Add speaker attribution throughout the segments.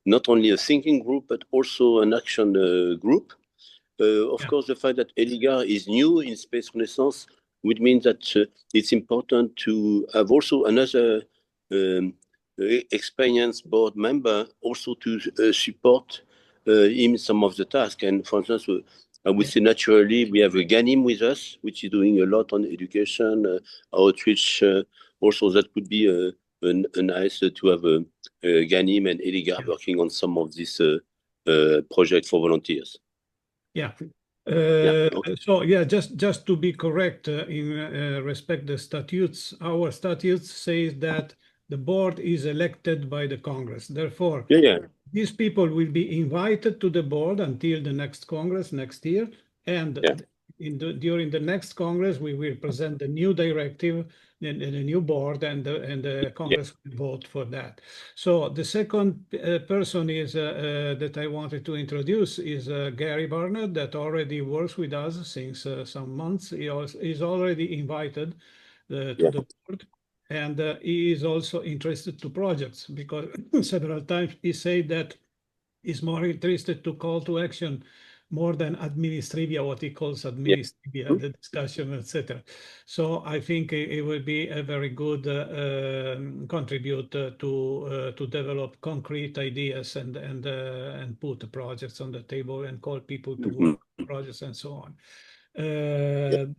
Speaker 1: not only a thinking group, but also an action group. Of course, the fact that Eligar is new in Space Renaissance would mean that it's important to have also another experienced board member also to support him some of the tasks. And for instance, I would say naturally we have a Ghanim with us, which is doing a lot on education, outreach. Also, that could be nice to have Ghanim and Eligar working on some of these projects for volunteers.
Speaker 2: Yeah. So yeah, just to be correct in respect the statutes, our statutes says that the board is elected by the Congress. Therefore, these people will be invited to the board until the next Congress next year, and during the next Congress we will present the new directive and the new board, and the Congress will vote for that. So the second person is that I wanted to introduce is Gary Barnett, that already works with us since some months. He is already invited to the board, and he is also interested to projects, because several times he said that he's more interested to call to action more than administrivia, what he calls administrivia, the discussion, etc. So I think it will be a very good contributor to develop concrete ideas and put the projects on the table and call people to work on projects and so on. The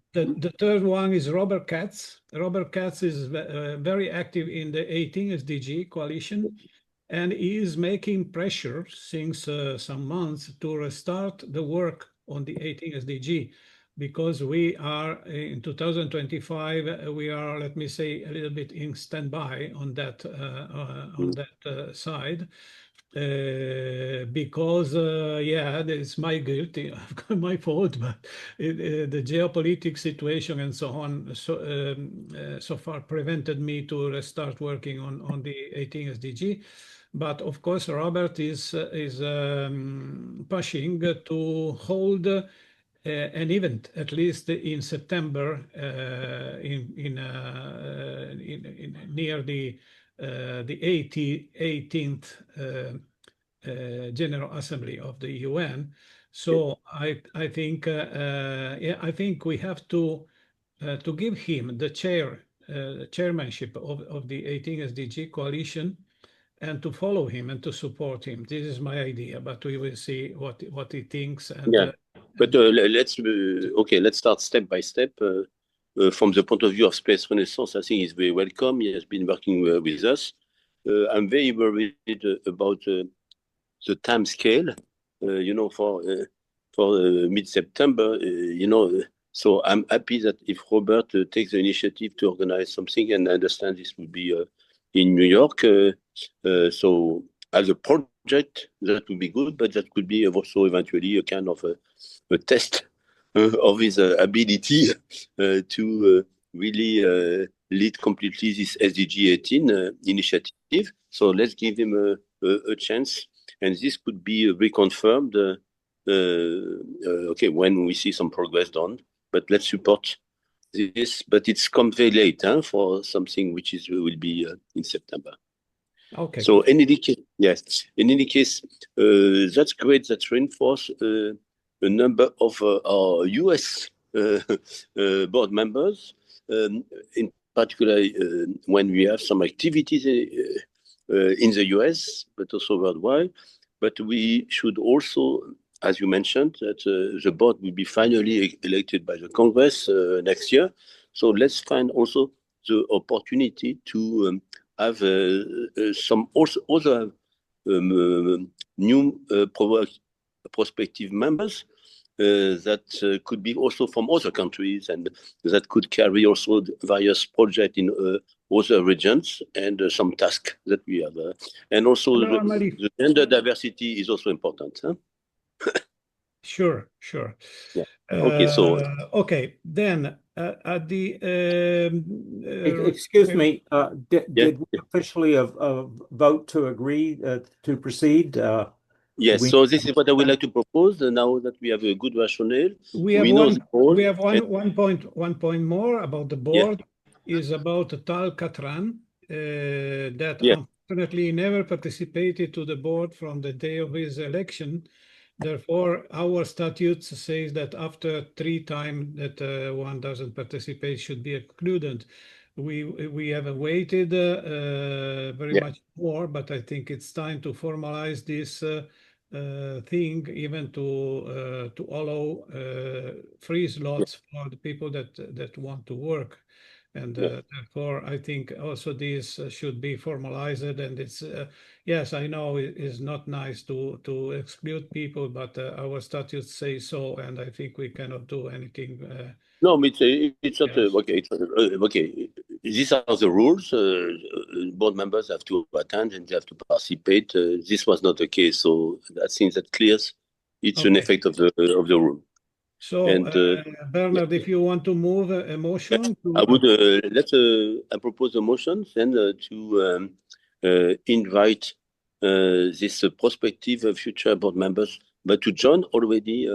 Speaker 2: third one is Robert Katz. Robert Katz is very active in the 18 SDG coalition, and he is making pressure since some months to restart the work on the 18 SDG, because we are in 2025, we are, let me say, a little bit in standby on that side. Because it's my guilt, my fault, but the geopolitical situation and so on so far prevented me to restart working on the 18 SDG. But of course, Robert is pushing to hold an event at least in September near the 18th General Assembly of the UN. So I think I think we have to give him the chairmanship of the 18 SDG coalition, and to follow him and to support him. This is my idea, but we will see what he thinks. And,
Speaker 1: but let's start step by step. From the point of view of Space Renaissance, I think he's very welcome. He has been working with us. I'm very worried about the time scale, for mid-September, So I'm happy that if Robert takes the initiative to organize something, and I understand this will be in New York. So as a project, that would be good, but that could be also eventually a kind of a test of his ability to really lead completely this SDG 18 initiative. So let's give him a chance, and this could be reconfirmed when we see some progress done. But let's support this. But it's come very late for something which will be in September.
Speaker 2: Okay.
Speaker 1: So in any case, in any case, that's great. That reinforces a number of our US board members, in particular when we have some activities in the US, but also worldwide. But we should also, as you mentioned, that the board will be finally elected by the Congress next year. So let's find also the opportunity to have some also other new prospective members that could be also from other countries, and that could carry also various projects in other regions, and some tasks that we have. And also the gender diversity is also important.
Speaker 2: Sure.
Speaker 1: Yeah. Okay. So
Speaker 2: then at the
Speaker 3: excuse me, did we officially vote to agree to proceid?
Speaker 1: Yes. So this is what I would like to propose. Now that we have a good rationale,
Speaker 2: we have one point more about the board. Is about Tal Katran that unfortunately never participated to the board from the day of his election. Therefore, our statutes says that after 3 times that one doesn't participate should be excluded. We have waited very much more, but I think it's time to formalize this thing, even to allow free slots for the people that want to work. And therefore, I think also this should be formalized. And it's yes, I know it is not nice to exclude people, but our statutes say so, and I think we cannot do anything.
Speaker 1: No, it's not
Speaker 2: Yes.
Speaker 1: okay. Okay, these are the rules. Board members have to attend and they have to participate. This was not the case, so I think that clears. It's an
Speaker 2: Okay.
Speaker 1: effect of the rule.
Speaker 2: So,
Speaker 1: And
Speaker 2: Bernard, if you want to move a motion
Speaker 1: I would
Speaker 2: to
Speaker 1: I propose a motion then to invite this prospective future board members, but to join already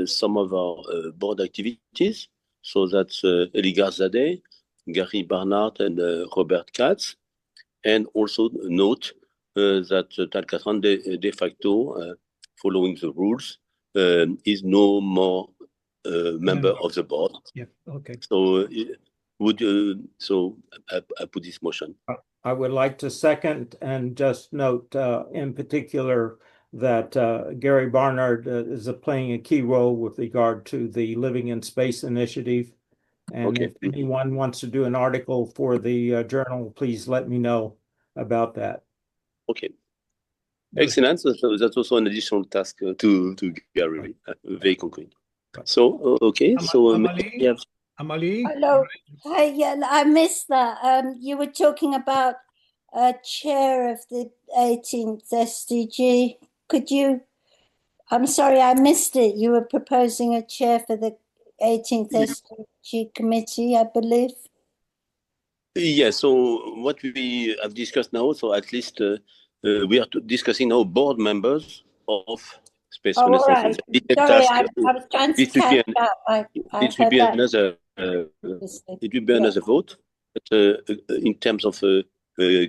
Speaker 1: some of our board activities. So that's Eligar Sadeh, Gary Barnard, and Robert Katz. And also note that Talcatran de facto, following the rules, is no more member of the board.
Speaker 2: Yeah. Okay.
Speaker 1: So so I put this motion.
Speaker 3: I would like to second and just note in particular that Gary Barnard is playing a key role with regard to the Living in Space initiative. And if anyone wants to do an article for the journal, please let me know about that.
Speaker 1: Okay. Excellent. So that's also an additional task to Gary, very concrete. So, okay. So,
Speaker 2: Amalie?
Speaker 4: Hello. Hi, yeah, I missed that. You were talking about a chair of the 18th SDG. Could you, I'm sorry, I missed it. You were proposing a chair for the 18th SDG committee, I believe.
Speaker 1: Yeah, so what we have discussed now, so at least we are discussing now board members of Space Renaissance.
Speaker 4: Right. Sorry, I was trying to catch up.
Speaker 1: It will be another it will be another vote, but in terms of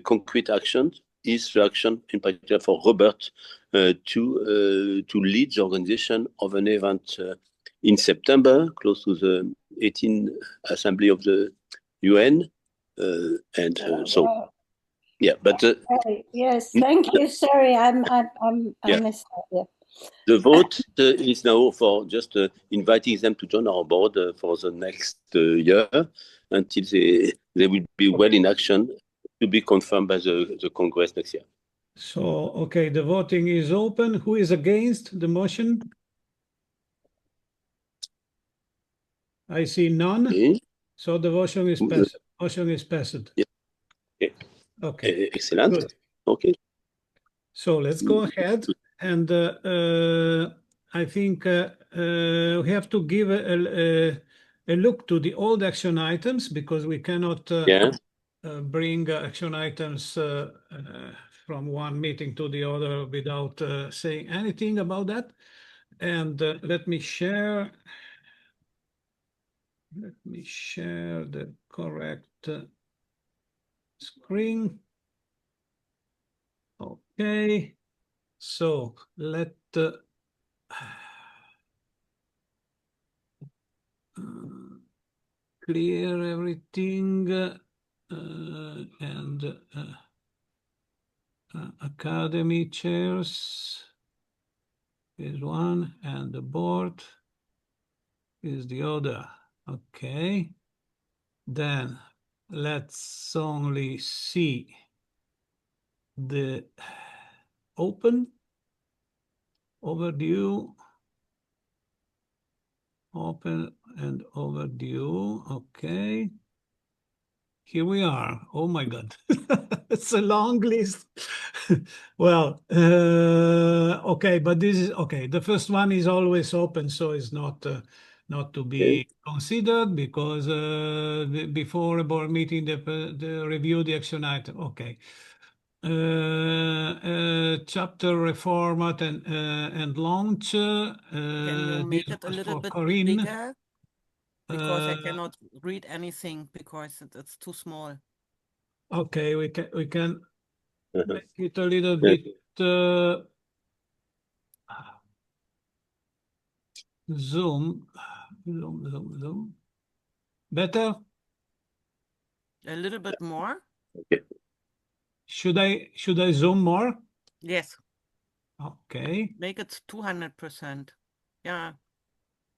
Speaker 1: concrete actions, is the action in particular for Robert to lead the organization of an event in September, close to the 18th Assembly of the UN, and so yeah. But
Speaker 4: yes, thank you. Sorry, I missed that. Yeah.
Speaker 1: The vote is now for just inviting them to join our board for the next year until they will be well in action to be confirmed by the Congress next year.
Speaker 2: So, okay, the voting is open. Who is against the motion? I see none.
Speaker 1: Okay.
Speaker 2: So the motion is passed. Motion is passed.
Speaker 1: Yeah. Okay.
Speaker 2: Okay.
Speaker 1: Excellent.
Speaker 2: Good.
Speaker 1: Okay.
Speaker 2: So let's go ahead. And I think we have to give a look to the old action items because we cannot bring action items from one meeting to the other without saying anything about that. And let me share the correct screen. Okay. So let clear everything and academy chairs is one and the board is the other. Okay. Then let's only see the open, overdue, open and overdue. Okay. Here we are. Oh my God. It's a long list. Well, okay, but this is okay. The first one is always open, so it's not to be considered because before a board meeting, they review the action item. Okay. Chapter format and launch.
Speaker 5: Can you make it a little bit bigger? Because I cannot read anything because it's too small.
Speaker 2: Okay, we can Make it a little bit zoom. Better?
Speaker 5: A little bit more.
Speaker 1: Okay.
Speaker 2: Should I zoom more?
Speaker 5: Yes.
Speaker 2: Okay.
Speaker 5: Make it 200%. Yeah.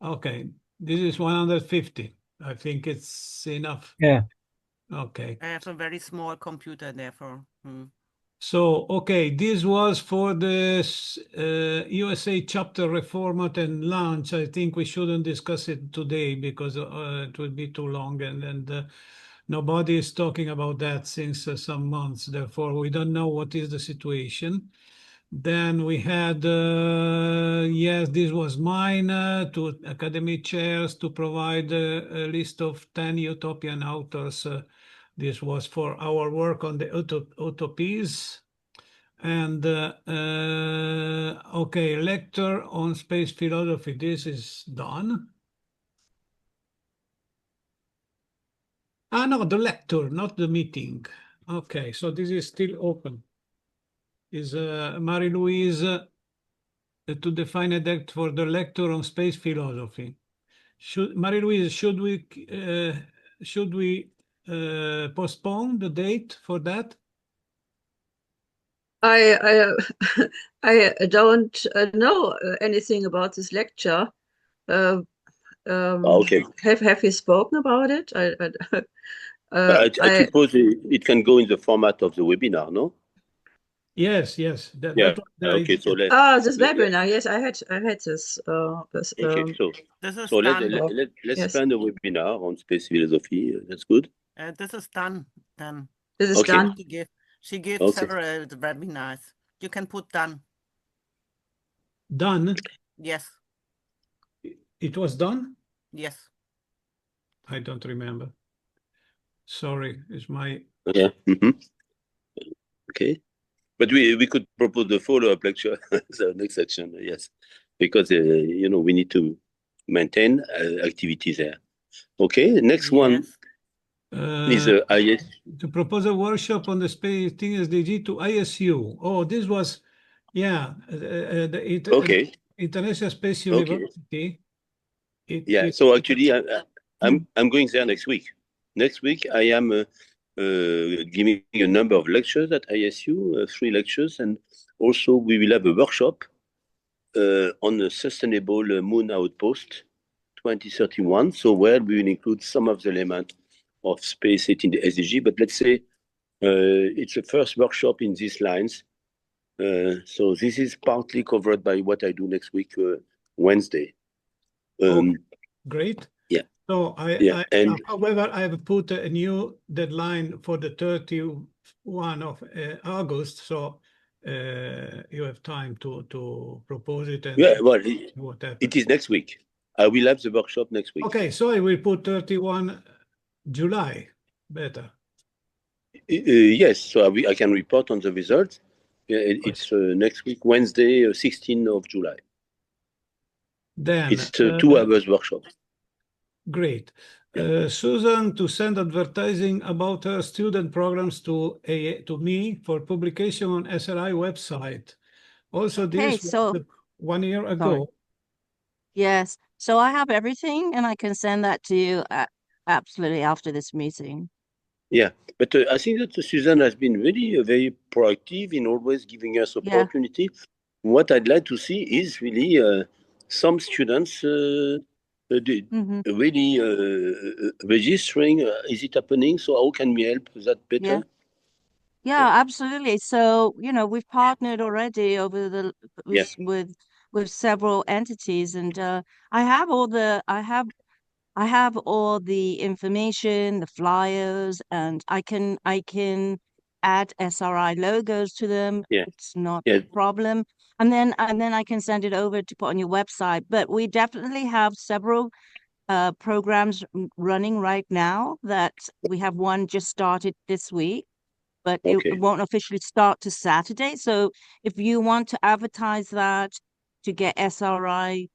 Speaker 2: Okay. This is 150. I think it's enough.
Speaker 3: Yeah.
Speaker 2: Okay.
Speaker 5: I have a very small computer, therefore.
Speaker 2: So, okay, this was for the USA chapter reformat and launch. I think we shouldn't discuss it today because it would be too long, and nobody is talking about that since some months. Therefore, we don't know what is the situation. Then we had, yes, this was mine, to Academy chairs to provide a list of 10 utopian authors. This was for our work on the utopies. And okay, lecture on space philosophy. This is done. Ah, no, the lecture, not the meeting. Okay, so this is still open. Is Marie-Luise to define a date for the lecture on space philosophy? Marie-Luise, should we postpone the date for that?
Speaker 6: I don't know anything about this lecture.
Speaker 1: Okay.
Speaker 6: Have you spoken about it?
Speaker 1: I suppose it can go in the format of the webinar, no?
Speaker 2: Yes.
Speaker 1: Yeah.
Speaker 2: That was the
Speaker 1: Okay.
Speaker 2: idea.
Speaker 1: So
Speaker 6: this webinar. Yes, I had this.
Speaker 1: okay.
Speaker 5: This is
Speaker 1: So
Speaker 5: done.
Speaker 1: let's
Speaker 6: Yes.
Speaker 1: plan a webinar on space philosophy. That's good.
Speaker 5: This is done. Done.
Speaker 6: This is
Speaker 1: Okay.
Speaker 6: done.
Speaker 5: She gave
Speaker 1: Okay.
Speaker 5: several webinars. You can put done.
Speaker 2: Done?
Speaker 5: Yes.
Speaker 2: It was done?
Speaker 5: Yes.
Speaker 2: I don't remember. Sorry, it's my...
Speaker 1: Yeah. Okay. But we could propose the follow-up lecture, the next section, yes, because we need to maintain activity there. Okay, next one is IS.
Speaker 2: To propose a workshop on the space thing SDG to ISU. Oh, this was, yeah,
Speaker 1: Okay.
Speaker 2: International Space
Speaker 1: Okay.
Speaker 2: University.
Speaker 1: So actually, I'm going there next week. Next week, I am giving a number of lectures at ISU, 3 lectures, and also we will have a workshop on a sustainable moon outpost 2031. So where we will include some of the elements of space in the SDG, but let's say it's the first workshop in these lines. So this is partly covered by what I do next week, Wednesday.
Speaker 2: Great.
Speaker 1: Yeah.
Speaker 2: So however, I have put a new deadline for the 31 of August. So you have time to propose it. And
Speaker 1: well,
Speaker 2: whatever.
Speaker 1: it is next week. I will have the workshop next week.
Speaker 2: Okay, so I will put 31 July. Better.
Speaker 1: Yes, so I can report on the results. It's next week, Wednesday, 16th of July.
Speaker 2: Then
Speaker 1: it's a 2 hours workshop.
Speaker 2: Great. Susan to send advertising about her student programs to me for publication on SRI website. Also, this was 1 year ago.
Speaker 7: Sorry. Yes. So I have everything and I can send that to you absolutely after this meeting.
Speaker 1: Yeah, but I think that Susan has been really very proactive in always giving us opportunity. Yeah. What I'd like to see is really some students really registering. Is it happening? So how can we help that better?
Speaker 7: Yeah, absolutely. So, we've partnered already over with several entities, and I have all the information, the flyers, and I can add SRI logos to them.
Speaker 1: Yeah.
Speaker 7: It's not a problem. And then I can send it over to put on your website. But we definitely have several programs running right now. That we have one just started this week, but it won't officially start to Saturday. So if you want to advertise that to get SRI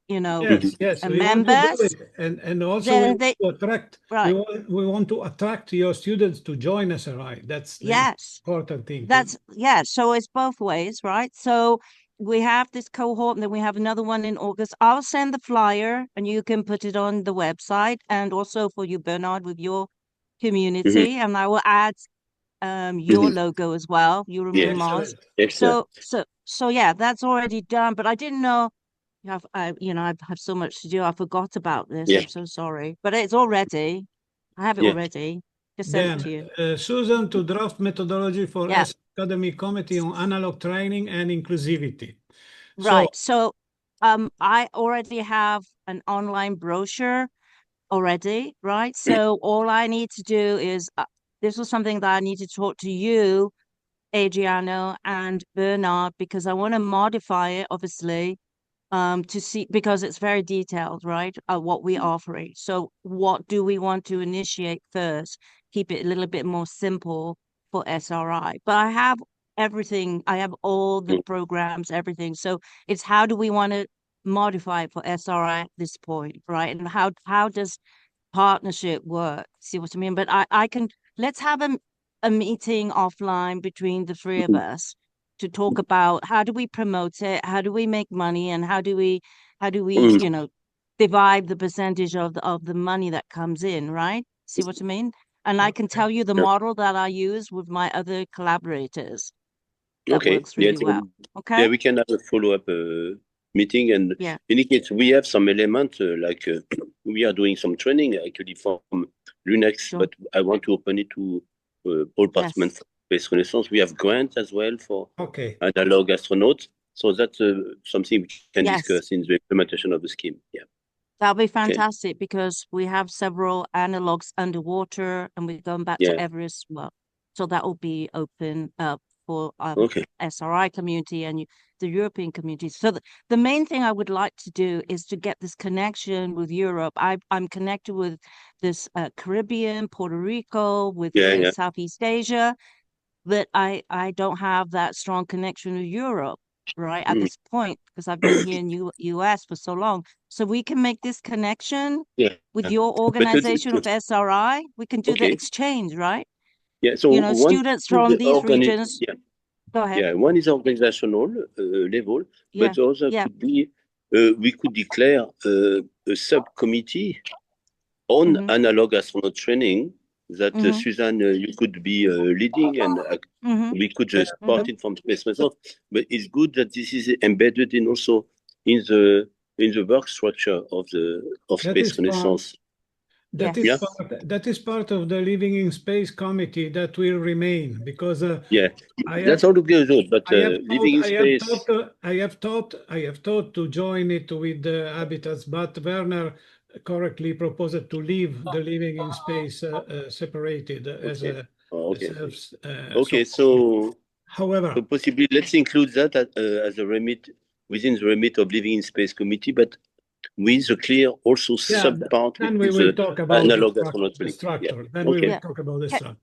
Speaker 7: you know,
Speaker 2: yes, we want to do
Speaker 7: members,
Speaker 2: it. And also
Speaker 7: then
Speaker 2: we
Speaker 7: they,
Speaker 2: want to attract,
Speaker 7: right.
Speaker 2: we want to attract your students to join SRI. That's the
Speaker 7: Yes,
Speaker 2: important thing.
Speaker 7: that's, yeah. So it's both ways, right? So we have this cohort and then we have another one in August. I'll send the flyer and you can put it on the website, and also for you, Bernard, with your community. And I will add your logo as well, your Mars. So yeah, that's already done. But I didn't know. I have so much to do. I forgot about this. I'm so sorry, but it's already. I have it already. Just send it to you.
Speaker 2: Susan, to draft methodology for Academy Committee on Analog Training and Inclusivity.
Speaker 7: Right. So I already have an online brochure already, right? So all I need to do is, this was something that I need to talk to you, Adriano and Bernard, because I want to modify it, obviously, to see, because it's very detailed, right? What we're offering. So what do we want to initiate first? Keep it a little bit more simple for SRI. But I have everything. I have all the programs, everything. So it's how do we want to modify it for SRI at this point, right? And how does partnership work? See what I mean? But I can, let's have a meeting offline between the three of us to talk about how do we promote it, how do we make money, and how do we divide the percentage of the money that comes in, right? See what I mean? And I can tell you the model that I use with my other collaborators. That works really well. Okay.
Speaker 1: Yeah, we can have a follow-up meeting, and in any case, we have some elements like we are doing some training actually from Linux, but I want to open it to all participants. Space Renaissance. We have grants as well for analog astronauts. So that's something we can discuss in the implementation of the scheme. Yeah.
Speaker 7: That'll be fantastic because we have several analogs underwater and we're going back to Everest. Well, so that will be open for SRI community and the European community. So the main thing I would like to do is to get this connection with Europe. I'm connected with this Caribbean, Puerto Rico, with Southeast Asia. But I don't have that strong connection with Europe, right, at this point, because I've been here in US for so long. So we can make this connection with your organization of SRI. We can do the exchange, right?
Speaker 1: Yeah, so
Speaker 7: students from these regions. Go ahead.
Speaker 1: Yeah, one is organizational level, but the other could be, we could declare a subcommittee on analog astronaut training that Suzanne, you could be leading, and we could support it from Space Renaissance. But it's good that this is embedded in also in the work structure of Space Renaissance.
Speaker 2: That is part of the Living in Space committee that will remain, because
Speaker 1: that's all good. But Living in Space,
Speaker 2: I have thought to join it with the Habitats, but Werner correctly proposed to leave the Living in Space separated as a however,
Speaker 1: so possibly let's include that as a remit within the remit of Living in Space committee, but with a clear also sub-part.
Speaker 2: Then we will talk about the structure. Then we will talk about the structure.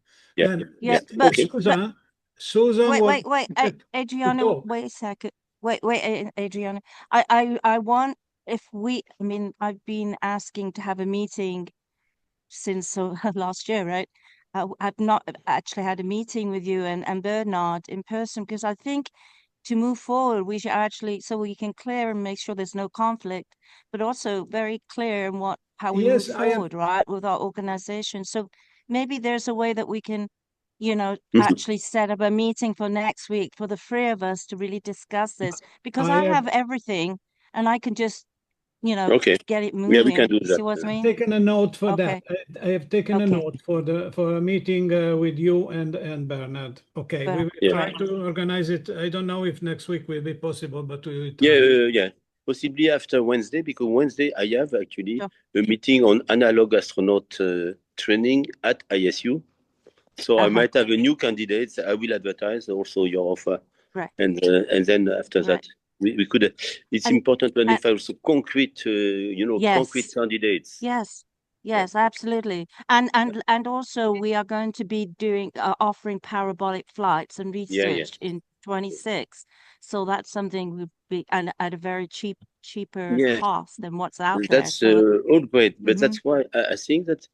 Speaker 2: Susan,
Speaker 7: wait, Adriano, wait a second. Wait, Adriano. I want, I've been asking to have a meeting since last year, right? I've not actually had a meeting with you and Bernard in person, because I think to move forward, we should actually, so we can clear and make sure there's no conflict, but also very clear in how we move forward, right, with our organization. So maybe there's a way that we can, actually set up a meeting for next week for the three of us to really discuss this, because I have everything and I can just, get it moving.
Speaker 1: Yeah, we can do that.
Speaker 7: See what I mean?
Speaker 2: I've taken a note for that. I have taken a note for a meeting with you and Bernard. Okay, we will try to organize it. I don't know if next week will be possible, but we will try.
Speaker 1: Possibly after Wednesday, because Wednesday I have actually a meeting on analog astronaut training at ISU. So I might have a new candidate. I will advertise also your offer, and then after that. We could. It's important to identify also concrete, concrete candidates.
Speaker 7: Yes, absolutely. And also we are going to be doing offering parabolic flights and research in 26. So that's something would be at a very cheap cheaper
Speaker 1: Yeah.
Speaker 7: cost than what's out there.
Speaker 1: That's
Speaker 7: So,
Speaker 1: all great, but that's why I think that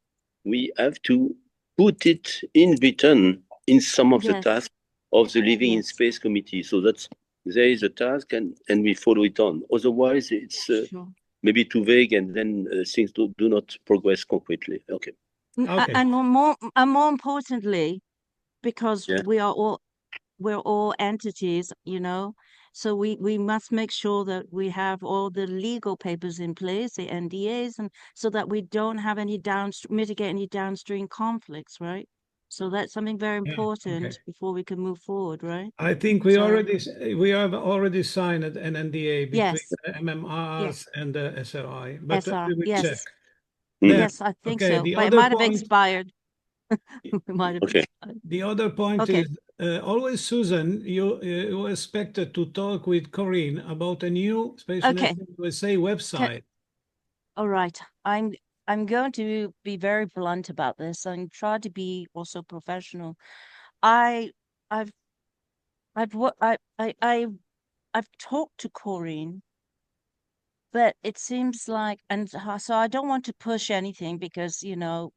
Speaker 1: we have to put it in written in some of the
Speaker 7: yes,
Speaker 1: tasks of the Living in
Speaker 7: yes,
Speaker 1: Space Committee, so that there is a task and we follow it on. Otherwise, it's
Speaker 7: sure.
Speaker 1: maybe too vague, and then things do not progress concretely. Okay.
Speaker 2: Okay.
Speaker 7: And more importantly, because
Speaker 1: Yeah.
Speaker 7: we're all entities, you know, so we must make sure that we have all the legal papers in place, the NDAs, and so that we don't have any mitigate any downstream conflicts, right? So that's something very
Speaker 2: Yeah,
Speaker 7: important
Speaker 2: okay.
Speaker 7: before we can move forward, right?
Speaker 2: I think we have already signed an NDA between
Speaker 7: Yes,
Speaker 2: MMRs
Speaker 7: yes,
Speaker 2: and the SRI, but
Speaker 7: SR,
Speaker 2: we will
Speaker 7: yes,
Speaker 2: check.
Speaker 1: Mm.
Speaker 2: Then,
Speaker 7: yes, I think
Speaker 2: okay,
Speaker 7: so,
Speaker 2: the
Speaker 7: but it
Speaker 2: other
Speaker 7: might have
Speaker 2: point,
Speaker 7: expired. It might have
Speaker 1: Okay.
Speaker 7: expired.
Speaker 2: the other point
Speaker 7: Okay.
Speaker 2: is always, Susan, you expected to talk with Corinne about a new Space
Speaker 7: Okay.
Speaker 2: Nation USA website.
Speaker 7: All right. I'm going to be very blunt about this and try to be also professional. I I've I've what I've talked to Corinne, but it seems like, and so I don't want to push anything because, you know,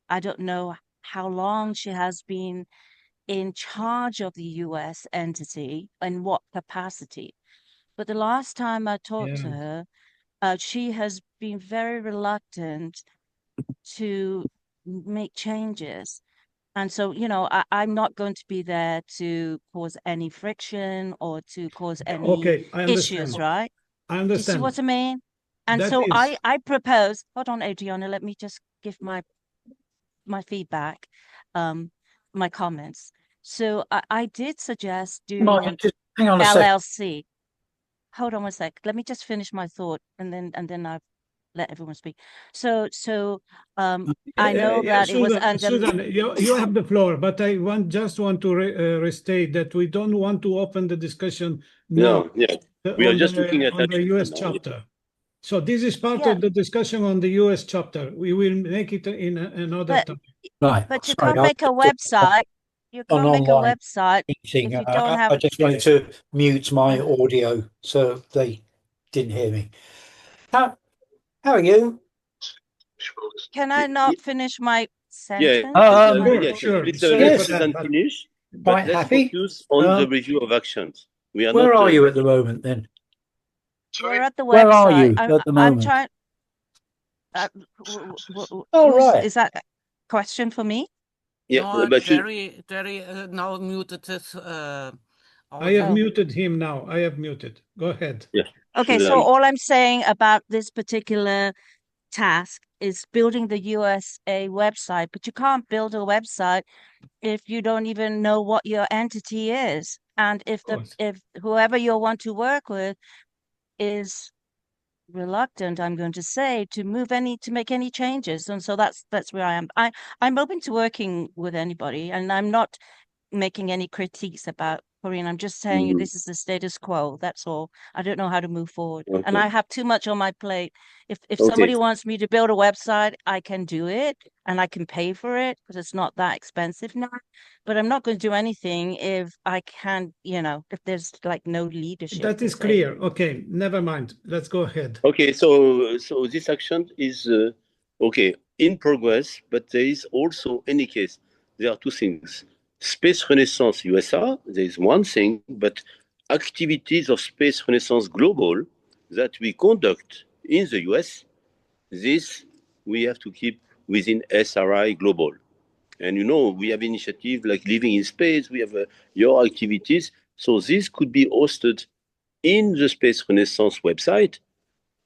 Speaker 7: I don't know how long she has been in charge of the US entity and what capacity. But the last time I talked to
Speaker 2: Yeah.
Speaker 7: her, she has been very reluctant to make changes. And so, you know, I'm not going to be there to cause any friction or to cause any
Speaker 2: Okay, I
Speaker 7: issues,
Speaker 2: understand.
Speaker 7: right?
Speaker 2: I
Speaker 7: Do you see
Speaker 2: understand.
Speaker 7: what I mean? And
Speaker 2: That
Speaker 7: so
Speaker 2: is,
Speaker 7: I propose, hold on, Adriano, let me just give my feedback, my comments. So I did suggest doing an
Speaker 8: Just hang on a second.
Speaker 7: LLC. Hold on one sec. Let me just finish my thought, and then I'll let everyone speak. So I know
Speaker 2: yeah,
Speaker 7: that it was
Speaker 2: Susan,
Speaker 7: under
Speaker 2: Susan, you have the floor, but I just want to restate that we don't want to open the discussion now
Speaker 1: No, yeah. We are
Speaker 2: on
Speaker 1: just looking at
Speaker 2: the
Speaker 1: that
Speaker 2: US
Speaker 1: now.
Speaker 2: chapter. So this is part
Speaker 7: Yeah.
Speaker 2: of the discussion on the US chapter. We will make it in another
Speaker 7: But
Speaker 2: time.
Speaker 8: Right.
Speaker 7: but you
Speaker 8: Sorry,
Speaker 7: can't make a website. You
Speaker 8: on
Speaker 7: can't make a
Speaker 8: online
Speaker 7: website
Speaker 8: meeting.
Speaker 7: if you don't have.
Speaker 8: I just wanted to mute my audio so they didn't hear me. How are you?
Speaker 7: Can I not finish my
Speaker 1: Yeah,
Speaker 7: sentence?
Speaker 1: yes,
Speaker 2: Sure.
Speaker 1: please
Speaker 2: Sorry
Speaker 1: let
Speaker 2: for
Speaker 1: Susan
Speaker 2: that, but
Speaker 1: finish, but
Speaker 8: Quite
Speaker 1: let's
Speaker 8: happy.
Speaker 1: focus on the review of actions. We are
Speaker 8: Where
Speaker 1: not.
Speaker 8: are you at the moment then?
Speaker 7: We're at the
Speaker 8: Where are
Speaker 7: website.
Speaker 8: you at the
Speaker 7: I'm
Speaker 8: moment?
Speaker 7: trying.
Speaker 8: Oh, right.
Speaker 7: Is that a question for me?
Speaker 1: Yeah,
Speaker 5: No,
Speaker 1: but
Speaker 5: Terry now muted his
Speaker 2: I have
Speaker 5: audio.
Speaker 2: muted him now. I have muted. Go ahead.
Speaker 1: yeah.
Speaker 7: Okay, so all I'm saying about this particular task is building the USA website, but you can't build a website if you don't even know what your entity is. And if whoever you want to work with is reluctant, I'm going to say, to make any changes. And so that's where I am. I'm open to working with anybody, and I'm not making any critiques about Korean. I'm just telling you this is the status quo. That's all. I don't know how to move forward.
Speaker 1: Okay.
Speaker 7: And I have too much on my plate. If somebody wants me to build a website, I can do it and I can pay for it because it's not that expensive now. But I'm not going to do anything if I can't, you know, if there's like no leadership.
Speaker 2: That is clear. Okay, never mind. Let's go ahead.
Speaker 1: Okay, so this action is okay in progress, but there is also, in any case, there are two things. Space Renaissance USA, there is one thing, but activities of Space Renaissance Global that we conduct in the US, this we have to keep within SRI Global. And you know, we have initiatives like Living in Space, we have your activities. So this could be hosted in the Space Renaissance website,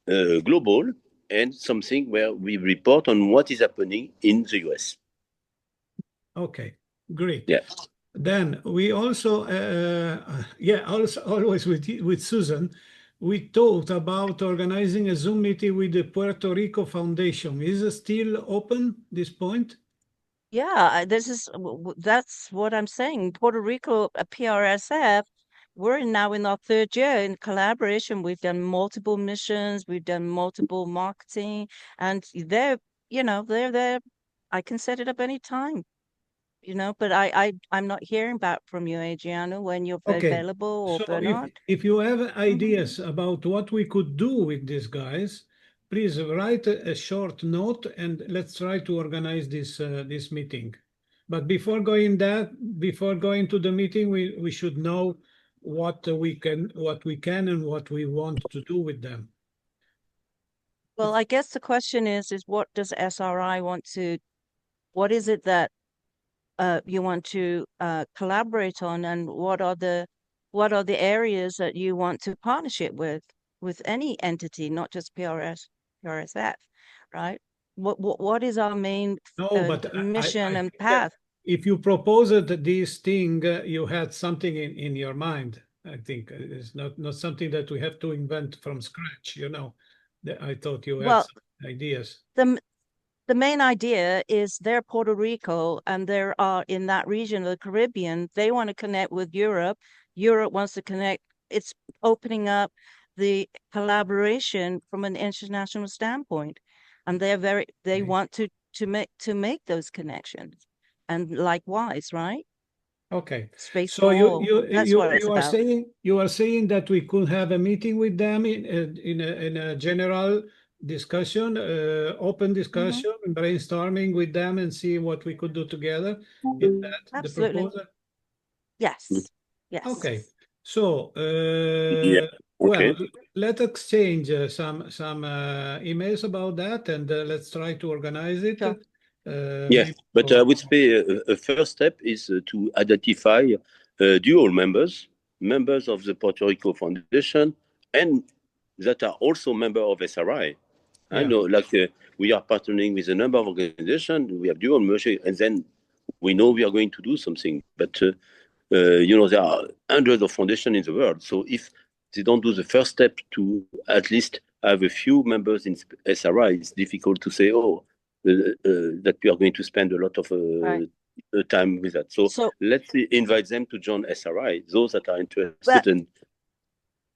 Speaker 1: global, and something where we report on what is happening in the US.
Speaker 2: Okay, great.
Speaker 1: Yeah.
Speaker 2: Then we also, always with Susan, we talked about organizing a Zoom meeting with the Puerto Rico Foundation. Is it still open this point?
Speaker 7: Yeah, that's what I'm saying. Puerto Rico, PRSF, we're now in our third year in collaboration. We've done multiple missions, we've done multiple marketing, and they're there. I can set it up anytime. you know, but I'm not hearing back from you, Adriano, when you're
Speaker 2: Okay.
Speaker 7: available, or
Speaker 2: So
Speaker 7: Bernard.
Speaker 2: if you have ideas about what we could do with these guys, please write a short note and let's try to organize this meeting. But before going to the meeting, we should know what we can and what we want to do with them.
Speaker 7: Well, I guess the question is what does SRI want to, what is it that you want to collaborate on, and what are the areas that you want to partnership with any entity, not just PRSF, right? What is our main mission and path?
Speaker 2: If you proposed this thing, you had something in your mind. I think it's not something that we have to invent from scratch. You know, I thought you had some ideas.
Speaker 7: The main idea is they're Puerto Rico and there are in that region of the Caribbean. They want to connect with Europe. Europe wants to connect. It's opening up the collaboration from an international standpoint, and they want to make those connections. And likewise, right?
Speaker 2: Okay.
Speaker 7: Space
Speaker 2: so you are saying that we could have a meeting with them in a general discussion, open discussion, brainstorming with them, and see what we could do together. Is that
Speaker 7: absolutely
Speaker 2: the proposal?
Speaker 7: Yes.
Speaker 2: Okay. So
Speaker 1: Okay.
Speaker 2: well, let's exchange some emails about that, and let's try to organize it.
Speaker 7: Sure.
Speaker 1: Yes, but I would say a first step is to identify dual members of the Puerto Rico Foundation, and that are also members of SRI. I know, like we are partnering with a number of organizations, we have dual membership, and then we know we are going to do something. But, you know, there are hundreds of foundations in the world. So if they don't do the first step to at least have a few members in SRI, it's difficult to say, that we are going to spend a lot of time with that. So let's invite them to join SRI, those that are interested in.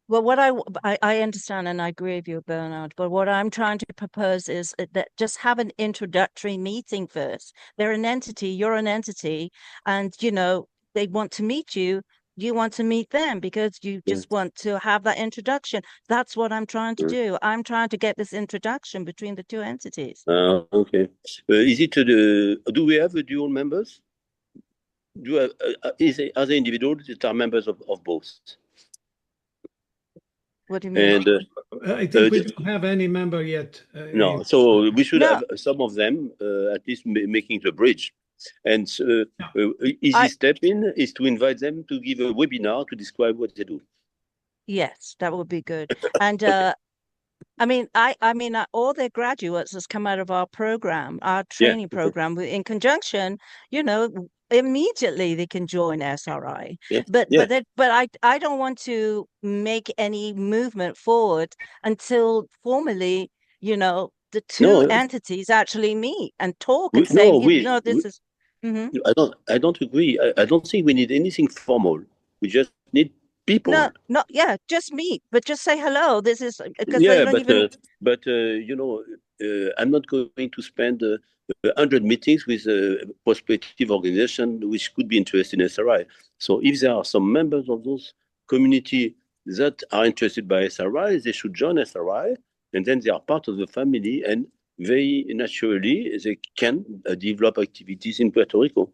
Speaker 7: Well, what I understand, and I agree with you, Bernard, but what I'm trying to propose is that just have an introductory meeting first. They're an entity, you're an entity, and, you know, they want to meet you. You want to meet them because you just want to have that introduction. That's what I'm trying to do. I'm trying to get this introduction between the two entities.
Speaker 1: Okay. Is it do we have dual members? Are there individuals that are members of both?
Speaker 7: What do you mean?
Speaker 2: And, I think we don't have any member yet.
Speaker 1: No, so we should have some of them at least making the bridge. And easy step in is to invite them to give a webinar to describe what they do.
Speaker 7: Yes, that would be good. And I mean, all their graduates has come out of our program, our training program. In conjunction, you know, immediately they can join SRI. But I don't want to make any movement forward until formally, you know, the two entities actually meet and talk and say, this is.
Speaker 1: I don't agree. I don't think we need anything formal. We just need people.
Speaker 7: Just meet, but just say hello. This is because
Speaker 1: but you know, I'm not going to spend 100 meetings with a prospective organization which could be interested in SRI. So if there are some members of those community that are interested by SRI, they should join SRI, and then they are part of the family, and very naturally they can develop activities in Puerto Rico.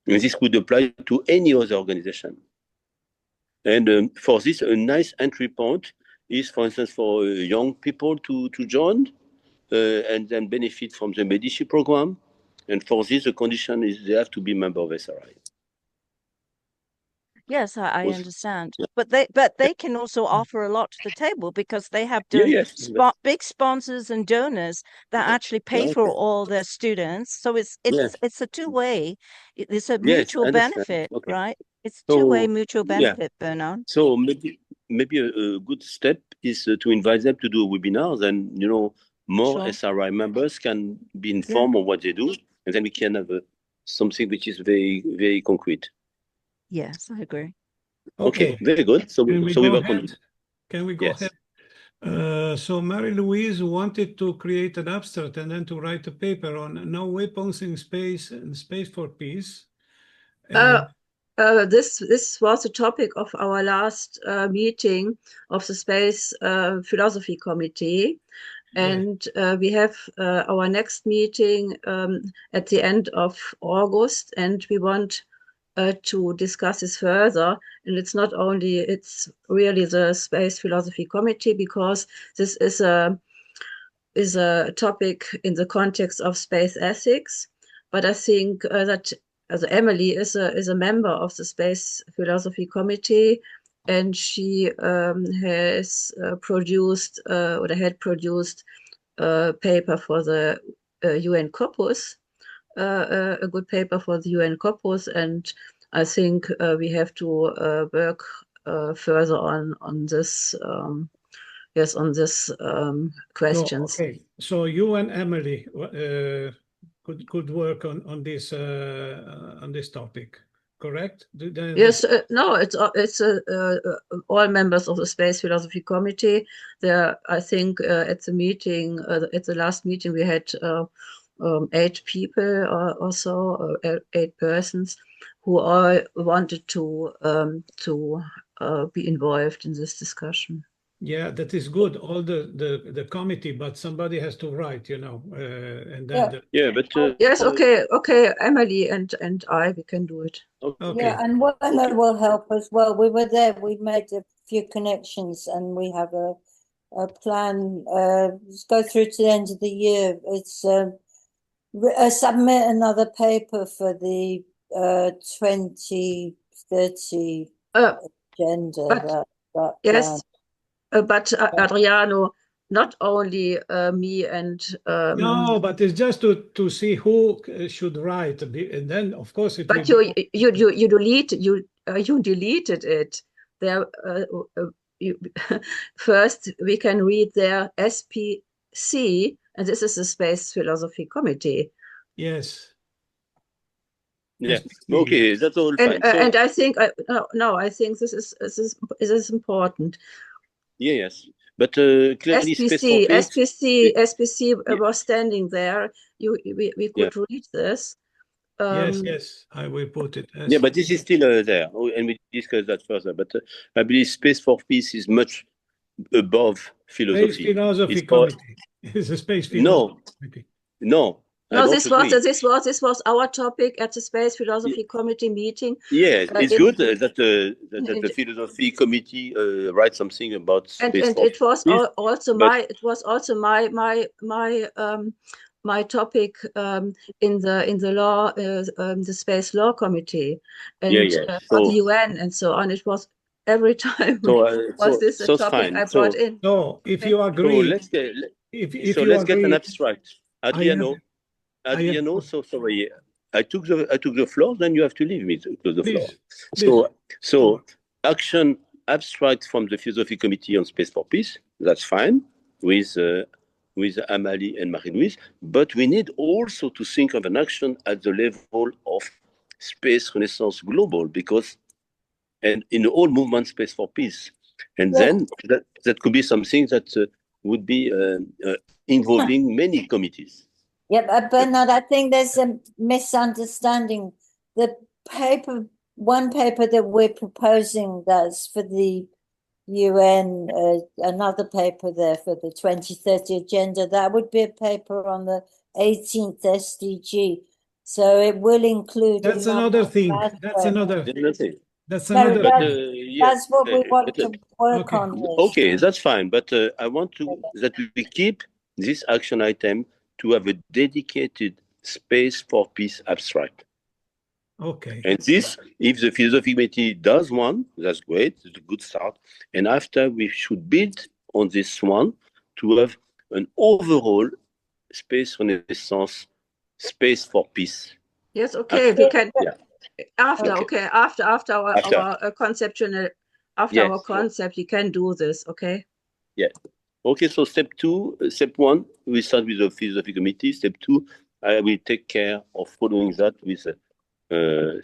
Speaker 1: And this could apply to any other organization. And for this, a nice entry point is, for instance, for young people to join and then benefit from the Medici program. And for this, the condition is they have to be member of SRI.
Speaker 7: Yes, I understand. But they can also offer a lot to the table because they have big sponsors and donors that actually pay for all their students. So it's a two-way. It's a mutual benefit, right? It's two-way mutual benefit, Bernard.
Speaker 1: So maybe a good step is to invite them to do webinars, and you know, more SRI members can be informed of what they do, and then we can have something which is very, very concrete.
Speaker 7: Yes, I agree.
Speaker 1: Okay, very good. So we work on it.
Speaker 2: Can we go ahead? So Marie-Louise wanted to create an abstract and then to write a paper on no weapons in space and space for peace.
Speaker 6: This was the topic of our last meeting of the Space Philosophy Committee. And we have our next meeting at the end of August, and we want to discuss this further. And it's not only, it's really the Space Philosophy Committee, because this is a topic in the context of space ethics. But I think that Amalie is a member of the Space Philosophy Committee, and she has produced or had produced a paper for the UN Corpus, a good paper for the UN Corpus, and I think we have to work further on this. Yes, on this questions.
Speaker 2: So, okay, so you and Amalie could work on this topic, correct?
Speaker 6: Yes, no, it's all members of the Space Philosophy Committee. There, I think, at the meeting, at the last meeting, we had 8 people or so, 8 persons, who all wanted to be involved in this discussion.
Speaker 2: Yeah, that is good. All the committee, but somebody has to write, you know, and then
Speaker 6: yes, okay, Amalie and I, we can do it.
Speaker 2: Okay.
Speaker 4: Yeah, and Werner will help as well. We were there. We made a few connections, and we have a plan. Let's go through to the end of the year. It's submit another paper for the 2030 agenda. That
Speaker 6: yes.
Speaker 4: plan.
Speaker 6: But Adriano, not only me and
Speaker 2: no, but it's just to see who should write, and then of course it.
Speaker 6: But you deleted it. There, first we can read their SPC, and this is the Space Philosophy Committee.
Speaker 2: Yes.
Speaker 1: Yeah. Okay, that's all fine.
Speaker 6: And I think I think this is important.
Speaker 1: Yeah, yes, but clearly
Speaker 6: SPC was standing there. We could read this.
Speaker 2: Yes, I will put it.
Speaker 1: Yeah, but this is still there, and we discuss that further. But I believe Space for Peace is much above philosophy.
Speaker 2: Space Philosophy Committee. It's a Space Philosophy Committee.
Speaker 1: No.
Speaker 6: No, this was our topic at the Space Philosophy Committee meeting.
Speaker 1: Yes, it's good that the Philosophy Committee writes something about space.
Speaker 6: And it was also my topic in the law, the Space Law Committee, and for the UN and so on. It was every time this a topic fine. I brought in.
Speaker 2: So if you agree,
Speaker 1: let's get an abstract. Adriano, so sorry, I took the floor. Then you have to leave me to the floor. So action abstract from the Philosophy Committee on Space for Peace. That's fine with Amalie and Marie-Louise. But we need also to think of an action at the level of Space Renaissance Global, because and in all movement Space for Peace, and then that could be something that would be involving many committees.
Speaker 4: Yeah, but Bernard, I think there's a misunderstanding. The one paper that we're proposing that's for the UN, another paper there for the 2030 agenda, that would be a paper on the 18th SDG. So it will include.
Speaker 2: That's another thing. That's another thing. That's what
Speaker 4: we want to work on.
Speaker 1: Okay, that's fine. But I want that we keep this action item to have a dedicated Space for Peace abstract.
Speaker 2: Okay.
Speaker 1: And this, if the Philosophy Committee does one, that's great. It's a good start. And after, we should build on this one to have an overall Space Renaissance, Space for Peace.
Speaker 6: Yes. Okay. We can after our conceptual our concept. You can do this. Okay.
Speaker 1: Yeah. Okay, so step 1, we start with the Philosophy Committee. Step 2, I will take care of following that with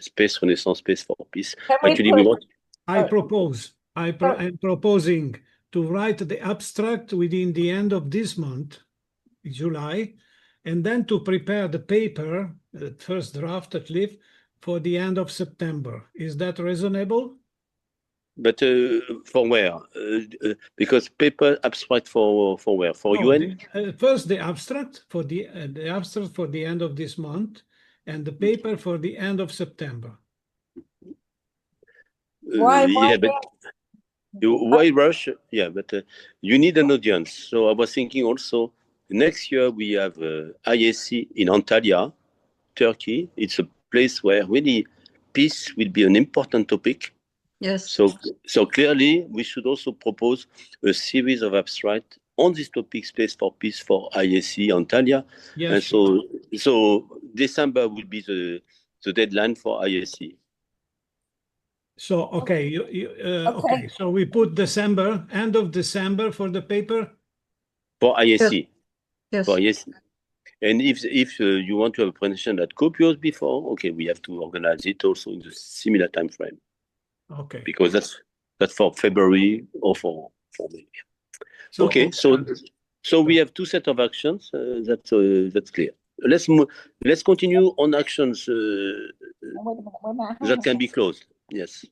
Speaker 1: Space Renaissance, Space for Peace.
Speaker 2: Actually, I'm proposing to write the abstract within the end of this month, July, and then to prepare the paper, the first draft at least, for the end of September. Is that reasonable?
Speaker 1: But for where? Because paper abstract for where? For UN?
Speaker 2: First, the abstract for the end of this month, and the paper for the end of September.
Speaker 4: Why
Speaker 1: rush? Yeah, but you need an audience. So I was thinking also next year we have IAC in Antalya, Turkey. It's a place where really peace will be an important topic.
Speaker 6: Yes.
Speaker 1: So clearly we should also propose a series of abstract on this topic, Space for Peace for IAC Antalya.
Speaker 2: Yes.
Speaker 1: And so December will be the deadline for IAC.
Speaker 2: So okay, okay. So we put December, end of December for the paper.
Speaker 1: For IAC.
Speaker 6: Yes.
Speaker 1: For IAC. And if you want to have a presentation that copies before, okay, we have to organize it also in the similar time frame.
Speaker 2: Okay.
Speaker 1: Because that's for February or for May. Okay, so we have two sets of actions. That's clear. Let's continue on actions that can be closed. Yes.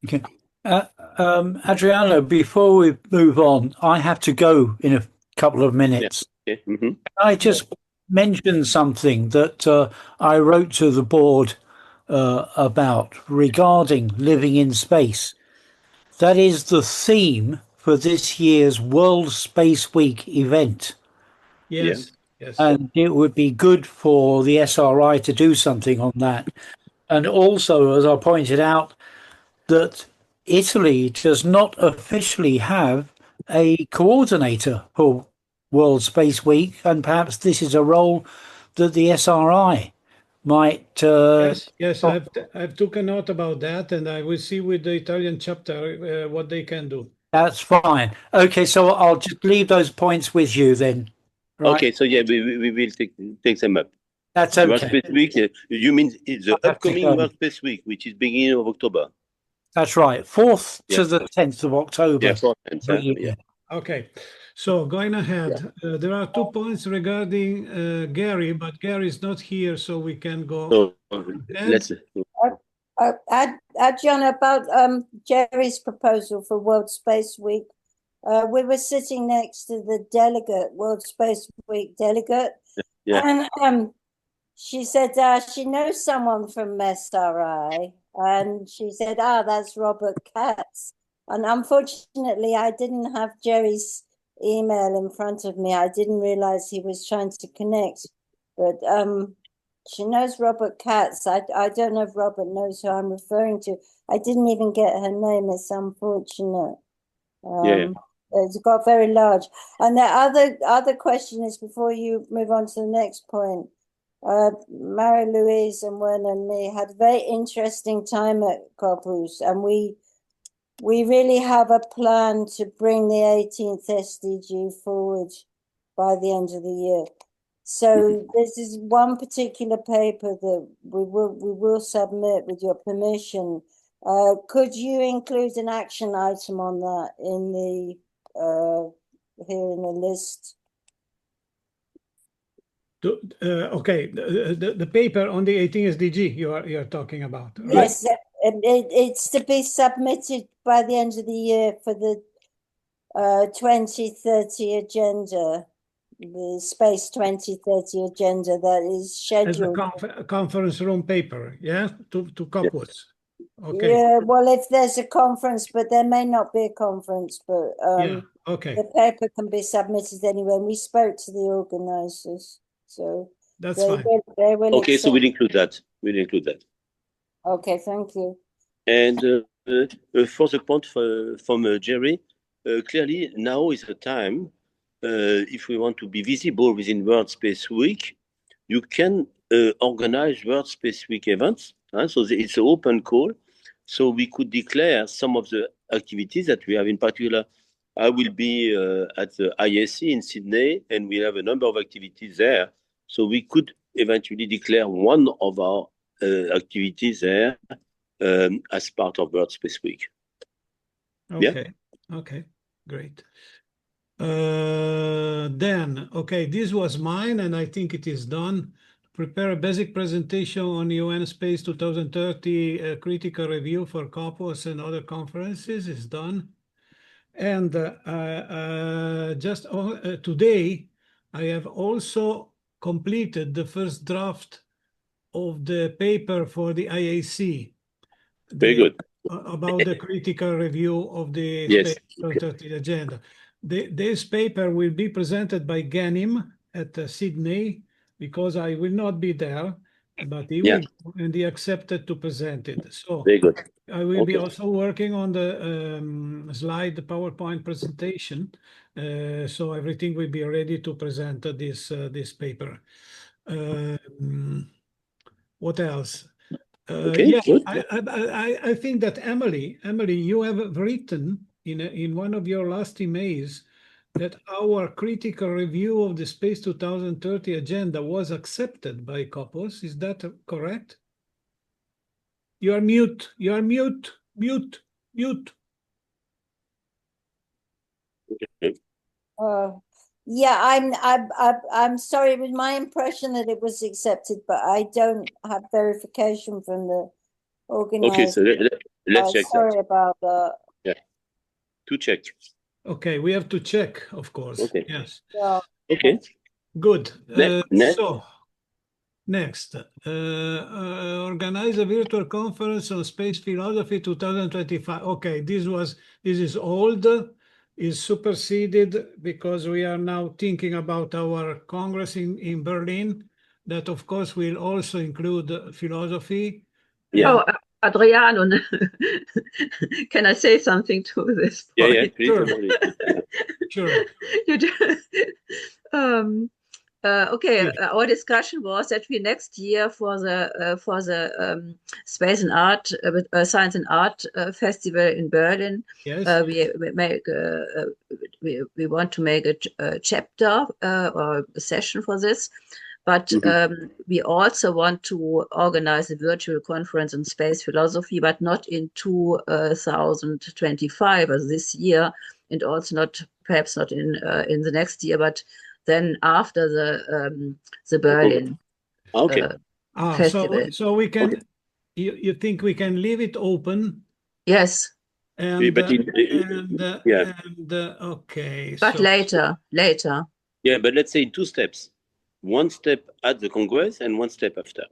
Speaker 8: Okay. Adriano, before we move on, I have to go in a couple of minutes.
Speaker 1: Yeah. Okay. Mm-hmm.
Speaker 8: I just mentioned something that I wrote to the board about regarding living in space. That is the theme for this year's World Space Week event.
Speaker 2: Yes. Yes.
Speaker 8: And it would be good for the SRI to do something on that. And also, as I pointed out, that Italy does not officially have a coordinator for World Space Week, and perhaps this is a role that the SRI might.
Speaker 2: Yes, I've taken note about that, and I will see with the Italian chapter what they can do.
Speaker 8: That's fine. Okay, so I'll just leave those points with you then. Right?
Speaker 1: Okay, so yeah, we will take them up.
Speaker 8: That's okay.
Speaker 1: World Space Week. You mean the upcoming World Space Week, which is beginning of October?
Speaker 8: That's right, 4th to the 10th of October.
Speaker 1: Yeah, 4th. Yeah.
Speaker 2: Okay, so going ahead, there are 2 points regarding Gary, but Gary is not here, so we can go.
Speaker 1: So let's.
Speaker 4: Adriano, about Jerry's proposal for World Space Week. We were sitting next to the delegate, World Space Week delegate, and she said she knows someone from SRI, and she said, that's Robert Katz. And unfortunately, I didn't have Jerry's email in front of me. I didn't realize he was trying to connect, but she knows Robert Katz. I don't know if Robert knows who I'm referring to. I didn't even get her name. It's unfortunate. It's got very large. And the other question is, before you move on to the next point, Marie-Luise and Werner and me had a very interesting time at Corpus, and we really have a plan to bring the 18th SDG forward by the end of the year. So this is one particular paper that we will submit with your permission. Could you include an action item on that in the here in the list?
Speaker 2: Okay, the paper on the 18 SDG you're talking about, right?
Speaker 4: Yes, it's to be submitted by the end of the year for the 2030 agenda, the Space 2030 agenda that is scheduled.
Speaker 2: As a conference room paper, yeah, to Corpus. Okay.
Speaker 4: Yeah, well, if there's a conference, but there may not be a conference, but
Speaker 2: okay,
Speaker 4: the paper can be submitted anyway. And we spoke to the organizers, so
Speaker 2: that's fine.
Speaker 4: They will
Speaker 1: okay, so we'll include that.
Speaker 4: Okay, thank you.
Speaker 1: And for the point from Jerry, clearly now is the time. If we want to be visible within World Space Week, you can organize World Space Week events. So it's an open call. So we could declare some of the activities that we have. In particular, I will be at the ISC in Sydney, and we have a number of activities there. So we could eventually declare one of our activities there as part of World Space Week.
Speaker 2: Okay. Okay. Great. Then, okay, this was mine, and I think it is done. Prepare a basic presentation on UN Space 2030 critical review for COPOS and other conferences is done. And just today, I have also completed the first draft of the paper for the IAC.
Speaker 1: Very good.
Speaker 2: About the critical review of the
Speaker 1: Yes.
Speaker 2: Space 2030 agenda. This paper will be presented by Ghanim at Sydney, because I will not be there, but he will, and he accepted to present it. So
Speaker 1: very good.
Speaker 2: I will be also working on the slide, the PowerPoint presentation, so everything will be ready to present this paper. What else? Yeah, I think that Amalie, you have written in one of your last emails that our critical review of the Space 2030 agenda was accepted by COPOS. Is that correct? You are mute. You are mute. Mute. Mute.
Speaker 4: Yeah, I'm sorry. It was my impression that it was accepted, but I don't have verification from the organizer.
Speaker 1: Okay, so let's check
Speaker 4: sorry
Speaker 1: that.
Speaker 4: about that.
Speaker 1: Yeah, to check.
Speaker 2: Okay, we have to check, of course.
Speaker 1: Okay.
Speaker 2: Yes.
Speaker 4: Yeah.
Speaker 1: Okay.
Speaker 2: Good.
Speaker 1: Next.
Speaker 2: So, next, organize a virtual conference on space philosophy 2025. Okay, this is old, is superseded because we are now thinking about our Congress in Berlin, that of course will also include philosophy.
Speaker 1: Yeah.
Speaker 6: Oh, Adriano, can I say something to this point?
Speaker 1: Yeah, please.
Speaker 2: Sure.
Speaker 6: Okay, our discussion was that we next year for the Space and Art, Science and Art Festival in Berlin,
Speaker 2: yes.
Speaker 6: we want to make a chapter or a session for this. But we also want to organize a virtual conference on space philosophy, but not in 2025 as this year, and also perhaps not in the next year, but then after the Berlin festival.
Speaker 2: So we can. You think we can leave it open?
Speaker 6: Yes.
Speaker 2: And okay.
Speaker 6: But later.
Speaker 1: Yeah, but let's say in two steps. One step at the Congress and one step after.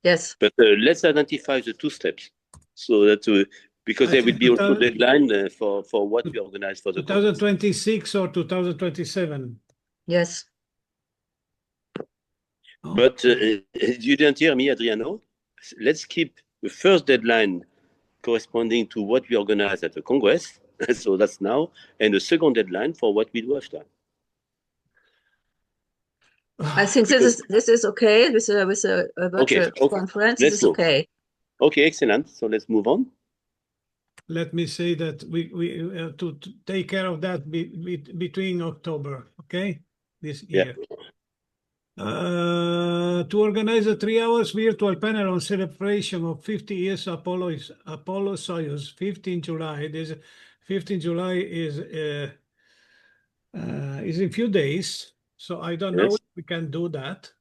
Speaker 6: Yes.
Speaker 1: But let's identify the two steps, so that because there will be also a deadline for what we organize for the
Speaker 2: 2026 or 2027.
Speaker 6: Yes.
Speaker 1: But you didn't hear me, Adriano. Let's keep the first deadline corresponding to what we organize at the Congress. So that's now, and the second deadline for what we do after.
Speaker 6: I think this is okay with a virtual conference. This is okay.
Speaker 1: Okay, excellent. So let's move on.
Speaker 2: Let me say that we have to take care of that between October, okay, this year. To organize a 3 hours virtual panel on celebration of 50 years Apollo-Soyuz, 15 July. This 15 July is in a few days. So I don't know if we can do that.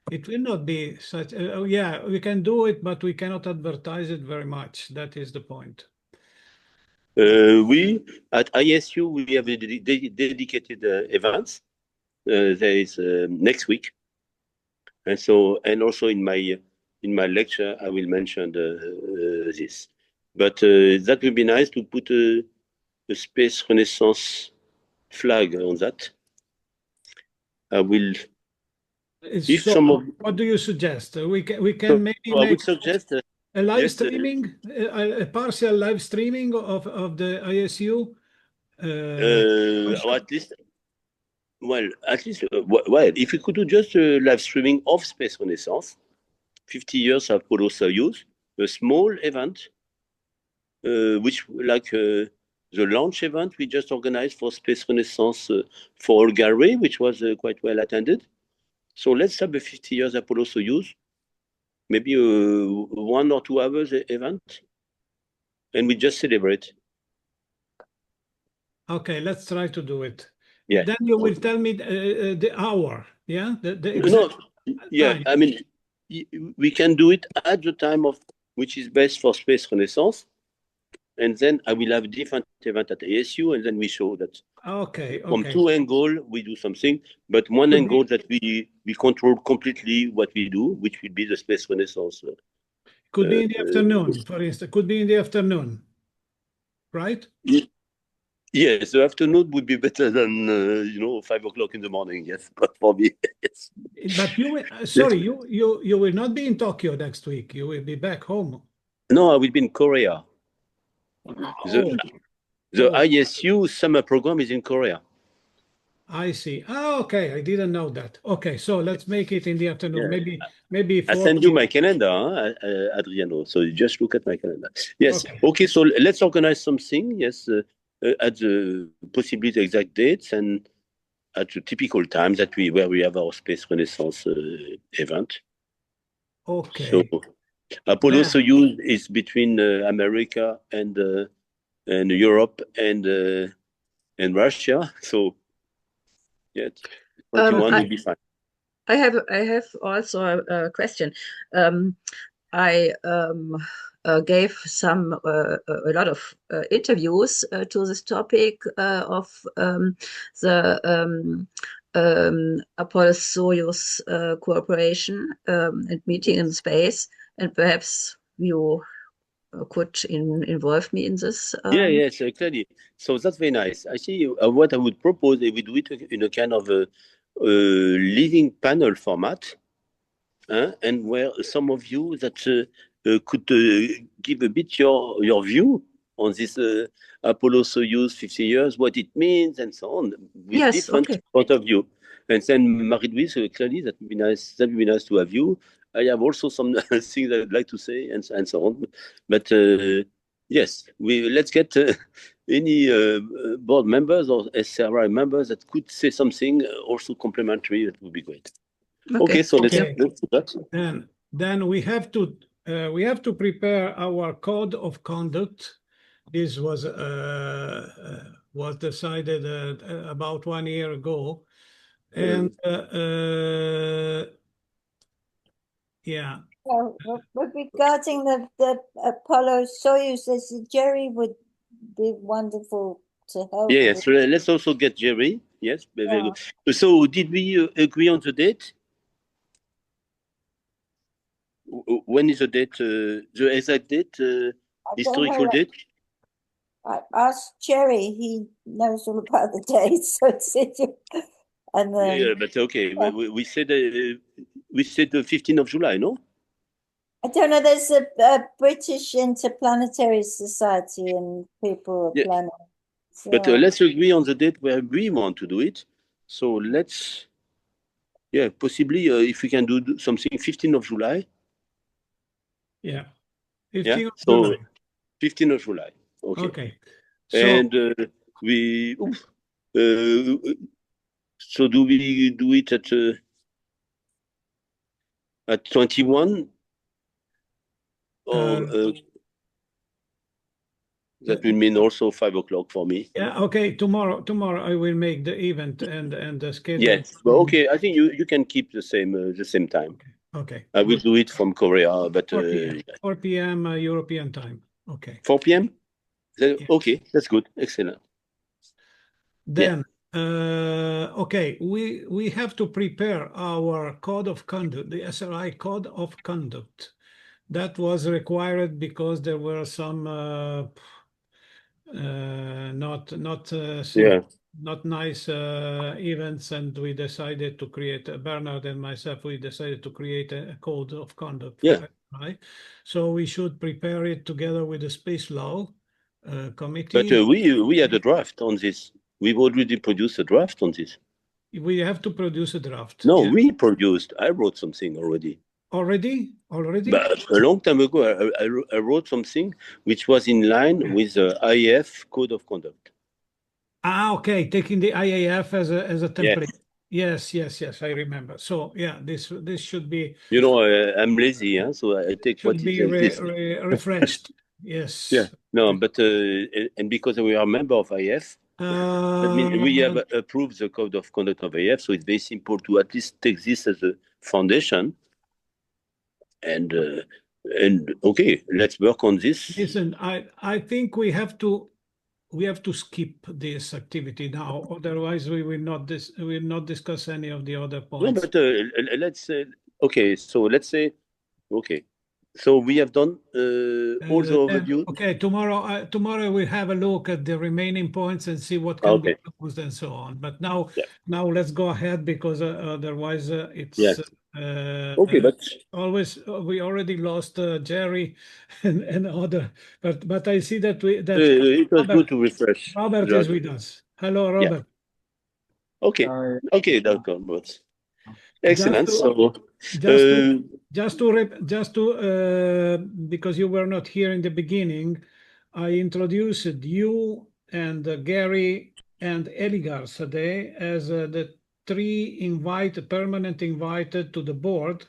Speaker 2: It will not be such. Yeah, we can do it, but we cannot advertise it very much. That is the point.
Speaker 1: We at ISU we have dedicated events. There is next week, and also in my lecture I will mention this. But that would be nice to put a Space Renaissance flag on that. I will.
Speaker 2: What do you suggest? We can maybe
Speaker 1: I would suggest
Speaker 2: a live streaming, a partial live streaming of the ISU.
Speaker 1: Or at least, if we could do just a live streaming of Space Renaissance, 50 years of Apollo-Soyuz, a small event, which like the launch event we just organized for Space Renaissance for Eligar, which was quite well attended. So let's have a 50 years Apollo-Soyuz, maybe a 1 or 2 hours event, and we just celebrate.
Speaker 2: Okay, let's try to do it.
Speaker 1: Yeah.
Speaker 2: Then you will tell me the hour, yeah? The
Speaker 1: No,
Speaker 2: exact
Speaker 1: yeah,
Speaker 2: time.
Speaker 1: I mean, we can do it at the time of which is best for Space Renaissance. And then I will have a different event at ASU, and then we show that
Speaker 2: Okay,
Speaker 1: from
Speaker 2: okay.
Speaker 1: two angles we do something, but one
Speaker 2: Could
Speaker 1: angle that we control completely what we do, which will be the Space Renaissance.
Speaker 2: Could be in the afternoon, for instance. Could be in the afternoon, right?
Speaker 1: Yes, the afternoon would be better than 5 o'clock in the morning. Yes, but for me, yes.
Speaker 2: But you will, sorry, you will not be in Tokyo next week. You will be back home.
Speaker 1: No, I will be in Korea. The ISU summer program is in Korea.
Speaker 2: I see. Oh, okay. I didn't know that. Okay, so let's make it in the afternoon.
Speaker 1: Yeah.
Speaker 2: Maybe
Speaker 1: I
Speaker 2: 4
Speaker 1: send you
Speaker 2: p.m.
Speaker 1: my calendar, Adriano. So you just look at my calendar. Yes.
Speaker 2: Okay.
Speaker 1: Okay. So let's organize something. Yes, at the possibly the exact dates and at the typical times where we have our Space Renaissance event.
Speaker 2: Okay.
Speaker 1: So Apollo
Speaker 2: Yeah.
Speaker 1: Soyuz is between America and Europe and Russia. So yeah, 21 will be fine.
Speaker 6: I have also a question. I gave a lot of interviews to this topic of the Apollo-Soyuz cooperation and meeting in space, and perhaps you could involve me in this.
Speaker 1: Yes, clearly. So that's very nice. I see what I would propose, we do it in a kind of a living panel format, and where some of you that could give a bit your view on this Apollo-Soyuz 50 years, what it means, and so on, with different point of view. And then Marie-Luise, clearly, that would be nice. That would be nice to have you. I have also some things I'd like to say, and so on. But yes, let's get any board members or SRI members that could say something also complementary. That would be great. Okay, so let's do that.
Speaker 2: Then we have to prepare our code of conduct. This was decided about 1 year ago, and yeah.
Speaker 4: Well, regarding the Apollo-Soyuz, Jerry would be wonderful to help.
Speaker 1: Yes, let's also get Jerry. Yes, very good. So did we agree on the date? When is the date? The exact date? Historical date?
Speaker 4: I asked Jerry. He knows all about the dates. And
Speaker 1: yeah, but okay. Yeah. We said the 15th of July, no?
Speaker 4: I don't know. There's a British Interplanetary Society and people are planning. So.
Speaker 1: But let's agree on the date where we want to do it. So let's, possibly if we can do something 15th of July.
Speaker 2: Yeah. 15th of July.
Speaker 1: 15th of July.
Speaker 2: Okay.
Speaker 1: So, and so do we do it at 21? Or that will mean also 5 o'clock for me.
Speaker 2: Yeah. Okay. Tomorrow I will make the event and the schedule.
Speaker 1: Yes. Well, okay. I think you can keep the same time.
Speaker 2: Okay.
Speaker 1: I will do it from Korea, but
Speaker 2: 4 p.m. European time. Okay.
Speaker 1: 4 p.m. Okay, that's good. Excellent.
Speaker 2: Then okay, we have to prepare our code of conduct, the SRI code of conduct. That was required because there were some not nice events, and we decided to create. Bernard and myself, we decided to create a code of conduct.
Speaker 1: Yeah.
Speaker 2: Right. So we should prepare it together with the Space Law Committee.
Speaker 1: But we had a draft on this. We've already produced a draft on this.
Speaker 2: We have to produce a draft.
Speaker 1: No, we produced. I wrote something already.
Speaker 2: Already?
Speaker 1: But a long time ago, I wrote something which was in line with the IAF Code of Conduct.
Speaker 2: Okay. Taking the IAF as a template. Yes, I remember. So yeah, this should be.
Speaker 1: You know, I'm lazy, so I take
Speaker 2: should what be refreshed. Yes.
Speaker 1: Yeah. No, but and because we are a member of IAF, I mean, we have approved the code of conduct of AF, so it's very simple to at least take this as a foundation. And okay, let's work on this.
Speaker 2: Listen, I think we have to skip this activity now. Otherwise, we will not discuss any of the other points.
Speaker 1: No, but let's say okay. So let's say okay. So we have done all the overview.
Speaker 2: Okay, tomorrow we have a look at the remaining points and see what can be proposed and so on. But now let's go ahead, because otherwise it's
Speaker 1: okay. But
Speaker 2: always we already lost Jerry and other. But I see that it was
Speaker 1: Robert, good to refresh.
Speaker 2: Robert is with us. Hello, Robert.
Speaker 1: Yeah. Okay. Okay, Dr. Botts. Excellent.
Speaker 2: Just to because you were not here in the beginning, I introduced you and Gary and Eligar Sadeh as the three permanent invited to the board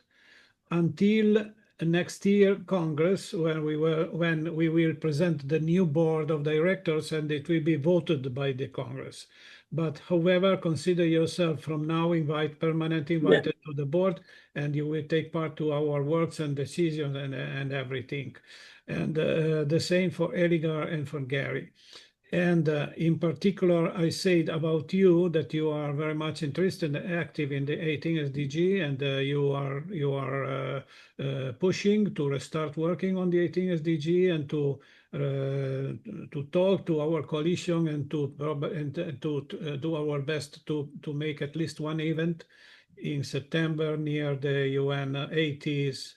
Speaker 2: until next year Congress, when we will present the new board of directors and it will be voted by the Congress. But however, consider yourself from now permanent invited to the board, and you will take part to our works and decisions and everything. And the same for Eligar and for Gary. And in particular, I said about you that you are very much interested and active in the 18 SDG, and you are pushing to start working on the 18 SDG and to talk to our coalition and to do our best to make at least one event in September near the UN 80s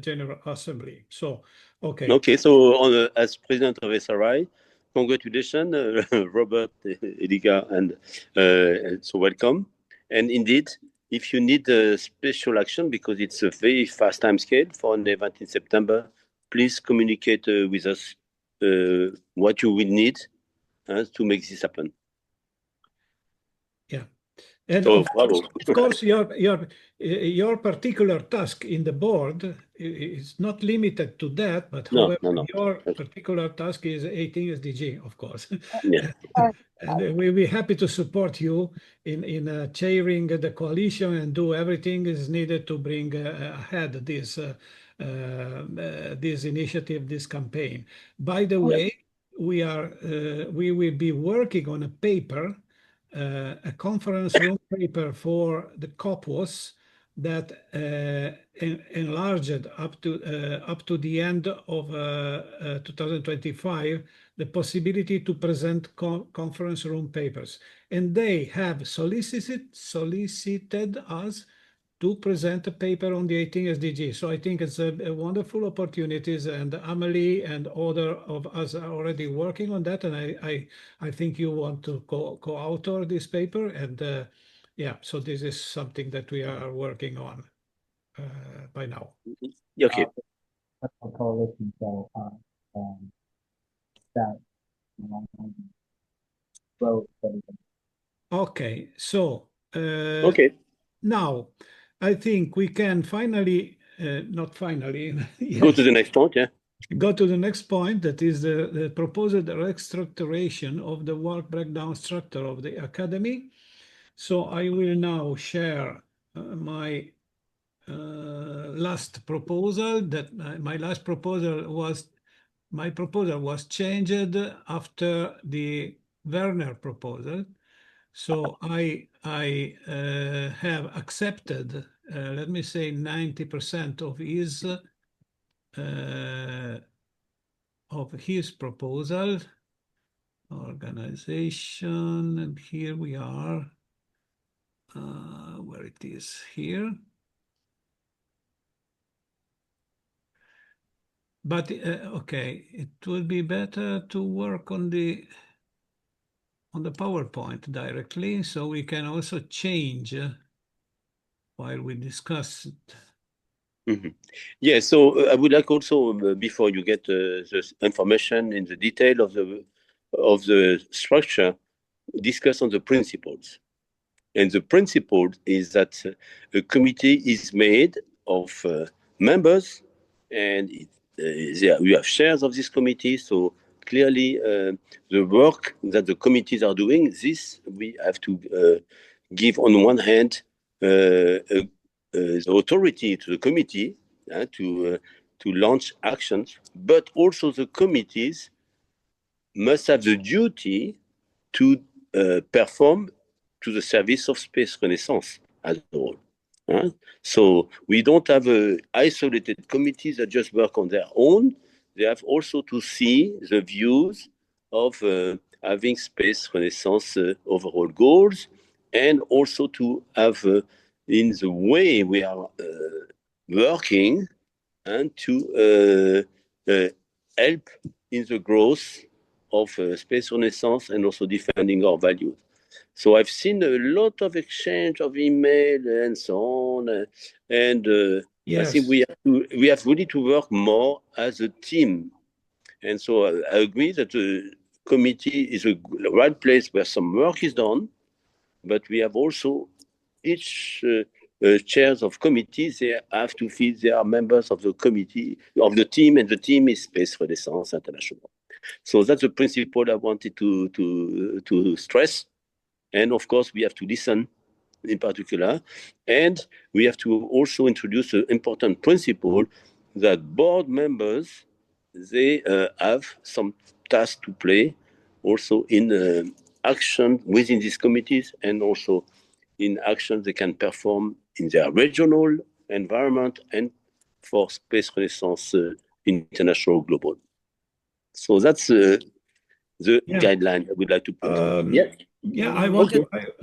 Speaker 2: General Assembly. So, okay.
Speaker 1: Okay, so as president of SRI, congratulations, Robert, Eligar, and so welcome. And indeed, if you need a special action, because it's a very fast time scale for an event in September, please communicate with us what you will need to make this happen.
Speaker 2: Yeah. And
Speaker 1: so,
Speaker 2: of course, your particular task in the board is not limited to that, but however, your particular task is 18 SDG, of course.
Speaker 1: Yeah.
Speaker 2: And we'll be happy to support you in chairing the coalition and do everything is needed to bring ahead this initiative, this campaign. By the way, we will be working on a paper, a conference room paper for the COPWOS that enlarged up to the end of 2025 the possibility to present conference room papers, and they have solicited us to present a paper on the 18 SDGs. So I think it's a wonderful opportunities, and Amalie and other of us are already working on that. And I think you want to co-author this paper. And yeah, so this is something that we are working on by now.
Speaker 1: Okay.
Speaker 2: Okay, so
Speaker 1: okay.
Speaker 2: Now, I think we can finally, not finally,
Speaker 1: go to the next point,
Speaker 2: Go to the next point, that is the proposed restructuration of the work breakdown structure of the Academy. So I will now share my last proposal. My proposal was changed after the Werner proposal. So I have accepted, let me say, 90% of his proposal. Organization, and here we are, where it is here. But okay, it would be better to work on the PowerPoint directly, so we can also change while we discuss it.
Speaker 1: Mm-hmm. Yeah, so I would like also, before you get the information in the detail of the structure, discuss on the principles. And the principle is that a committee is made of members, and we have shares of this committee, so clearly the work that the committees are doing. This we have to give on one hand the authority to the committee to launch actions, but also the committees must have the duty to perform to the service of Space Renaissance as a whole. So we don't have isolated committees that just work on their own. They have also to see the views of having Space Renaissance overall goals, and also to have in the way we are working and to help in the growth of Space Renaissance and also defending our values. So I've seen a lot of exchange of email and so on, and I think we have really to work more as a team. And so I agree that the committee is a right place where some work is done, but we have also each chairs of committees, they have to feel they are members of the committee, of the team, and the team is Space Renaissance International. So that's the principle I wanted to stress. And of course, we have to listen in particular. And we have to also introduce an important principle that board members, they have some task to play also in action within these committees, and also in actions they can perform in their regional environment and for Space Renaissance International Global. So that's the guideline I would like to put.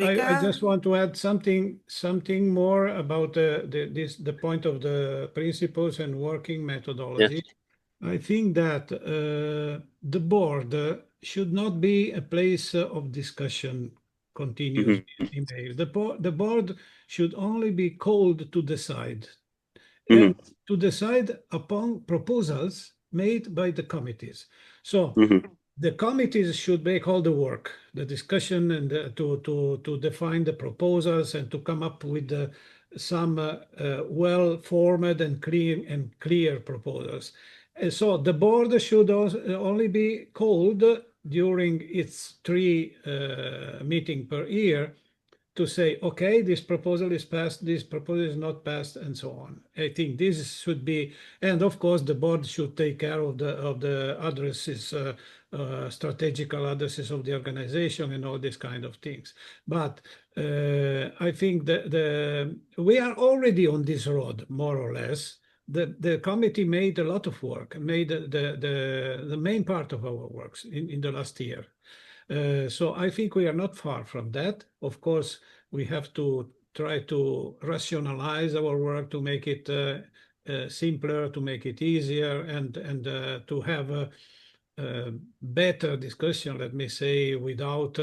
Speaker 2: I just want to add something more about the point of the principles and working methodology.
Speaker 1: Yes.
Speaker 2: I think that the board should not be a place of discussion continuous email. The board should only be called to decide, and to decide upon proposals made by the committees. So the committees should make all the work, the discussion, and to define the proposals and to come up with some well-formed and clear proposals. And so the board should only be called during its 3 meetings per year to say, okay, this proposal is passed, this proposal is not passed, and so on. I think this should be, and of course the board should take care of the addresses, strategical addresses of the organization and all these kind of things. But I think that we are already on this road, more or less. The committee made a lot of work, made the main part of our works in the last year. So I think we are not far from that. Of course, we have to try to rationalize our work to make it simpler, to make it easier, and to have a better discussion, let me say, without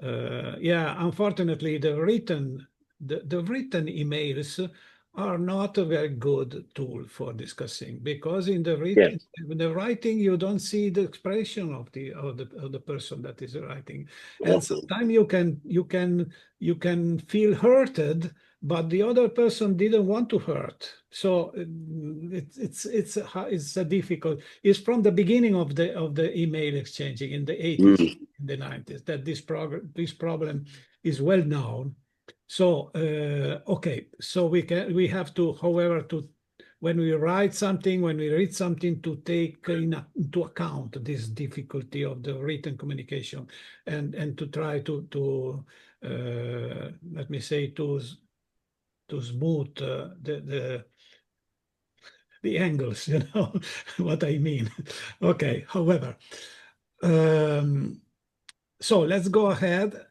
Speaker 2: unfortunately the written emails are not a very good tool for discussing, because in the writing you don't see the expression of the person that is writing, and sometimes you can feel hurted, but the other person didn't want to hurt. So it's a difficult. It's from the beginning of the email exchanging in the 80s, in the 90s, that this problem is well known. So okay, so we have to, however, when we write something, when we read something, to take into account this difficulty of the written communication, and to try to let me say, to smooth the angles, you know what I mean. Okay, however, so let's go ahead.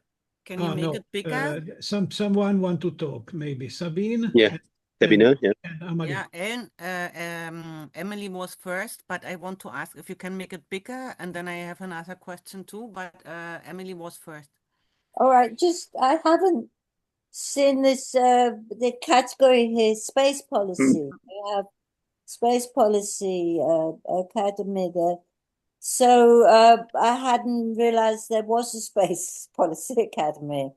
Speaker 5: Can you make it bigger?
Speaker 2: Someone want to talk, maybe Sabine?
Speaker 1: Yeah, Sabine,
Speaker 2: and Amalie.
Speaker 5: Yeah, and Amalie was first, but I want to ask if you can make it bigger, and then I have another question too, but Amalie was first.
Speaker 4: All right, I haven't seen this, the category here, space policy. We have space policy academy there. So I hadn't realized there was a space policy academy.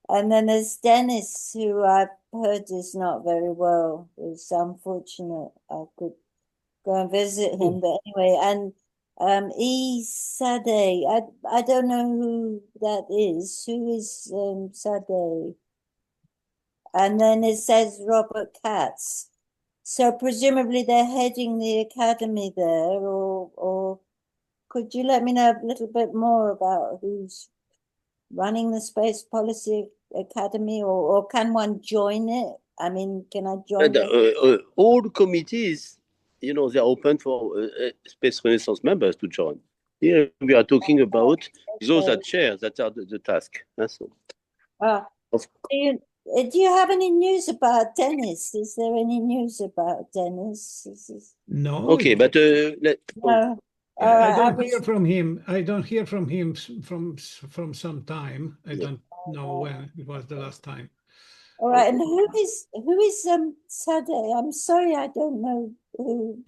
Speaker 4: And then there's Dennis, who I've heard is not very well. It's unfortunate. I could go and visit him. But anyway, and Sadeh. I don't know who that is. Who is Sadeh? And then it says Robert Katz. So presumably they're heading the academy there, or could you let me know a little bit more about who's running the Space Policy Academy, or can one join it? I mean, can I join it?
Speaker 1: All committees, you know, they're open for Space Renaissance members to join. Here we are talking about those that chair, that are the task. That's all.
Speaker 4: Do you have any news about Dennis? Is there any news about Dennis?
Speaker 2: No.
Speaker 1: Okay, but
Speaker 4: no.
Speaker 2: I don't hear from him. I don't hear from him from some time. I don't know when it was the last time.
Speaker 4: All right, and who is Sadeh? I'm sorry, I don't know who.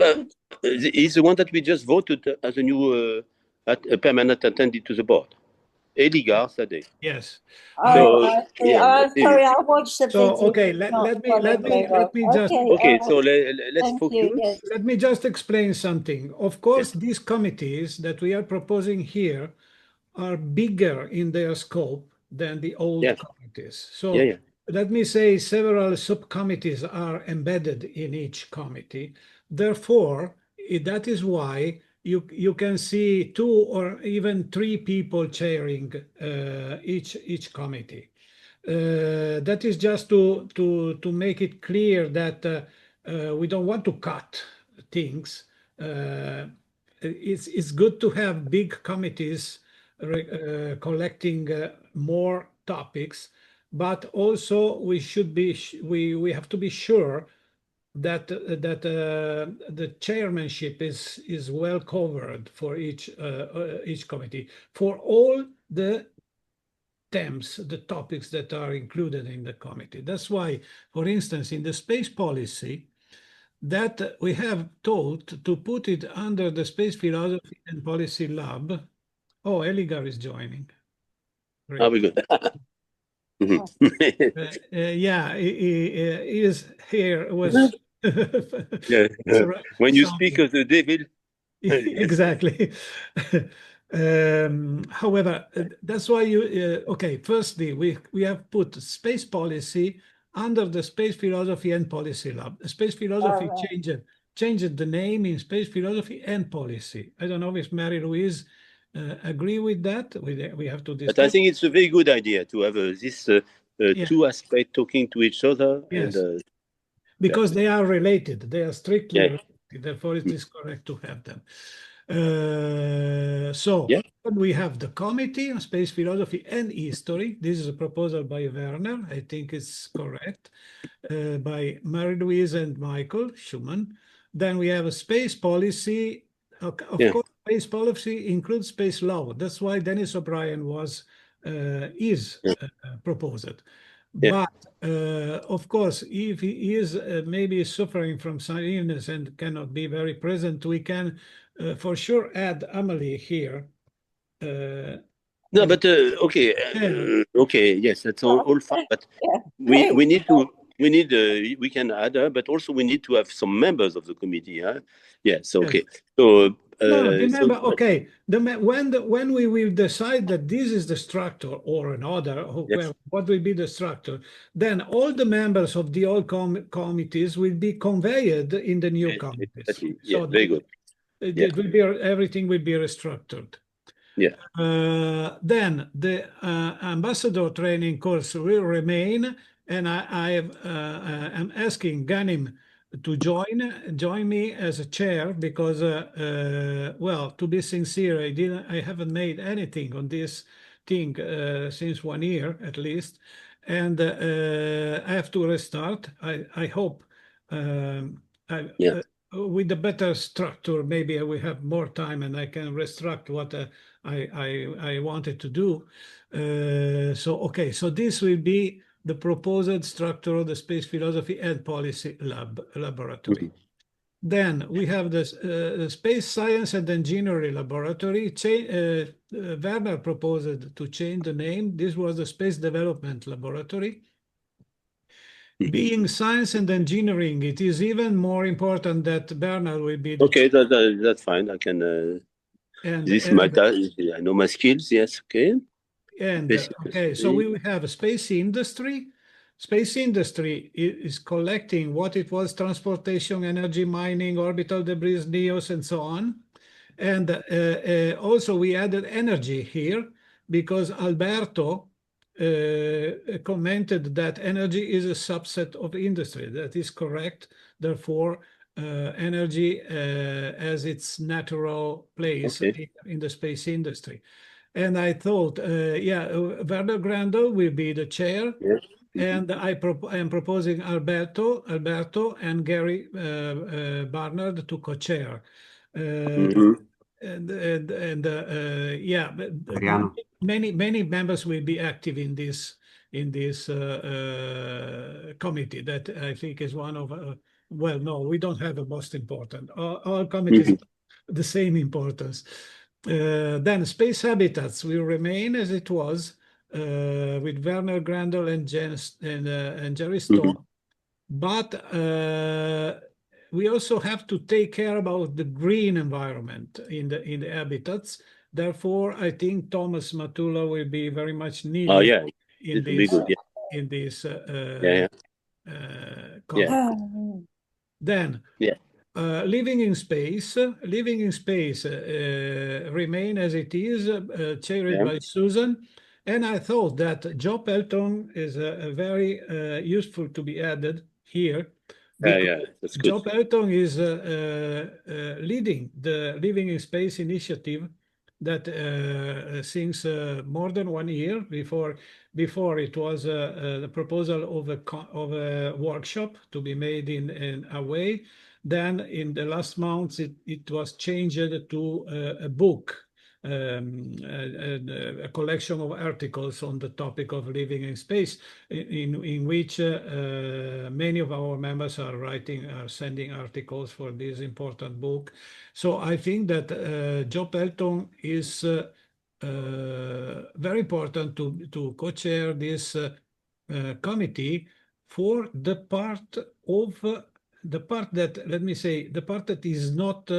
Speaker 1: He's the one that we just voted as a new a permanent attendee to the board. Eligar Sadeh.
Speaker 2: Yes.
Speaker 4: Sorry, I watched the video.
Speaker 2: Okay, let me just
Speaker 1: okay. So let's focus.
Speaker 4: Yes.
Speaker 2: Let me just explain something. Of course, these committees that we are proposing here are bigger in their scope than the old committees. So let me say several subcommittees are embedded in each committee. Therefore, that is why you can see 2 or even 3 people chairing each committee. That is just to make it clear that we don't want to cut things. It's good to have big committees collecting more topics, but also we have to be sure that the chairmanship is well covered for each committee for all the themes, the topics that are included in the committee. That's why, for instance, in the space policy, that we have told to put it under the Space Philosophy and Policy Lab. Oh, Eligar is joining.
Speaker 1: Great. Are we good?
Speaker 2: Yeah, he is here. Was
Speaker 1: yeah. When you speak of the devil.
Speaker 2: Exactly. However, that's why okay, firstly, we have put space policy under the Space Philosophy and Policy Lab. Space Philosophy changed the name in Space Philosophy and Policy. I don't know if Marie-Luise agree with that. We have to discuss.
Speaker 1: But I think it's a very good idea to have this 2 aspects talking to each other.
Speaker 2: Yes.
Speaker 1: And,
Speaker 2: because they are related. They are strictly related. Therefore, it is correct to have them. So we have the Committee on Space Philosophy and History. This is a proposal by Werner. I think it's correct. By Marie-Luise and Michael Schumann. Then we have a space policy. Of course, space policy includes space law. That's why Dennis O'Brien is proposed. But of course, if he is maybe suffering from some illness and cannot be very present, we can for sure add Amalie here.
Speaker 1: No, but okay, okay, yes, that's all fine. But we can add her, but also we need to have some members of the committee. Huh? Yes, okay. So
Speaker 2: remember, okay, when we will decide that this is the structure or another, what will be the structure, then all the members of the old committees will be conveyed in the new committees.
Speaker 1: Yeah, so very good.
Speaker 2: It will be, everything will be restructured.
Speaker 1: Yeah.
Speaker 2: Then the ambassador training course will remain, and I am asking Ghanim to join me as a chair because, well, to be sincere, I haven't made anything on this thing since 1 year at least, and I have to restart. I hope with a better structure, maybe I will have more time and I can restructure what I wanted to do. So this will be the proposed structure of the Space Philosophy and Policy Laboratory. Then we have the Space Science and Engineering Laboratory. Werner proposed to change the name. This was the Space Development Laboratory. Being science and engineering, it is even more important that Werner will be.
Speaker 1: Okay, that's fine. I can. This my task. I know my skills. Yes, okay.
Speaker 2: And okay, so we have a space industry. Space industry is collecting what it was: transportation, energy, mining, orbital debris, NEOs, and so on. And also we added energy here because Alberto commented that energy is a subset of industry. That is correct. Therefore, energy has its natural place in the space industry. And I thought, Werner Grandel will be the chair.
Speaker 1: Yes.
Speaker 2: And I am proposing Alberto and Gary Barnard to co-chair. Many members will be active in this committee that I think is one of well, no, we don't have the most important. All committees the same importance. Then space habitats will remain as it was with Werner Grandel and Jerry Storm, but we also have to take care about the green environment in the habitats. Therefore, I think Thomas Matula will be very much needed in this Then living in space remain as it is, chaired by Susan. And I thought that Joe Pelton is a very useful to be added here. That's good. Joe Pelton is leading the Living in Space initiative that since more than 1 year. Before it was the proposal of a workshop to be made in a way. Then in the last months it was changed to a book. A collection of articles on the topic of living in space, in which many of our members are sending articles for this important book. So I think that Joe Pelton is very important to co-chair this committee for the part that, let me say, the part that is not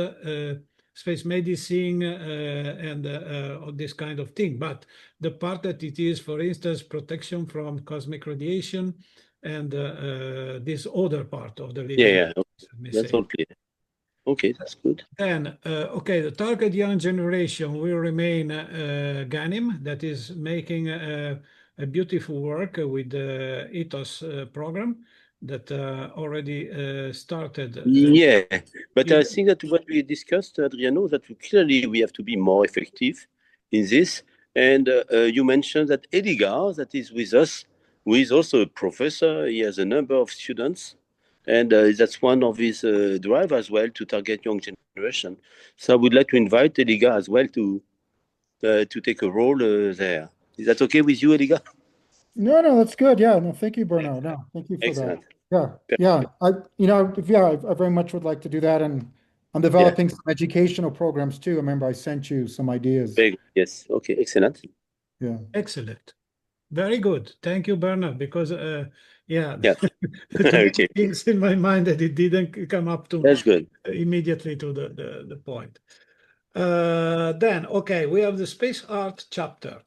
Speaker 2: space medicine and this kind of thing, but the part that it is, for instance, protection from cosmic radiation and this other part of the living.
Speaker 1: That's all clear. Okay, that's good.
Speaker 2: Then, the target young generation will remain Ghanim, that is making a beautiful work with the ETHOS program that already started.
Speaker 1: But I think that what we discussed, Adriano, that clearly we have to be more effective in this. And you mentioned that Eligar, that is with us, who is also a professor, he has a number of students, and that's one of his drive as well to target young generation. So I would like to invite Eligar as well to take a role there. Is that okay with you, Eligar?
Speaker 9: No, that's good. Yeah, no, thank you, Bruno. No, thank you for
Speaker 1: Excellent.
Speaker 9: that. Yeah. I very much would like to do that, and I'm developing some educational programs too. I remember I sent you some ideas.
Speaker 1: Yes. Okay. Excellent.
Speaker 9: Yeah.
Speaker 2: Excellent. Very good. Thank you, Bernard. Because things in my mind that it didn't come up to.
Speaker 1: That's good.
Speaker 2: Immediately to the point. Then we have the space art chapter.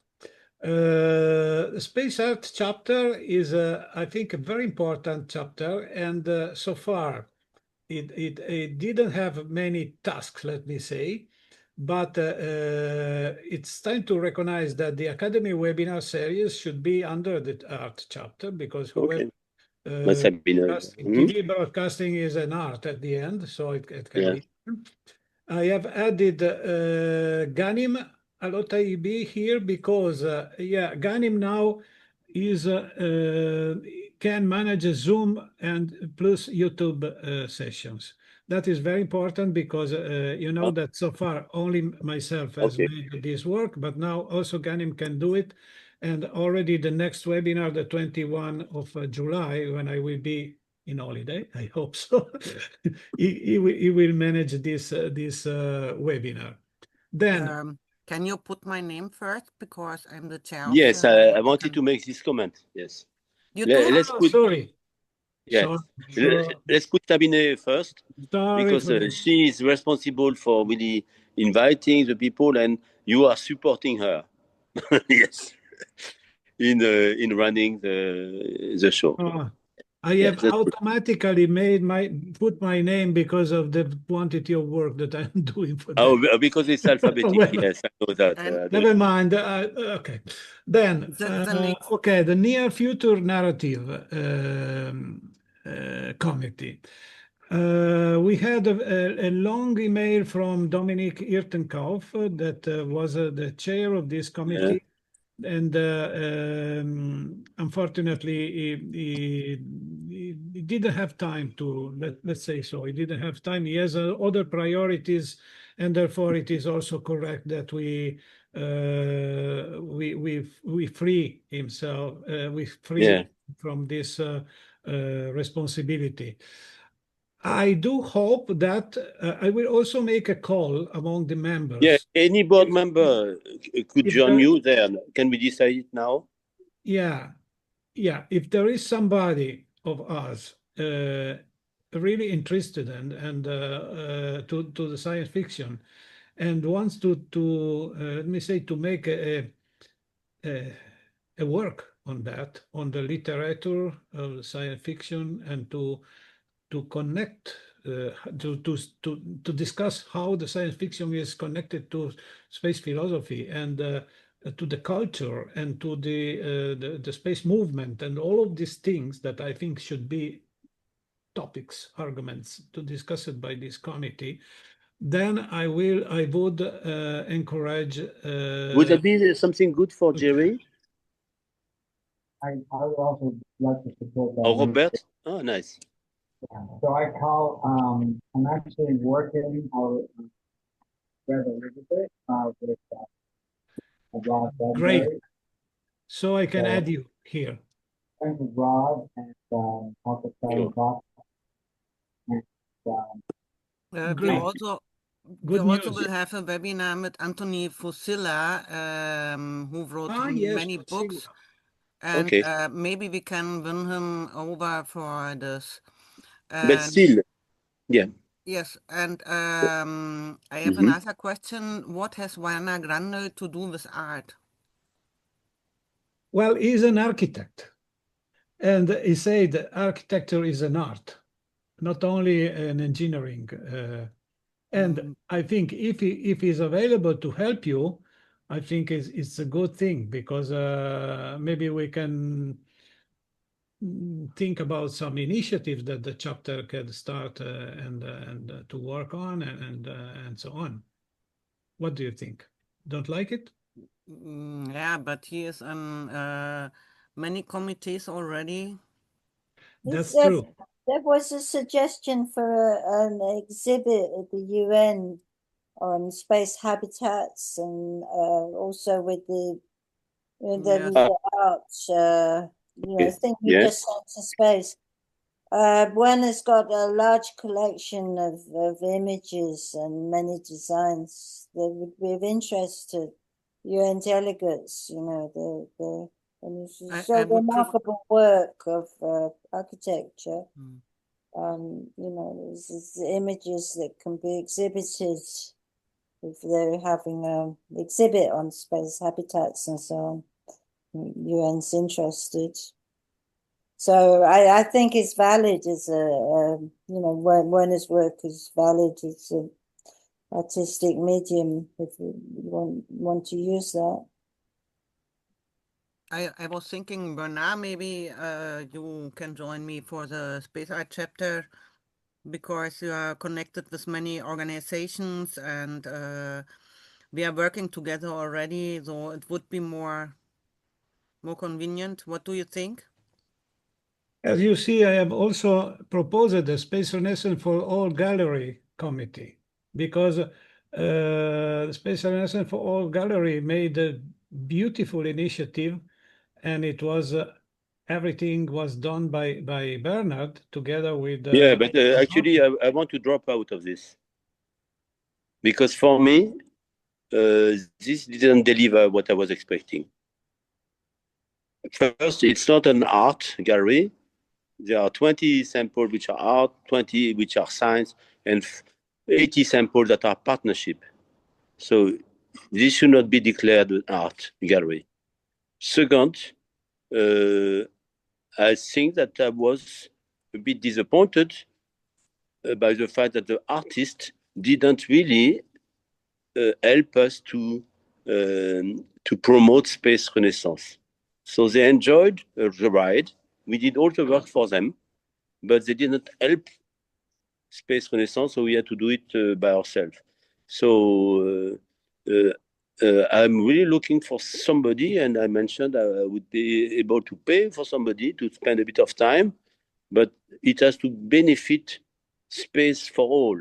Speaker 2: The space art chapter is, I think, a very important chapter, and so far it didn't have many tasks, let me say, but it's time to recognize that the Academy webinar series should be under the art chapter, because TV broadcasting is an art at the end, so it can be. I have added Ghanim Alotaibi here because Ghanim now is can manage a Zoom and plus YouTube sessions. That is very important because you know that so far only myself has made this work, but now also Ghanim can do it. And already the next webinar, the 21 of July, when I will be in holiday, I hope so, he will manage this webinar. Then.
Speaker 5: Can you put my name first, because I'm the chair?
Speaker 1: Yes, I wanted to make this comment. Yes.
Speaker 2: Sorry.
Speaker 1: Yes. Let's put Sabine first, because she is responsible for really inviting the people, and you are supporting her. Yes, in running the show.
Speaker 2: I have automatically put my name because of the quantity of work that I'm doing for them.
Speaker 1: Oh, because it's alphabetic. Yes, I know that.
Speaker 2: Never mind. Okay, then okay, the near future narrative committee. We had a long email from Dominic Irtenkopf that was the chair of this committee. And unfortunately, he didn't have time to, let's say so. He didn't have time. He has other priorities, and therefore it is also correct that we free himself, we free from this responsibility. I do hope that I will also make a call among the members.
Speaker 1: Yeah, any board member could join you there. Can we decide it now?
Speaker 2: Yeah. If there is somebody of us really interested and to the science fiction and wants to let me say, to make a work on that, on the literature of science fiction, and to connect, to discuss how the science fiction is connected to space philosophy and to the culture and to the space movement and all of these things that I think should be topics, arguments to discuss it by this committee, then I would encourage.
Speaker 1: Would that be something good for Jerry?
Speaker 10: I would also like to support that.
Speaker 1: Oh, Robert? Oh, nice.
Speaker 10: Yeah. So I'm actually working rather a little bit with Rob.
Speaker 2: Great. So I can add you here.
Speaker 10: Thank you, Rob, and also Bob. And
Speaker 5: we also will have a webinar with Anthony Fusilla, who wrote many books. And maybe we can win him over for this.
Speaker 1: But still, yeah.
Speaker 5: Yes, and I have another question. What has Werner Grandl to do with art?
Speaker 2: Well, he's an architect. And he said architecture is an art, not only an engineering. And I think if he's available to help you, I think it's a good thing, because maybe we can think about some initiatives that the chapter can start and to work on and so on. What do you think? Don't like it?
Speaker 5: Yeah, but he is on many committees already.
Speaker 2: That's true.
Speaker 4: There was a suggestion for an exhibit at the UN on space habitats, and also with the art thing you just sent to space. Werner's got a large collection of images and many designs that would be of interest to UN delegates. It's a remarkable work of architecture. There's images that can be exhibited if they're having an exhibit on space habitats and so on. UN's interested. So I think it's valid as Werner's work is valid as an artistic medium if you want to use that.
Speaker 5: I was thinking, Bernard, maybe you can join me for the space art chapter, because you are connected with many organizations and we are working together already, so it would be more convenient. What do you think?
Speaker 2: As you see, I have also proposed a Space Renaissance for All Gallery committee, because the Space Renaissance for All Gallery made a beautiful initiative, and it was everything was done by Bernard together with.
Speaker 1: Yeah, but actually, I want to drop out of this, because for me, this didn't deliver what I was expecting. First, it's not an art gallery. There are 20 samples which are art, 20 which are science, and 80 samples that are partnership. So this should not be declared an art gallery. Second, I think that I was a bit disappointed by the fact that the artist didn't really help us to promote Space Renaissance. So they enjoyed the ride. We did all the work for them, but they didn't help Space Renaissance, so we had to do it by ourselves. So I'm really looking for somebody, and I mentioned I would be able to pay for somebody to spend a bit of time, but it has to benefit space for all,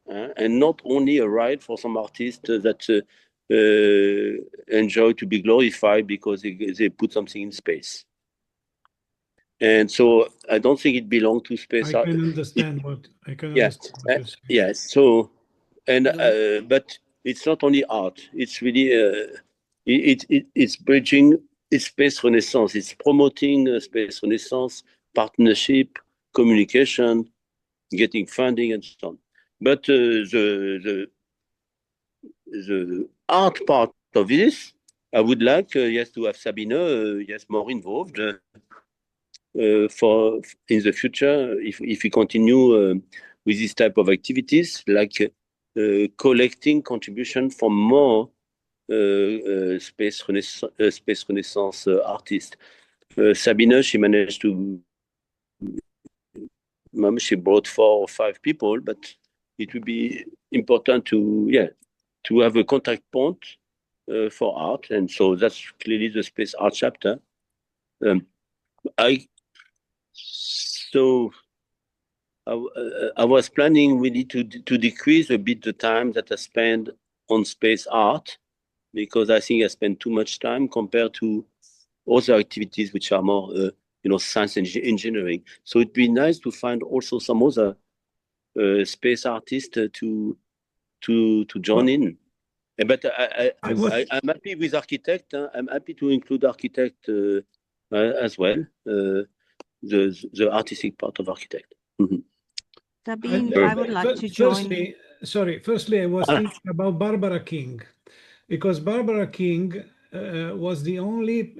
Speaker 1: and not only a ride for some artists that enjoy to be glorified because they put something in space. And so I don't think it belongs to space.
Speaker 2: I can understand what I can
Speaker 1: Yeah,
Speaker 2: understand what you're saying.
Speaker 1: yes. So, and but it's not only art. It's really it's bridging. It's Space Renaissance. It's promoting Space Renaissance, partnership, communication, getting funding, and so on. But the art part of this, I would like yes to have Sabine yes more involved for in the future if we continue with this type of activities, like collecting contribution from more Space Renaissance artists. Sabine, she managed to. She brought 4 or 5 people, but it would be important to have a contact point for art, and so that's clearly the Space Art chapter. I was planning really to decrease a bit the time that I spend on space art, because I think I spend too much time compared to other activities which are more science and engineering. So it'd be nice to find also some other space artists to join in. But I'm happy with architect. I'm happy to include architect as well, the artistic part of architect. Mm-hmm.
Speaker 7: Sabine, I would like to join.
Speaker 2: Firstly, I was thinking about Barbara King, because Barbara King was the only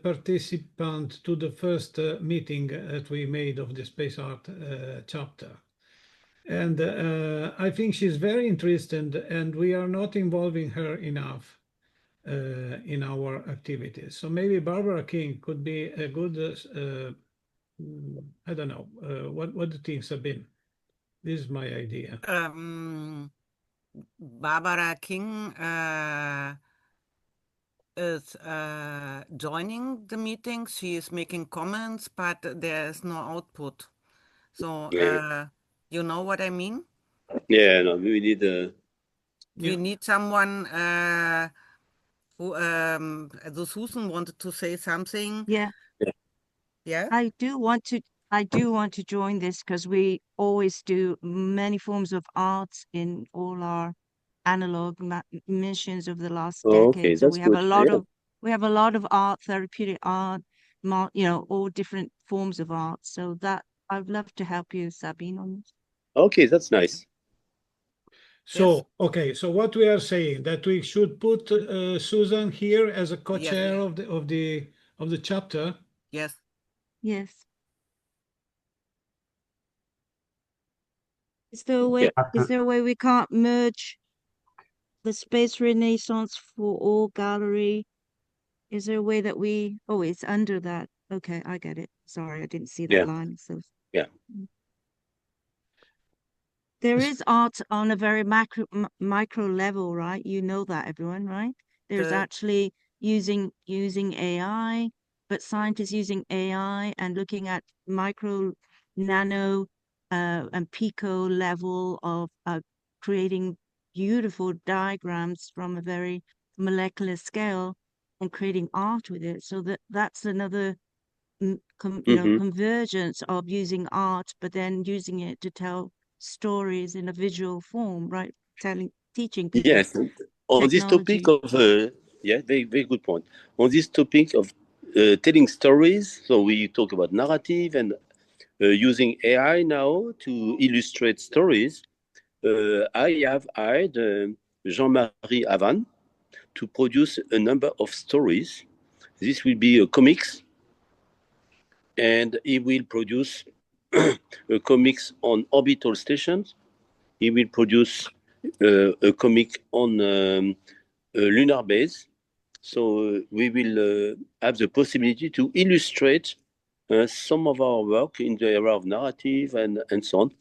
Speaker 2: participant to the first meeting that we made of the space art chapter. And I think she's very interested, and we are not involving her enough in our activities. So maybe Barbara King could be a good, I don't know, what do you think, Sabine? This is my idea.
Speaker 5: Barbara King is joining the meeting. She is making comments, but there is no output. So you know what I mean?
Speaker 1: Yeah, no, we need
Speaker 5: we need someone who Susan wanted to say something.
Speaker 7: Yeah. I do want to join this, because we always do many forms of arts in all our analog missions of the last decade. So we have a lot of art, therapeutic art, all different forms of art. So that I'd love to help you, Sabine, on this.
Speaker 1: Okay, that's nice.
Speaker 2: So, okay, so what we are saying, that we should put Susan here as a co-chair of the chapter.
Speaker 5: Yes.
Speaker 7: Yes. Is there a way we can't merge the Space Renaissance for All gallery? Is there a way that it's under that? Okay, I get it. Sorry, I didn't see that line. So
Speaker 1: yeah.
Speaker 7: There is art on a very micro level, right? You know that, everyone, right? There's actually using AI, but scientists using AI and looking at micro, nano, and pico level of creating beautiful diagrams from a very molecular scale and creating art with it. So that's another convergence of using art, but then using it to tell stories in a visual form, right? Teaching people.
Speaker 1: Yes, on this topic of very, very good point. On this topic of telling stories, so we talk about narrative and using AI now to illustrate stories. I have hired Jean-Marie Havan to produce a number of stories. This will be comics, and he will produce a comics on orbital stations. He will produce a comic on a lunar base. So we will have the possibility to illustrate some of our work in the area of narrative and so on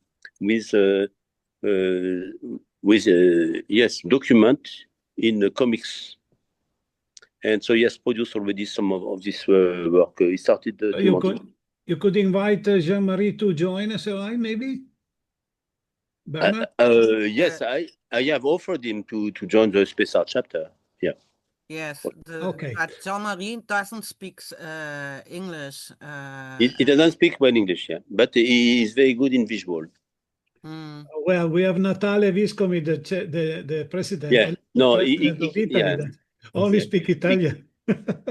Speaker 1: with yes, document in the comics. And so yes, produced already some of this work. He started
Speaker 2: you could invite Jean-Marie to join SLI, maybe? Bernard?
Speaker 1: Yes, I have offered him to join the Space Art chapter. Yeah.
Speaker 5: Yes,
Speaker 2: Okay.
Speaker 5: but Jean-Marie doesn't speak English.
Speaker 1: He doesn't speak well English, yeah, but he is very good in visual.
Speaker 2: Well, we have Natale Viscomi, the president.
Speaker 1: Yeah, no,
Speaker 2: president of Italy, that only speak Italian.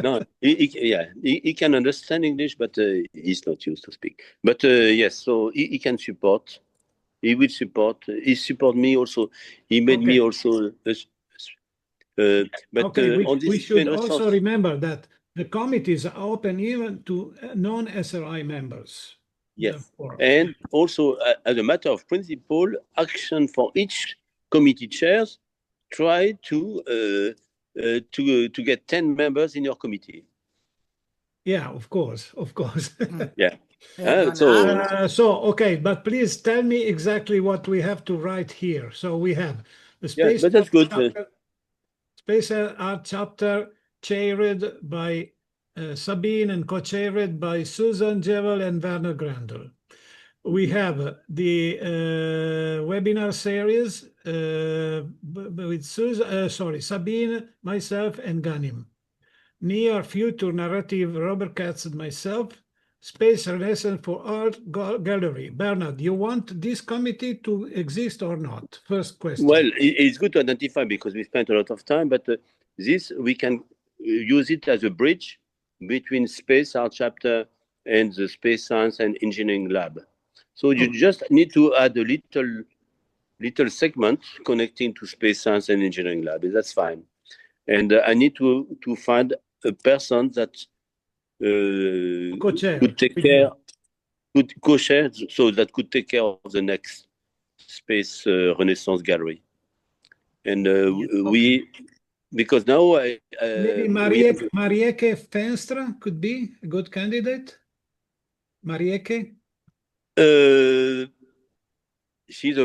Speaker 1: No, he can understand English, but he's not used to speak. But yes, so he can support. He will support. He support me also. He made me also. But
Speaker 2: we should also remember that the committees are open even to non-SRI members.
Speaker 1: Yes, and also as a matter of principle, action for each committee chairs try to get 10 members in your committee.
Speaker 2: Yeah, of course.
Speaker 1: Yeah.
Speaker 2: Okay, but please tell me exactly what we have to write here. So we have the Space
Speaker 1: but that's good.
Speaker 2: Space Art chapter chaired by Sabine and co-chaired by Susan Jewell and Werner Grandel. We have the webinar series with Sabine, myself, and Ghanim. Near future narrative, Robert Katz and myself. Space Renaissance for Art Gallery. Bernard, you want this committee to exist or not? First question.
Speaker 1: Well, it's good to identify because we spent a lot of time, but this we can use it as a bridge between Space Art chapter and the Space Science and Engineering Lab. So you just need to add a little segment connecting to Space Science and Engineering Lab. That's fine. And I need to find a person that could take care, could co-chair, so that could take care of the next Space Renaissance Gallery. And because now
Speaker 2: maybe Marieke Fenstra could be a good candidate. Marieke.
Speaker 1: She's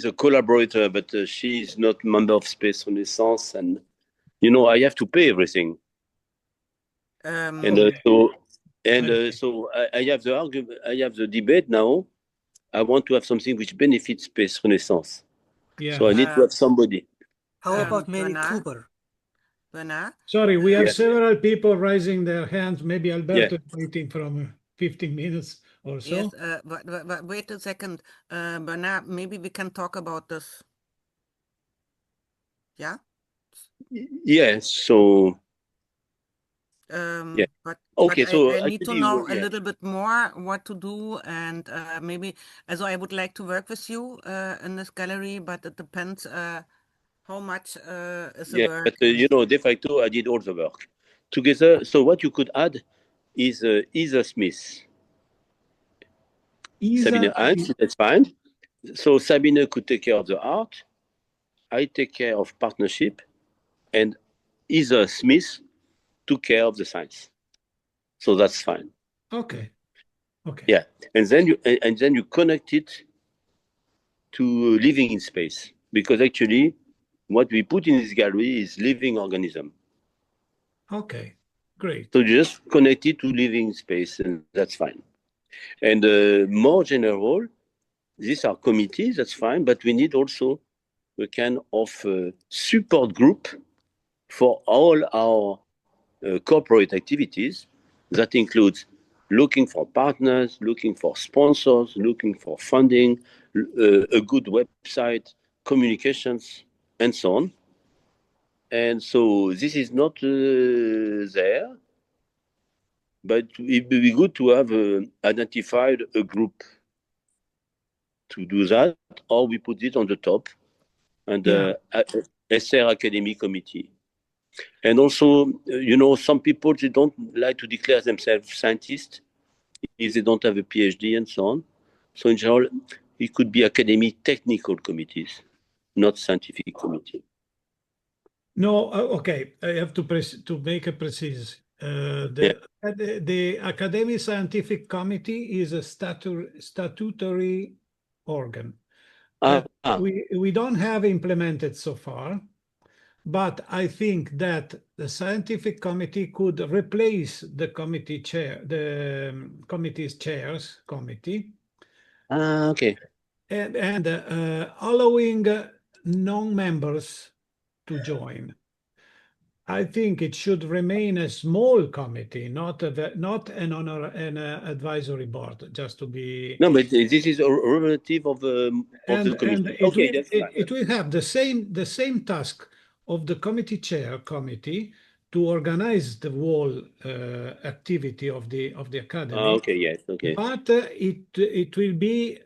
Speaker 1: a collaborator, but she's not member of Space Renaissance, and I have to pay everything. So I have the argument. I have the debate now. I want to have something which benefits Space Renaissance.
Speaker 2: Yeah.
Speaker 1: So I need to have somebody.
Speaker 11: How about Mary Cooper?
Speaker 2: Sorry, we have several people raising their hands. Maybe Alberto is waiting from 15 minutes or so.
Speaker 5: Yes, but wait a second, Bernard. Maybe we can talk about this. Yeah.
Speaker 1: Yes. So.
Speaker 5: But
Speaker 1: so
Speaker 5: I need to know a little bit more what to do, and maybe also I would like to work with you in this gallery, but it depends how much is the work.
Speaker 1: But de facto I did all the work together. So what you could add is Isa Smith, Sabine Heinz. That's fine. So Sabine could take care of the art, I take care of partnership, and Isa Smith took care of the science. So that's fine.
Speaker 2: Okay.
Speaker 1: Yeah, and then you connect it to living in space, because actually what we put in this gallery is living organism.
Speaker 2: Okay, great.
Speaker 1: So you just connect it to living in space, and that's fine. And more general, these are committees, that's fine, but we need also a kind of support group for all our corporate activities. That includes looking for partners, looking for sponsors, looking for funding, a good website, communications, and so on. And so this is not there, but it would be good to have identified a group to do that, or we put it on the top and SR Academy Committee. And also, you know, some people, they don't like to declare themselves scientists if they don't have a PhD and so on. So in general, it could be academic technical committees, not scientific committee.
Speaker 2: No, okay, I have to make a precise. The Academic Scientific Committee is a statutory organ that we don't have implemented so far, but I think that the scientific committee could replace the committee chair, the committee's chairs committee.
Speaker 1: Okay.
Speaker 2: And allowing non-members to join. I think it should remain a small committee, not an advisory board, just to be.
Speaker 1: No, but this is a relative of the committee. Okay,
Speaker 2: it will have the same task of the committee chair committee to organize the whole activity of the academy.
Speaker 1: Okay, yes, okay.
Speaker 2: But it will be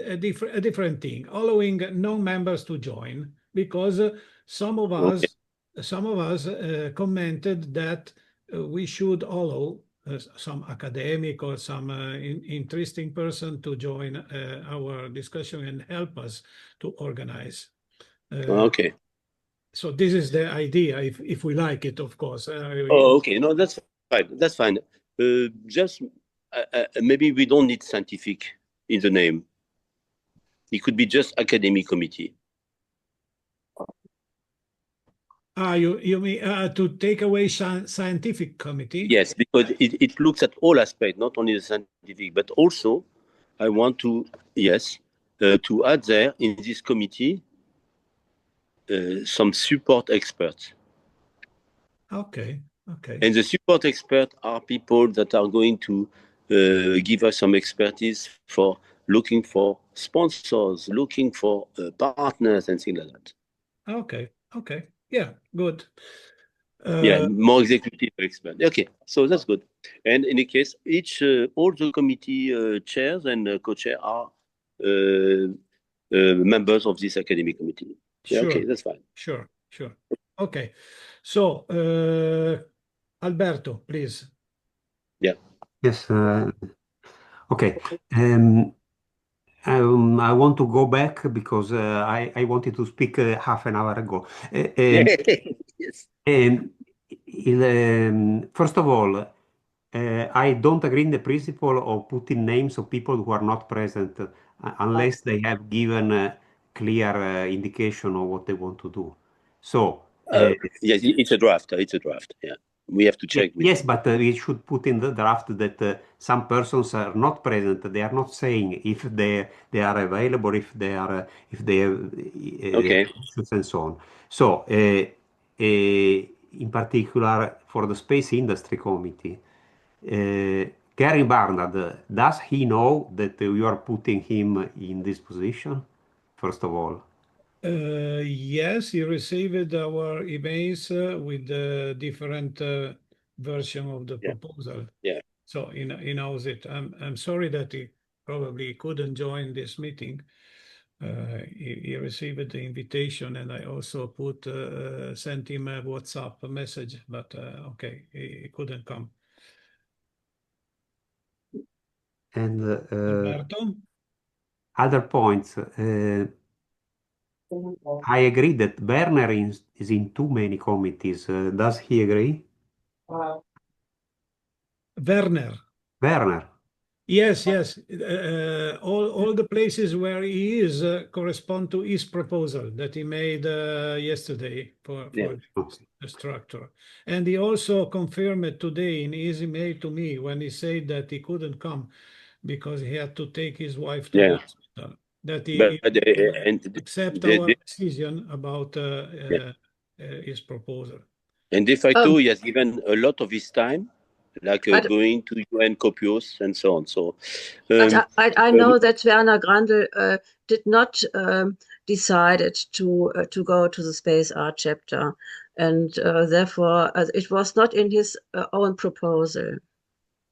Speaker 2: a different thing, allowing non-members to join, because some of us commented that we should allow some academic or some interesting person to join our discussion and help us to organize.
Speaker 1: Okay.
Speaker 2: So this is the idea, if we like it, of course.
Speaker 1: Okay. No, that's fine. That's fine. Just maybe we don't need scientific in the name. It could be just academic committee.
Speaker 2: You mean to take away scientific committee?
Speaker 1: Yes, because it looks at all aspects, not only the scientific, but also I want to, to add there in this committee some support experts.
Speaker 2: Okay, okay.
Speaker 1: And the support experts are people that are going to give us some expertise for looking for sponsors, looking for partners and things like that.
Speaker 2: Okay, okay. Yeah, good.
Speaker 1: More executive expert. Okay, so that's good. And in any case, all the committee chairs and co-chair are members of this academic committee. Yeah,
Speaker 2: Sure.
Speaker 1: Okay, that's fine.
Speaker 2: Sure. Okay. So, Alberto, please.
Speaker 1: Yeah.
Speaker 12: Yes. Okay. I want to go back because I wanted to speak half an hour ago.
Speaker 1: Yes.
Speaker 12: First of all, I don't agree in the principle of putting names of people who are not present unless they have given a clear indication of what they want to do. So,
Speaker 1: yes, it's a draft. It's a draft. Yeah, we have to check.
Speaker 12: Yes, but we should put in the draft that some persons are not present. They are not saying if they are available, if they have issues and so on. So, in particular for the Space Industry Committee, Gary Barnard, does he know that you are putting him in this position? First of all.
Speaker 2: Yes, he received our emails with the different version of the proposal.
Speaker 1: Yeah.
Speaker 2: So he knows it. I'm sorry that he probably couldn't join this meeting. He received the invitation, and I also sent him a WhatsApp message, but okay, he couldn't come.
Speaker 12: And
Speaker 2: Alberto?
Speaker 12: Other points. I agree that Werner is in too many committees. Does he agree?
Speaker 2: Werner. Yes. All the places where he is correspond to his proposal that he made yesterday for the structure. And he also confirmed it today in his email to me when he said that he couldn't come because he had to take his wife to the hospital. That he accept our decision about his proposal.
Speaker 1: And de facto, he has given a lot of his time, like going to UN Copios and so on. So,
Speaker 6: I know that Werner Grandl did not decided to go to the Space Art chapter, and therefore it was not in his own proposal.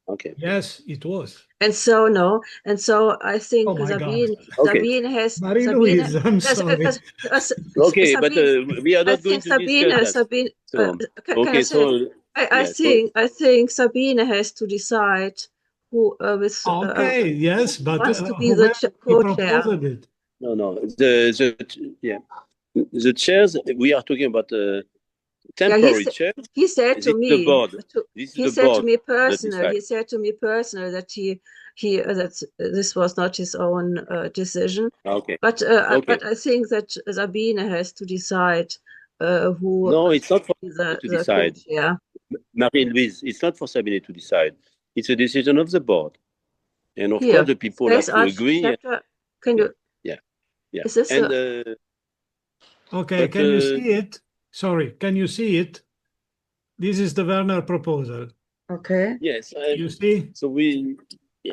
Speaker 1: Okay.
Speaker 2: Yes, it was.
Speaker 6: And so no, and so I think
Speaker 2: Oh my
Speaker 6: Sabine,
Speaker 2: God.
Speaker 1: Okay.
Speaker 6: Sabine has
Speaker 2: Marie-Louise, I'm
Speaker 6: has-
Speaker 2: sorry.
Speaker 1: Okay, but
Speaker 6: Sabine,
Speaker 1: we are
Speaker 6: I
Speaker 1: not going
Speaker 6: think
Speaker 1: to discuss that.
Speaker 6: Sabine,
Speaker 1: So,
Speaker 6: can
Speaker 1: okay,
Speaker 6: I say?
Speaker 1: so
Speaker 6: I think Sabine has to decide who
Speaker 2: Okay, yes, but
Speaker 6: wants to be
Speaker 2: whoever
Speaker 6: the
Speaker 2: he
Speaker 6: co-chair.
Speaker 2: proposed it.
Speaker 1: no, the chairs we are talking about temporary chairs.
Speaker 6: He said
Speaker 1: This
Speaker 6: to
Speaker 1: is
Speaker 6: me,
Speaker 1: the board. This is
Speaker 6: he
Speaker 1: the
Speaker 6: said to
Speaker 1: board
Speaker 6: me
Speaker 1: that
Speaker 6: personally,
Speaker 1: decides.
Speaker 6: he said to me personally that that this was not his own decision.
Speaker 1: Okay.
Speaker 6: But
Speaker 1: Okay.
Speaker 6: but I think that Sabine has to decide who
Speaker 1: No, it's not for
Speaker 6: the
Speaker 1: to decide.
Speaker 6: co-chair.
Speaker 1: Marie-Louise, it's not for Sabine to decide. It's a decision of the board. And of
Speaker 6: Here,
Speaker 1: course, the people have
Speaker 6: Space
Speaker 1: to
Speaker 6: Art
Speaker 1: agree.
Speaker 6: chapter. Can you?
Speaker 1: Yeah.
Speaker 6: Is this
Speaker 1: And
Speaker 2: Okay,
Speaker 1: but,
Speaker 2: can you see it? Sorry, can you see it? This is the Werner proposal.
Speaker 6: okay?
Speaker 1: yes.
Speaker 2: You see?
Speaker 1: So we.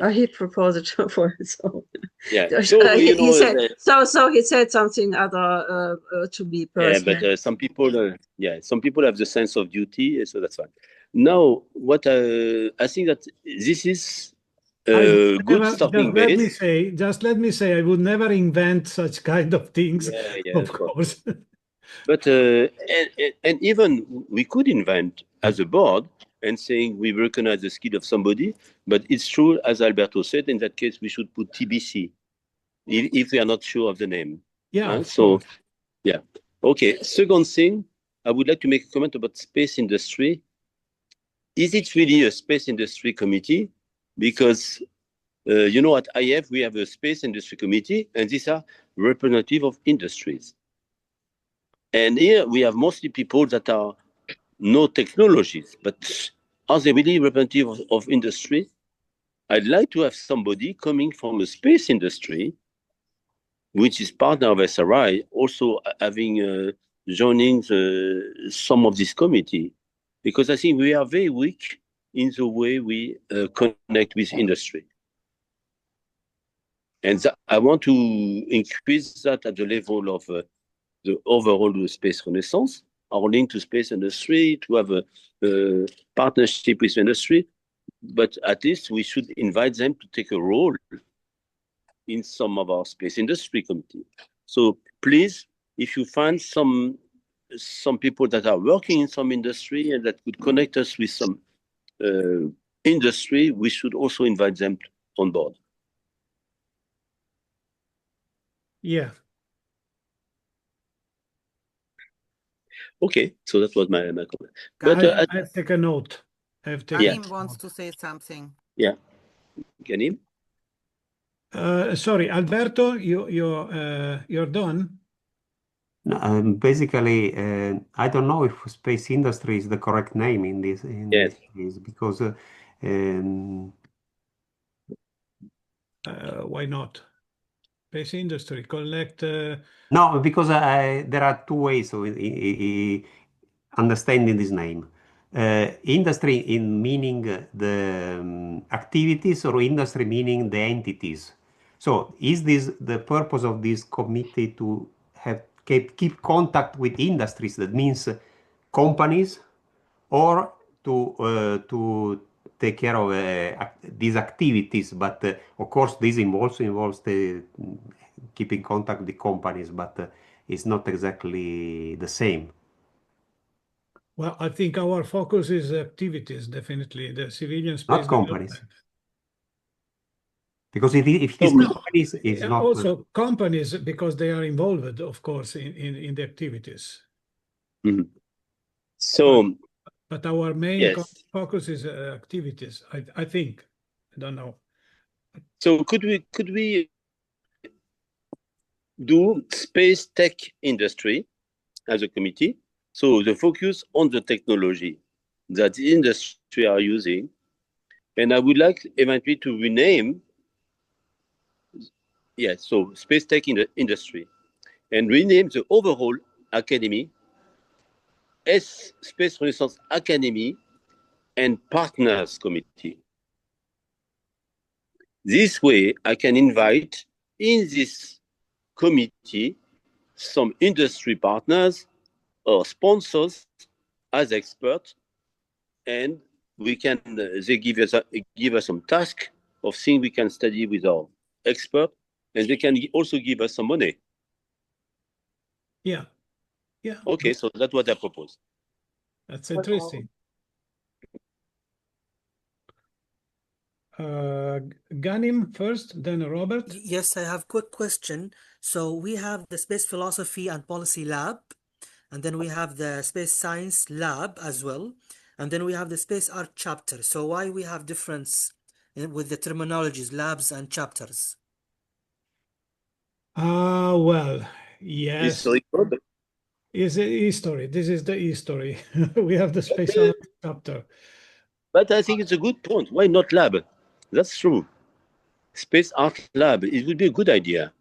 Speaker 6: Oh, he proposed it for his own.
Speaker 1: Yeah. So
Speaker 6: He said so. He said something other to me
Speaker 1: Yeah,
Speaker 6: personally.
Speaker 1: but some people, some people have the sense of duty, so that's fine. Now, what I think that this is a good starting base.
Speaker 2: Just let me say, I would never invent such kind of things, of course.
Speaker 1: But and even we could invent as a board and saying we recognize the skill of somebody, but it's true, as Alberto said, in that case we should put TBC if we are not sure of the name.
Speaker 2: Yeah.
Speaker 1: So, yeah. Okay. Second thing, I would like to make a comment about space industry. Is it really a space industry committee? Because you know, at IF we have a space industry committee, and these are representative of industries. And here we have mostly people that are no technologies, but are they really representative of industry? I'd like to have somebody coming from a space industry, which is partner of SRI, also having joining some of this committee, because I think we are very weak in the way we connect with industry. And I want to increase that at the level of the overall space renaissance, our link to space industry, to have a partnership with industry, but at least we should invite them to take a role in some of our space industry committee. So please, if you find some people that are working in some industry and that could connect us with some industry, we should also invite them on board.
Speaker 2: Yeah.
Speaker 1: Okay, so that was my comment.
Speaker 2: But I take a note.
Speaker 5: Ghanim wants to say something.
Speaker 1: Yeah, Ghanim.
Speaker 2: Sorry, Alberto, you're done.
Speaker 12: No, basically, I don't know if space industry is the correct name in this case, because
Speaker 2: why not? Space industry collect.
Speaker 12: No, because there are two ways of understanding this name. Industry in meaning the activities, or industry meaning the entities. So is this the purpose of this committee, to have keep contact with industries? That means companies, or to take care of these activities? But of course, this involves the keeping contact with the companies, but it's not exactly the same.
Speaker 2: Well, I think our focus is activities, definitely, the civilian space
Speaker 12: Not companies.
Speaker 2: development.
Speaker 12: Because if it's companies, it's not.
Speaker 2: Also companies, because they are involved, of course, in the activities.
Speaker 1: Mm-hmm. So,
Speaker 2: but our main focus is activities, I think. I don't know.
Speaker 1: So could we do space tech industry as a committee? So the focus on the technology that the industry are using, and I would like eventually to rename, so space tech in the industry, and rename the overall academy as Space Renaissance Academy and Partners Committee. This way, I can invite in this committee some industry partners or sponsors as experts, and we can they give us some task of things we can study with our expert, and they can also give us some money.
Speaker 2: Yeah. Yeah.
Speaker 1: Okay, so that's what I propose.
Speaker 2: That's interesting. Ghanim first, then Robert.
Speaker 11: Yes, I have quick question. So we have the Space Philosophy and Policy Lab, and then we have the Space Science Lab as well, and then we have the Space Art chapter. So why we have difference with the terminologies, labs and chapters?
Speaker 2: Well, yes.
Speaker 1: History.
Speaker 2: Is a history. This is the history. We have the Space Art chapter.
Speaker 1: But I think it's a good point. Why not lab? That's true. Space Art Lab, it would be a good idea.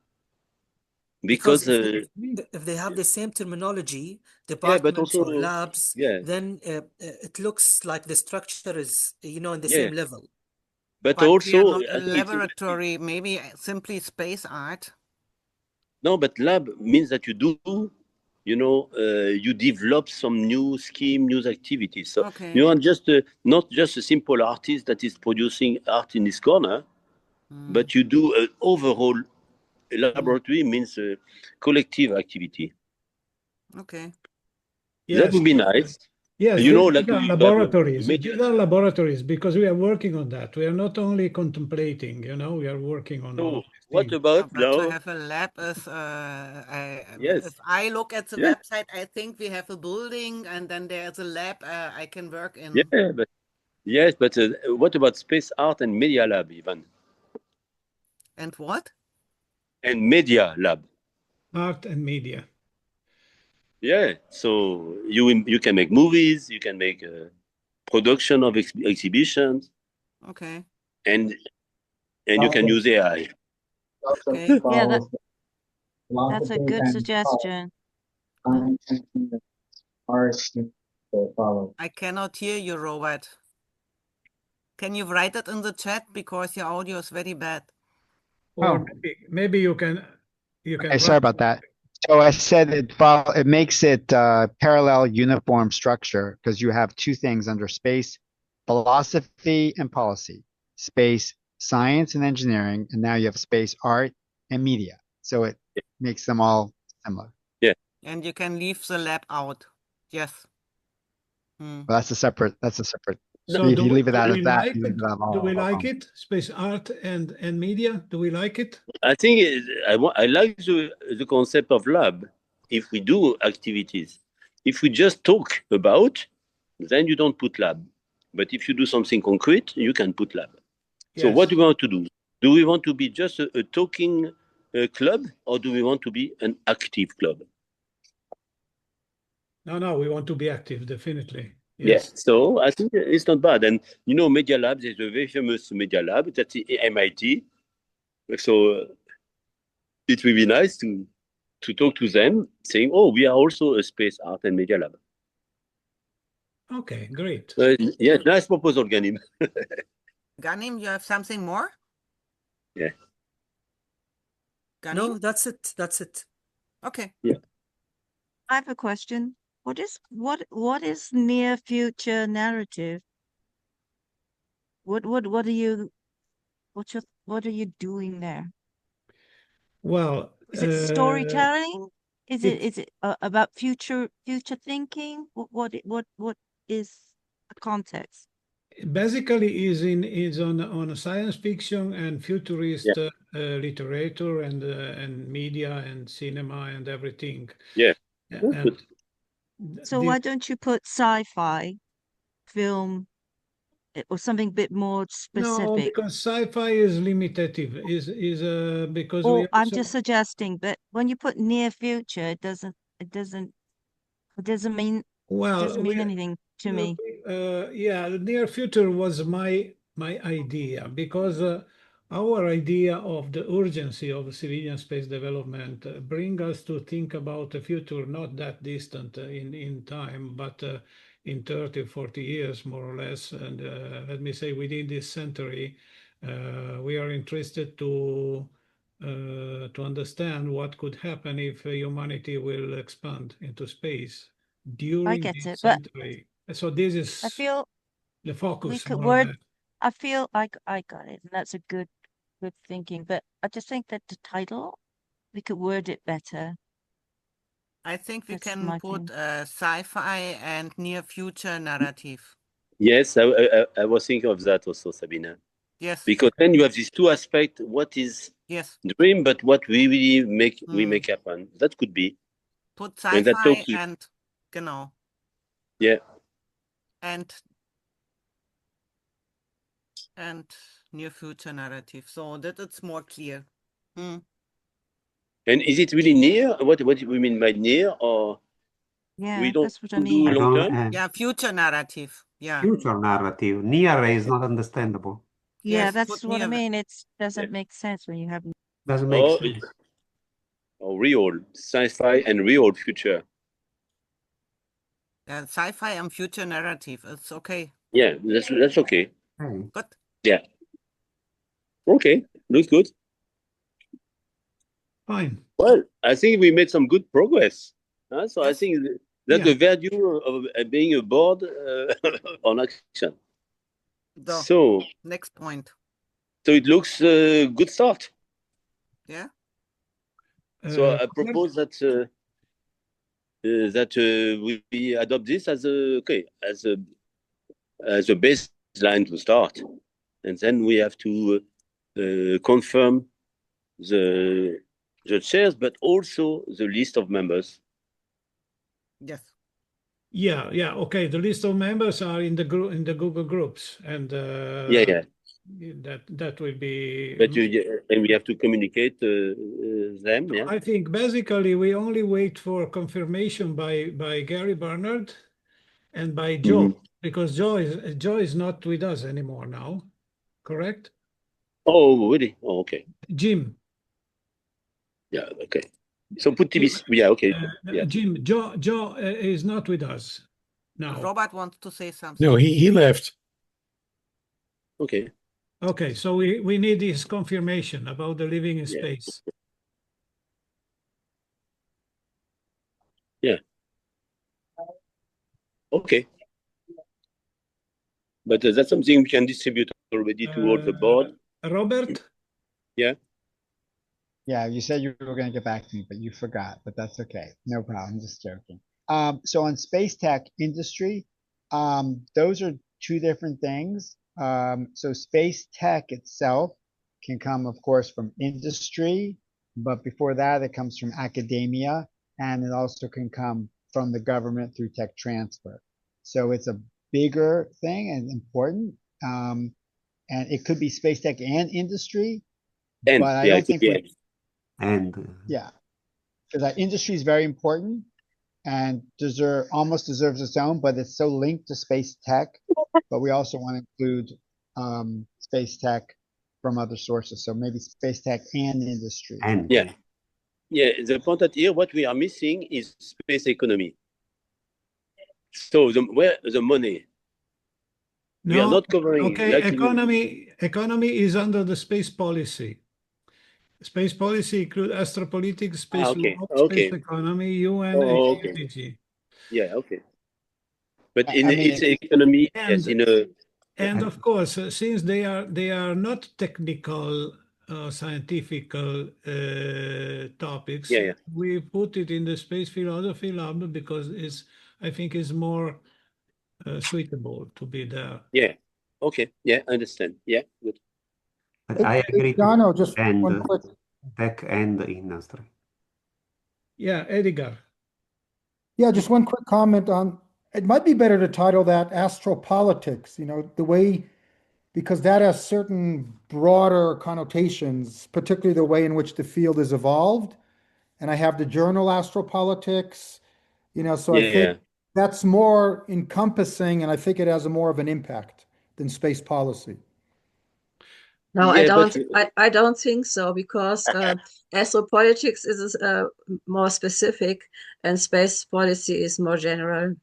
Speaker 1: Because
Speaker 11: if they have the same terminology, departments or labs, then it looks like the structure is, in the same level.
Speaker 1: But also,
Speaker 5: we are not a laboratory, maybe simply space art.
Speaker 1: No, but lab means that you do, you develop some new scheme, new activities. So you are just not just a simple artist that is producing art in this corner, but you do an overall laboratory means a collective activity.
Speaker 5: Okay.
Speaker 2: Yes.
Speaker 1: That would be nice.
Speaker 2: Yes,
Speaker 1: like
Speaker 2: laboratories. These are laboratories because we are working on that. We are not only contemplating, we are working on all of these
Speaker 1: what
Speaker 2: things.
Speaker 1: about now?
Speaker 5: To have a lab is,
Speaker 1: yes.
Speaker 5: If I look at the website, I think we have a building and then there's a lab I can work in.
Speaker 1: Yeah, but what about Space Art and Media Lab, Ivan?
Speaker 5: And what?
Speaker 1: And Media Lab.
Speaker 2: Art and media.
Speaker 1: Yeah, so you can make movies, you can make production of exhibitions.
Speaker 5: Okay.
Speaker 1: And you can use AI.
Speaker 7: Okay. Yeah, that's a good suggestion.
Speaker 5: I cannot hear you, Robert. Can you write it in the chat because your audio is very bad?
Speaker 2: Or maybe you can.
Speaker 13: Okay, sorry about that. So I said it makes it parallel uniform structure because you have two things under space, philosophy and policy, space science and engineering, and now you have space art and media. So it makes them all similar.
Speaker 1: Yeah.
Speaker 5: And you can leave the lab out. Yes.
Speaker 13: Well, that's a separate.
Speaker 2: So
Speaker 13: if you leave it out
Speaker 2: do
Speaker 13: of that,
Speaker 2: do we like it? Space art and media. Do we like it?
Speaker 1: I think I like the concept of lab. If we do activities, if we just talk about, then you don't put lab. But if you do something concrete, you can put lab. Yes. So what do we want to do? Do we want to be just a talking club, or do we want to be an active club?
Speaker 2: No, we want to be active, definitely.
Speaker 1: Yes. So I think it's not bad. And Media Lab, there's a very famous Media Lab that's MIT. So it will be nice to talk to them, saying, "Oh, we are also a Space Art and Media Lab."
Speaker 2: Okay, great.
Speaker 1: Yeah, nice proposal, Ghanim.
Speaker 5: Ghanim, you have something more?
Speaker 1: Yeah.
Speaker 5: Ghanim?
Speaker 11: No, that's it.
Speaker 5: Okay.
Speaker 1: Yeah.
Speaker 7: I have a question. What is near future narrative? What are you doing there?
Speaker 2: Well,
Speaker 7: is it storytelling? Is it about future thinking? What is the context?
Speaker 2: Basically, is on science fiction and futurist literature and media and cinema and everything.
Speaker 1: Yeah.
Speaker 7: So why don't you put sci-fi film or something a bit more specific?
Speaker 2: No, because sci-fi is limitative. Is because
Speaker 7: I'm just suggesting, but when you put near future, it doesn't mean anything to me.
Speaker 2: The near future was my idea because our idea of the urgency of civilian space development bring us to think about a future not that distant in time, but in 30, 40 years, more or less. And let me say within this century, we are interested to understand what could happen if humanity will expand into space during this century. So this is.
Speaker 7: I feel
Speaker 2: the focus.
Speaker 7: We could
Speaker 2: more or
Speaker 7: word.
Speaker 2: less.
Speaker 7: I feel like I got it, and that's a good thinking. But I just think that the title, we could word it better.
Speaker 5: I think we
Speaker 7: That's
Speaker 5: can
Speaker 7: my
Speaker 5: put
Speaker 7: thing.
Speaker 5: sci-fi and near future narrative.
Speaker 1: Yes, I was thinking of that also, Sabina.
Speaker 5: Yes.
Speaker 1: Because then you have these two aspects: what is
Speaker 5: Yes.
Speaker 1: dream, but what we really make happen. That could be.
Speaker 5: Put
Speaker 1: And that
Speaker 5: sci-fi
Speaker 1: talks to,
Speaker 5: and genau.
Speaker 1: yeah.
Speaker 5: And near future narrative, so that it's more clear.
Speaker 1: And is it really near? What do we mean by near, or
Speaker 7: Yeah,
Speaker 1: we don't
Speaker 7: that's what I
Speaker 1: do
Speaker 7: mean.
Speaker 1: long term?
Speaker 5: Yeah, future narrative. Yeah.
Speaker 12: Future narrative. Near is not understandable.
Speaker 7: Yeah,
Speaker 5: Yes,
Speaker 7: that's
Speaker 5: put
Speaker 7: what I
Speaker 5: near.
Speaker 7: mean. It doesn't make sense when you have.
Speaker 12: Doesn't make
Speaker 1: Or,
Speaker 12: sense.
Speaker 1: or real sci-fi and real future.
Speaker 5: Sci-fi and future narrative. It's okay.
Speaker 1: Yeah, that's okay.
Speaker 5: Good.
Speaker 1: Yeah. Okay, looks good.
Speaker 2: Fine.
Speaker 1: Well, I think we made some good progress. So I
Speaker 5: Yes.
Speaker 1: think that's the value of being a board on action. So
Speaker 5: next point.
Speaker 1: So it looks a good start.
Speaker 5: Yeah.
Speaker 1: So I propose that we adopt this as a baseline to start, and then we have to confirm the chairs, but also the list of members.
Speaker 5: Yes.
Speaker 2: Yeah, yeah. Okay, the list of members are in the group in the Google groups, and
Speaker 1: Yeah.
Speaker 2: that will be.
Speaker 1: But and we have to communicate them. Yeah.
Speaker 2: I think basically we only wait for confirmation by Gary Barnard and by Joe, because Joe is not with us anymore now, correct?
Speaker 1: Oh, really? Oh, okay.
Speaker 2: Jim.
Speaker 1: Yeah. Okay. So put TBC. Yeah. Okay. Yeah.
Speaker 2: Jim. Joe is not with us now.
Speaker 5: Robert wants to say something.
Speaker 14: No, he left.
Speaker 1: Okay.
Speaker 2: Okay, so we need his confirmation about the living in space.
Speaker 1: Yeah. Okay. But that's something we can distribute already to all the board.
Speaker 2: Robert?
Speaker 1: Yeah.
Speaker 13: Yeah, you said you were going to get back to me, but you forgot, but that's okay. No problem. Just joking. So on space tech industry, those are two different things. So space tech itself can come, of course, from industry, but before that, it comes from academia, and it also can come from the government through tech transfer. So it's a bigger thing and important. And it could be space tech and industry, but I don't think yeah, because industry is very important and almost deserves its own, but it's so linked to space tech. But we also want to include space tech from other sources. So maybe space tech and industry.
Speaker 1: Yeah. The point that here, what we are missing is space economy. So where the money?
Speaker 2: No,
Speaker 1: we are not covering.
Speaker 2: Okay, economy is under the space policy. Space policy includes astropolitics, space law, space economy, UN, and APG.
Speaker 1: Yeah, okay. But it's economy, yes,
Speaker 2: and of course, since they are not technical, scientific topics, we put it in the space philosophy lab because I think it's more suitable to be there.
Speaker 1: Yeah. Okay. Yeah, I understand. Yeah, good.
Speaker 12: But I agree
Speaker 9: Adriano,
Speaker 12: to
Speaker 9: just one quick.
Speaker 12: tech and industry.
Speaker 2: Yeah, Eligar.
Speaker 9: Yeah, just one quick comment on, it might be better to title that astropolitics, the way, because that has certain broader connotations, particularly the way in which the field has evolved. And I have the journal Astropolitics, so I think that's more encompassing, and I think it has more of an impact than space policy.
Speaker 6: No, I don't think so, because astropolitics is more specific and space policy is more general.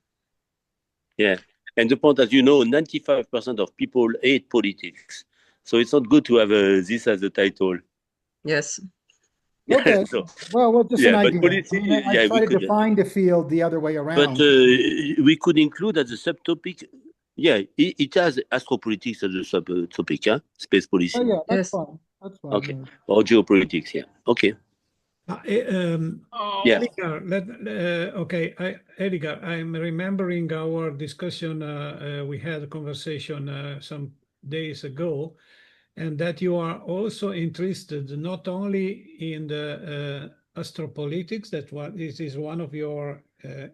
Speaker 1: Yeah. And the point, as you know, 95% of people hate politics. So it's not good to have this as a title.
Speaker 6: Yes.
Speaker 9: Okay. Well, just an idea.
Speaker 1: Policy,
Speaker 9: I try to define the field the other way around.
Speaker 1: But we could include as a subtopic, Yeah, it has astropolitics as a sub-topic, huh? Space policy.
Speaker 9: Oh, yeah, that's
Speaker 6: Yes.
Speaker 9: fine. That's fine.
Speaker 1: Okay.
Speaker 9: yeah.
Speaker 1: Or geopolitics, yeah. Okay. Yeah.
Speaker 2: Eligar, Eligar, I'm remembering our discussion. We had a conversation some days ago, and that you are also interested not only in the astropolitics, this is one of your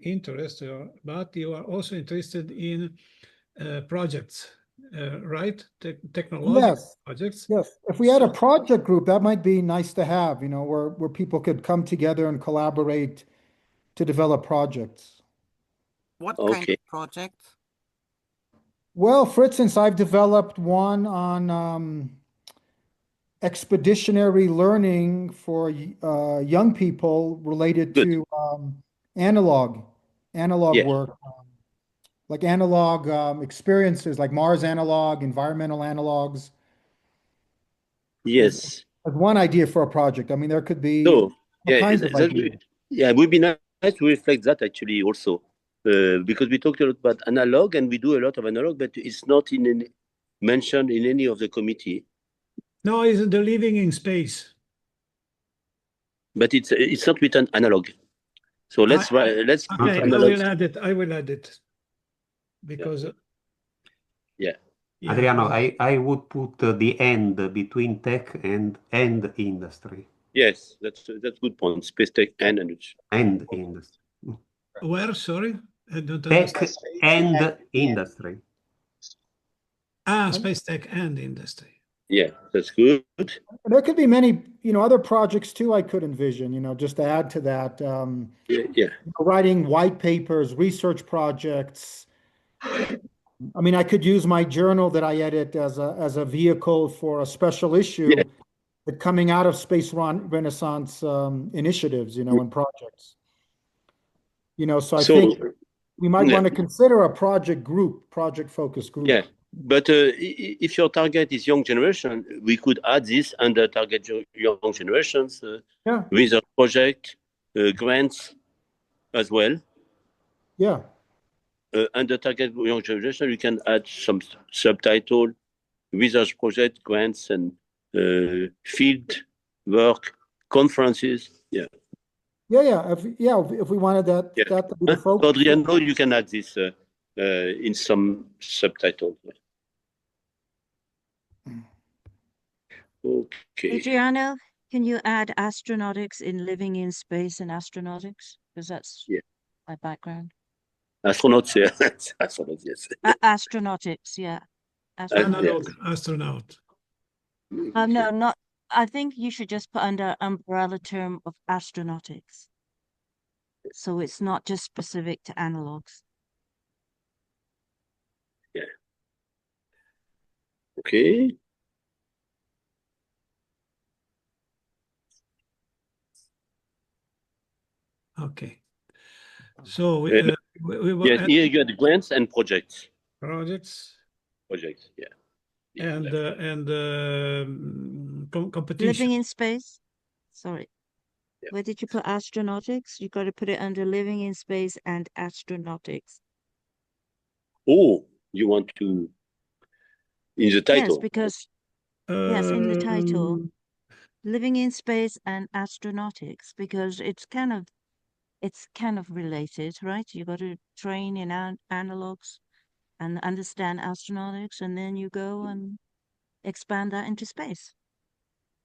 Speaker 2: interests, but you are also interested in projects, right? Technological
Speaker 9: Yes.
Speaker 2: projects.
Speaker 9: Yes, if we had a project group, that might be nice to have, you know, where people could come together and collaborate to develop projects.
Speaker 5: What kind
Speaker 1: Okay.
Speaker 5: of projects?
Speaker 9: Well, for instance, I've developed one on expeditionary learning for young people related
Speaker 1: Good.
Speaker 9: to analog
Speaker 1: Yeah.
Speaker 9: work, like analog experiences, like Mars analog, environmental analogs.
Speaker 1: Yes.
Speaker 9: As one idea for a project. I mean, there could be
Speaker 1: So,
Speaker 9: all
Speaker 1: yeah,
Speaker 9: kinds of ideas.
Speaker 1: yeah, it would be nice to reflect that actually also, because we talked a lot about analog and we do a lot of analog, but it's not mentioned in any of the committee.
Speaker 2: No, it's the living in space.
Speaker 1: But it's not written analog. So let's
Speaker 2: Okay,
Speaker 1: analog.
Speaker 2: I will add it because
Speaker 1: Yeah.
Speaker 12: Adriano, I would put the end between tech and industry.
Speaker 1: Yes, that's good point. Space tech and energy.
Speaker 12: And industry.
Speaker 2: Where? Sorry, I don't
Speaker 12: Tech
Speaker 2: understand.
Speaker 12: and industry.
Speaker 2: Space tech and industry.
Speaker 1: Yeah, that's good.
Speaker 9: There could be many, you know, other projects too I could envision, you know, just to add to that.
Speaker 1: Yeah.
Speaker 9: Writing white papers, research projects. I mean, I could use my journal that I edit as a vehicle for a special issue,
Speaker 1: Yeah.
Speaker 9: but coming out of Space Renaissance initiatives, you know, and projects. You know, so I think we might want to consider a project focus group.
Speaker 1: Yeah, but if your target is young generation, we could add this under target young generations, research project, grants as well.
Speaker 9: Yeah.
Speaker 1: Under target young generation, you can add some subtitle, research project, grants, and field work, conferences. Yeah.
Speaker 9: Yeah. If we wanted that to be the focus.
Speaker 1: Adriano, you can add this in some subtitles. Okay.
Speaker 7: Adriano, can you add astronautics in living in space and astronautics? Because that's my background.
Speaker 1: Astronauts, yeah. Astronauts, yes.
Speaker 7: Astronautics, yeah.
Speaker 2: Analog astronaut.
Speaker 7: No, not. I think you should just put under umbrella term of astronautics. So it's not just specific to analogs.
Speaker 1: Yeah. Okay.
Speaker 2: Okay. So
Speaker 1: yes, here you had grants and projects.
Speaker 2: Projects,
Speaker 1: yeah.
Speaker 2: And competition.
Speaker 7: Living in space. Sorry. Yeah. Where did you put astronautics? You got to put it under living in space and astronautics.
Speaker 1: Oh, you want to in the title?
Speaker 7: Yes, because yes, in the title, living in space and astronautics, because it's kind of related, right? You got to train in analogs and understand astronautics, and then you go and expand that into space.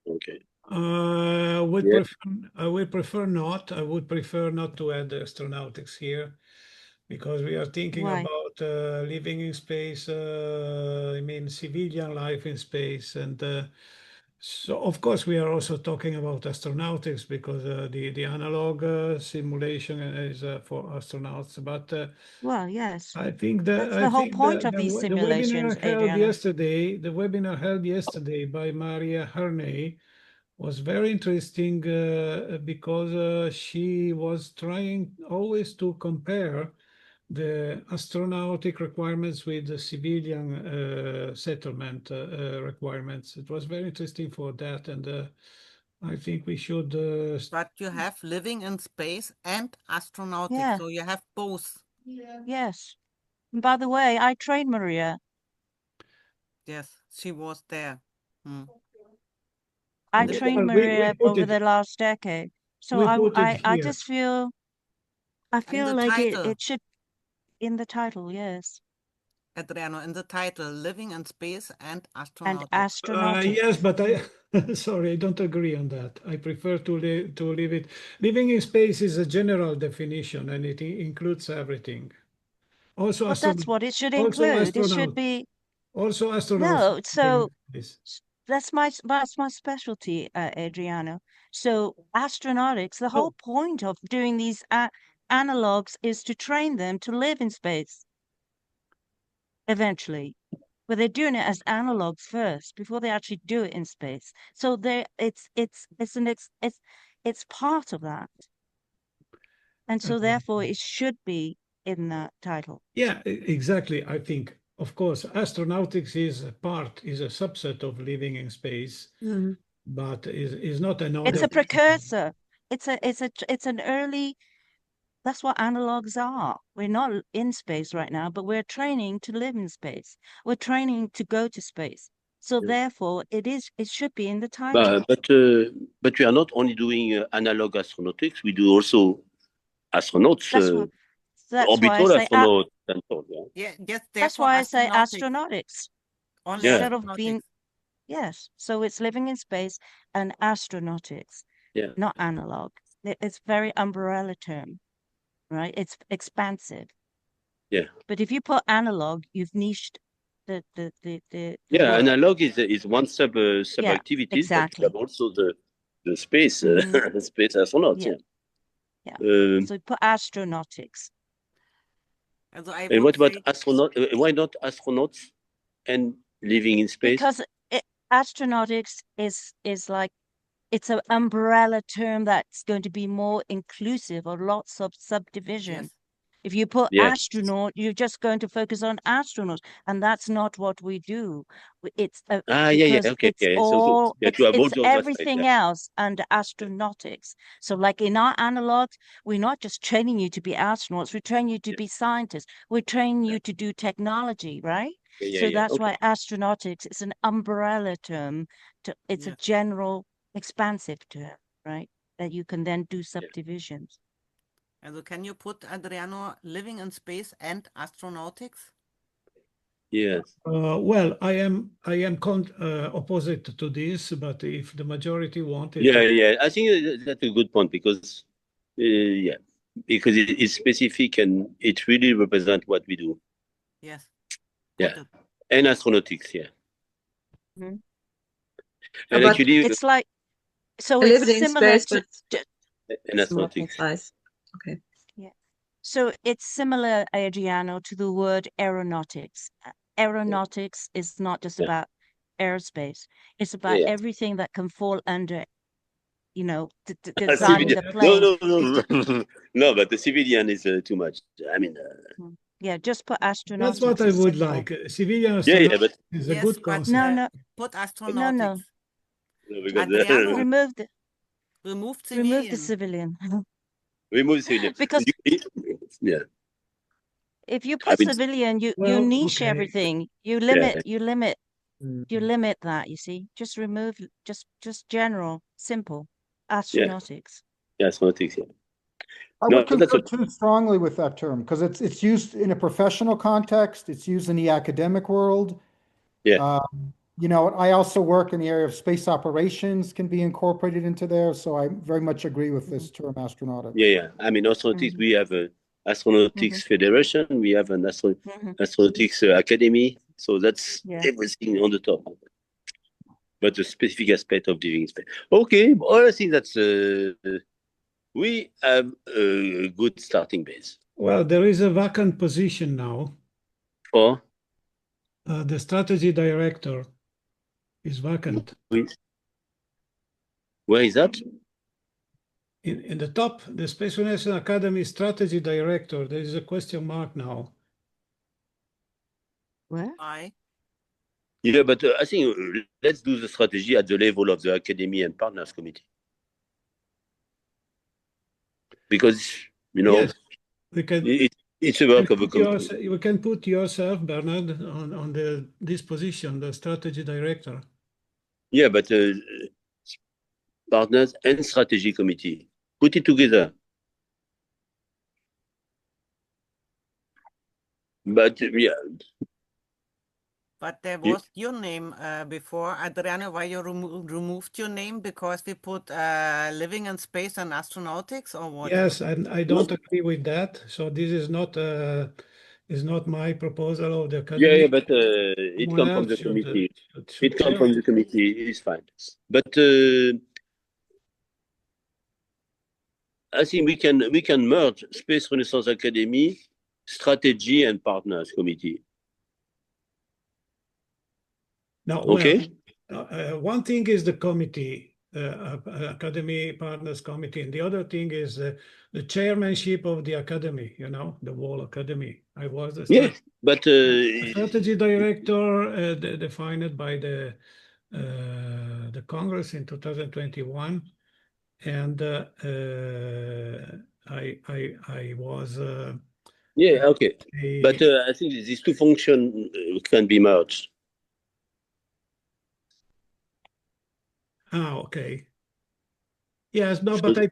Speaker 1: Okay.
Speaker 2: I would prefer not. I would prefer not to add astronautics here, because we are thinking about living in space. I mean, civilian life in space, and so of course we are also talking about astronautics, because the analog simulation is for astronauts. But
Speaker 7: well, yes,
Speaker 2: I think
Speaker 7: that's the whole point of these simulations.
Speaker 2: The webinar held yesterday by Maria Herney was very interesting because she was trying always to compare the astronautic requirements with the civilian settlement requirements. It was very interesting for that, and I think we should.
Speaker 5: But you have living in space and astronautic, so you have both.
Speaker 7: Yes. And by the way, I trained Maria.
Speaker 5: Yes, she was there. Hmm.
Speaker 7: I
Speaker 2: Well,
Speaker 7: trained
Speaker 2: we
Speaker 7: Maria
Speaker 2: put
Speaker 7: over
Speaker 2: it
Speaker 7: the last decade. So
Speaker 2: we put it
Speaker 7: I
Speaker 2: here.
Speaker 7: just feel
Speaker 5: And the
Speaker 7: like
Speaker 5: title,
Speaker 7: it should in the title, yes.
Speaker 5: Adriano, in the title, Living in Space and
Speaker 7: And
Speaker 5: Astronautics.
Speaker 7: astronautics.
Speaker 2: Yes, but sorry, I don't agree on that. I prefer to leave it. Living in space is a general definition, and it includes everything. Also,
Speaker 7: But that's what it should
Speaker 2: also
Speaker 7: include. It should
Speaker 2: astronaut.
Speaker 7: be
Speaker 2: Also astronauts.
Speaker 7: no. So
Speaker 2: Yes.
Speaker 7: that's my specialty, Adriano. So astronautics, the whole point of doing these analogs is to train them to live in space eventually. But they're doing it as analogs first before they actually do it in space. So it's part of that. And so therefore it should be in the title.
Speaker 2: Yeah, exactly. I think, of course, astronautics is a subset of living in space, but is not another.
Speaker 7: It's a precursor. It's an early. That's what analogs are. We're not in space right now, but we're training to live in space. We're training to go to space. So therefore, it should be in the title.
Speaker 1: But we are not only doing analog astronautics. We do also astronauts.
Speaker 7: That's
Speaker 1: orbital
Speaker 7: why I say
Speaker 1: astronauts and so on.
Speaker 5: Yeah, yes,
Speaker 7: that's
Speaker 5: therefore
Speaker 7: why I say
Speaker 5: astronautics.
Speaker 7: astronautics.
Speaker 5: Only
Speaker 7: Instead of
Speaker 5: astronautics.
Speaker 7: being yes. So it's living in space and astronautics.
Speaker 1: Yeah.
Speaker 7: Not analog. It's very umbrella term, right? It's expansive.
Speaker 1: Yeah.
Speaker 7: But if you put analog, you've niched the
Speaker 1: Yeah,
Speaker 7: word.
Speaker 1: analog is one sub activity,
Speaker 7: exactly.
Speaker 1: but also the space
Speaker 7: Mhm.
Speaker 1: space astronauts.
Speaker 7: Yeah.
Speaker 1: Yeah.
Speaker 7: So put astronautics.
Speaker 5: And, so I
Speaker 1: And
Speaker 5: would
Speaker 1: what about
Speaker 5: say,
Speaker 1: astronaut? Why not astronauts and living in space?
Speaker 7: Because astronautics is like it's an umbrella term that's going to be more inclusive of lots of subdivision.
Speaker 5: yes,
Speaker 7: If you put
Speaker 1: Yeah.
Speaker 7: astronaut, you're just going to focus on astronauts, and that's not what we do. It's
Speaker 1: Yeah, okay,
Speaker 7: it's
Speaker 1: yeah.
Speaker 7: all
Speaker 1: yeah, to avoid
Speaker 7: it's
Speaker 1: all that side,
Speaker 7: everything
Speaker 1: yeah.
Speaker 7: else under astronautics. So, like in our analogs, we're not just training you to be astronauts; we train you to be scientists. We train you to do technology, right? So that's
Speaker 1: Okay.
Speaker 7: why astronautics is an umbrella term. It's a general, expansive term, right? That you can then do subdivisions.
Speaker 5: And so can you put, Adriano, living in space and astronautics?
Speaker 1: Yes.
Speaker 2: Well, I am opposite to this, but if the majority want it,
Speaker 1: Yeah. I think that's a good point because because it's specific and it really represents what we do.
Speaker 5: Yes.
Speaker 1: Yeah. And astronautics, yeah.
Speaker 7: Mm-hmm.
Speaker 1: And
Speaker 6: But
Speaker 1: actually,
Speaker 7: it's like so
Speaker 6: I
Speaker 7: it's
Speaker 6: lived in
Speaker 7: similar
Speaker 6: space,
Speaker 7: to
Speaker 1: and astronautics.
Speaker 6: size. Okay.
Speaker 7: yeah. So it's similar, Adriano, to the word aeronautics. Aeronautics is not just about airspace; it's about everything that can fall under, designing the plane.
Speaker 1: No. No, but the civilian is too much. I mean,
Speaker 7: yeah, just put astronautics.
Speaker 2: That's what I would like. Civilian
Speaker 1: yeah, but
Speaker 2: is a good concept.
Speaker 7: No.
Speaker 5: Put astronautics.
Speaker 7: No.
Speaker 5: Adriano,
Speaker 7: remove
Speaker 5: civilian.
Speaker 7: the civilian.
Speaker 1: Remove civilian.
Speaker 7: Because
Speaker 1: yeah.
Speaker 7: if you put civilian, you niche everything. You limit that. You see, just remove just general, simple astronautics.
Speaker 1: Yeah, astronautics. Yeah.
Speaker 9: I would concur too strongly with that term because it's used in a professional context. It's used in the academic world.
Speaker 1: Yeah.
Speaker 9: I also work in the area of space operations can be incorporated into there. So I very much agree with this term astronautics.
Speaker 1: Yeah. I mean, astronautics, we have a Astronautics Federation. We have an Astronautics Academy. So that's everything on the top. But the specific aspect of living space. Okay, well, I think that's we have a good starting base.
Speaker 2: Well, there is a vacant position now.
Speaker 1: For?
Speaker 2: The strategy director is vacant.
Speaker 1: Where is that?
Speaker 2: In the top, the Space National Academy strategy director, there is a question mark now.
Speaker 7: Where?
Speaker 1: Yeah, but I think let's do the strategy at the level of the Academy and Partners Committee. Because,
Speaker 2: yes, we can.
Speaker 1: It's a work of a
Speaker 2: yours,
Speaker 1: committee.
Speaker 2: you can put yourself, Bernard, on this position, the strategy director.
Speaker 1: Yeah, but partners and strategy committee. Put it together. But yeah,
Speaker 5: But there was your name before, Adriano, why you removed your name because we put living in space and astronautics, or what?
Speaker 2: Yes, and I don't agree with that. So this is not my proposal of the academy.
Speaker 1: yeah, but it
Speaker 2: Someone
Speaker 1: comes from the
Speaker 2: else should,
Speaker 1: committee.
Speaker 2: should
Speaker 1: It comes
Speaker 2: chair
Speaker 1: from
Speaker 2: it.
Speaker 1: the committee. It's fine. But I think we can merge Space Renaissance Academy, strategy and partners committee.
Speaker 2: No,
Speaker 1: Okay.
Speaker 2: well, one thing is the committee, Academy Partners Committee, and the other thing is the chairmanship of the academy, you know, the whole academy. I was the
Speaker 1: Yes, but
Speaker 2: strategy director defined by the Congress in 2021, and I was
Speaker 1: yeah, okay. But I think these two functions can be merged.
Speaker 2: Okay. Yes, no, but I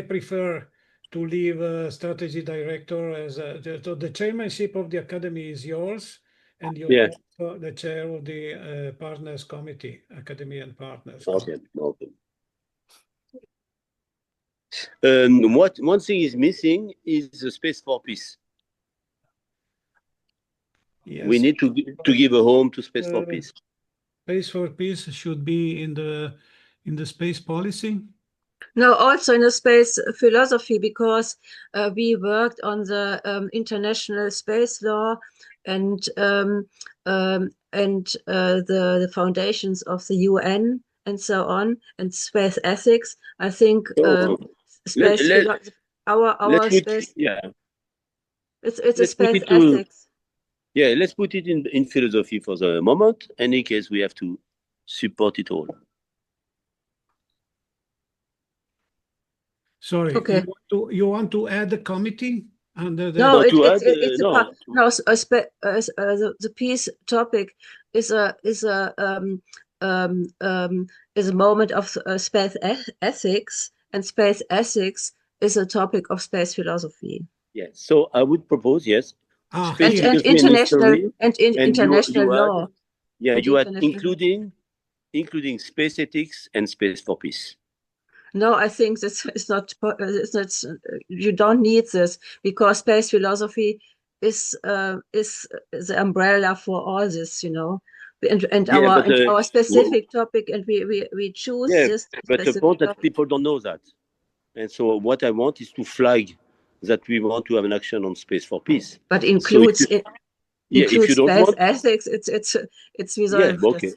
Speaker 2: prefer to leave strategy director as the chairmanship of the academy is yours, and you're
Speaker 1: Yeah.
Speaker 2: also the chair of the partners committee, academy and partners.
Speaker 1: Okay. Okay. One thing is missing is the space for peace.
Speaker 2: Yes.
Speaker 1: We need to give a home to space for peace.
Speaker 2: Space for peace should be in the space policy.
Speaker 6: No, also in the space philosophy, because we worked on the international space law and the foundations of the UN and so on, and space ethics. I think space philosophy, our space.
Speaker 1: Yeah.
Speaker 6: It's a space ethics.
Speaker 1: Yeah, let's put it in philosophy for the moment. In any case, we have to support it all.
Speaker 2: Sorry,
Speaker 6: Okay.
Speaker 2: You want to add the committee under the?
Speaker 6: No, the peace topic is a moment of space ethics, and space ethics is a topic of space philosophy.
Speaker 1: Yes, so I would propose
Speaker 6: and international international law.
Speaker 1: Yeah, you are including space ethics and space for peace.
Speaker 6: No, I think this is not. It's not. You don't need this, because space philosophy is the umbrella for all this, you know, and our specific topic, and we choose this.
Speaker 1: But the point that people don't know that, and so what I want is to flag that we want to have an action on space for peace.
Speaker 6: But includes
Speaker 1: if you don't
Speaker 6: space
Speaker 1: want
Speaker 6: ethics. It's resolved.
Speaker 1: Yeah, okay.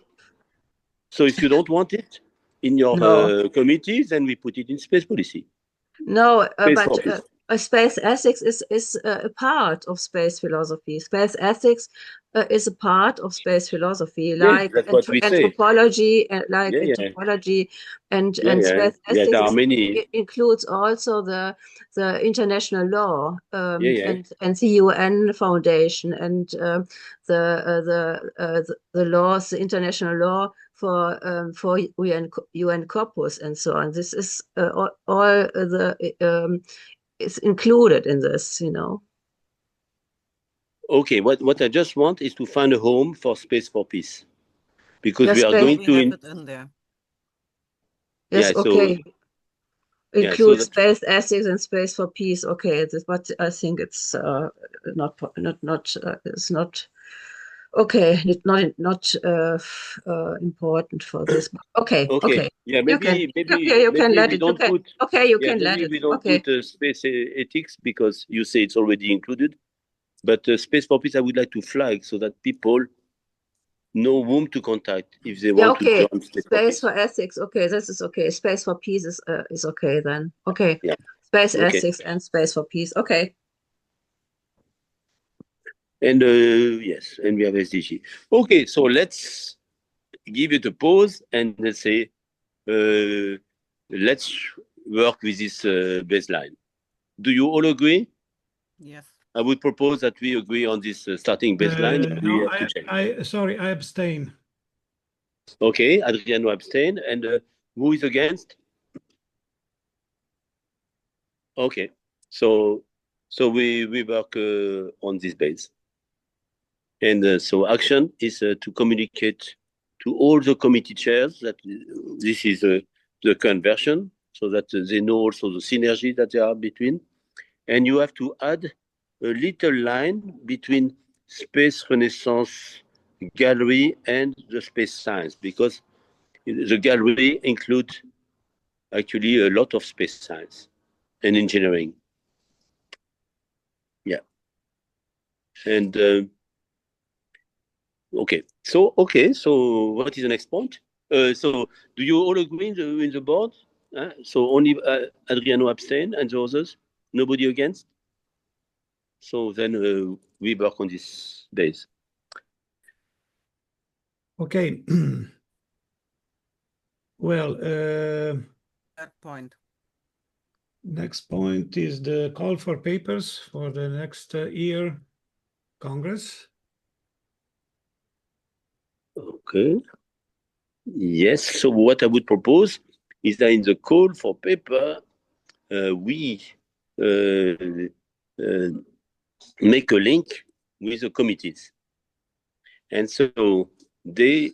Speaker 1: So if you don't want it in your committee, then we put it in space policy.
Speaker 6: No, but space ethics is a part of space philosophy. Space ethics is a part of space philosophy, like anthropology, anthropology, and space ethics includes also the international law and the UN Foundation and the laws, the international law for UN corpus and so on. This is all the is included in this, you know.
Speaker 1: Okay, what I just want is to find a home for space for peace, because we are going to
Speaker 5: in there.
Speaker 6: Yes, okay. Includes space ethics and space for peace. Okay, but I think it's not it's not. Okay, not important for this. Okay.
Speaker 1: Yeah, maybe
Speaker 6: you can let it. Okay, you can let it.
Speaker 1: We don't put space ethics because you say it's already included. But space for peace, I would like to flag so that people know whom to contact if they want to join
Speaker 6: space for ethics. Okay, this is okay. Space for peace is okay then. Okay. Yeah. Space ethics and space for peace. Okay.
Speaker 1: And yes, and we have SDG. Okay, so let's give it a pause and let's say, let's work with this baseline. Do you all agree?
Speaker 5: Yes.
Speaker 1: I would propose that we agree on this starting baseline. We
Speaker 2: No,
Speaker 1: have to check.
Speaker 2: sorry, I abstain.
Speaker 1: Okay, Adriano abstain, and who is against? Okay, so we work on this base, and so action is to communicate to all the committee chairs that this is the current version, so that they know also the synergy that there are between, and you have to add a little line between Space Renaissance Gallery and the Space Science, because the gallery includes actually a lot of space science and engineering. Yeah. And okay, so what is the next point? So do you all agree in the board? So only Adriano abstain and the others? Nobody against? So then we work on this base.
Speaker 2: Okay. Well,
Speaker 5: That point.
Speaker 2: next point is the call for papers for the next year Congress.
Speaker 1: Okay. Yes. So what I would propose is that in the call for paper, we make a link with the committees, and so they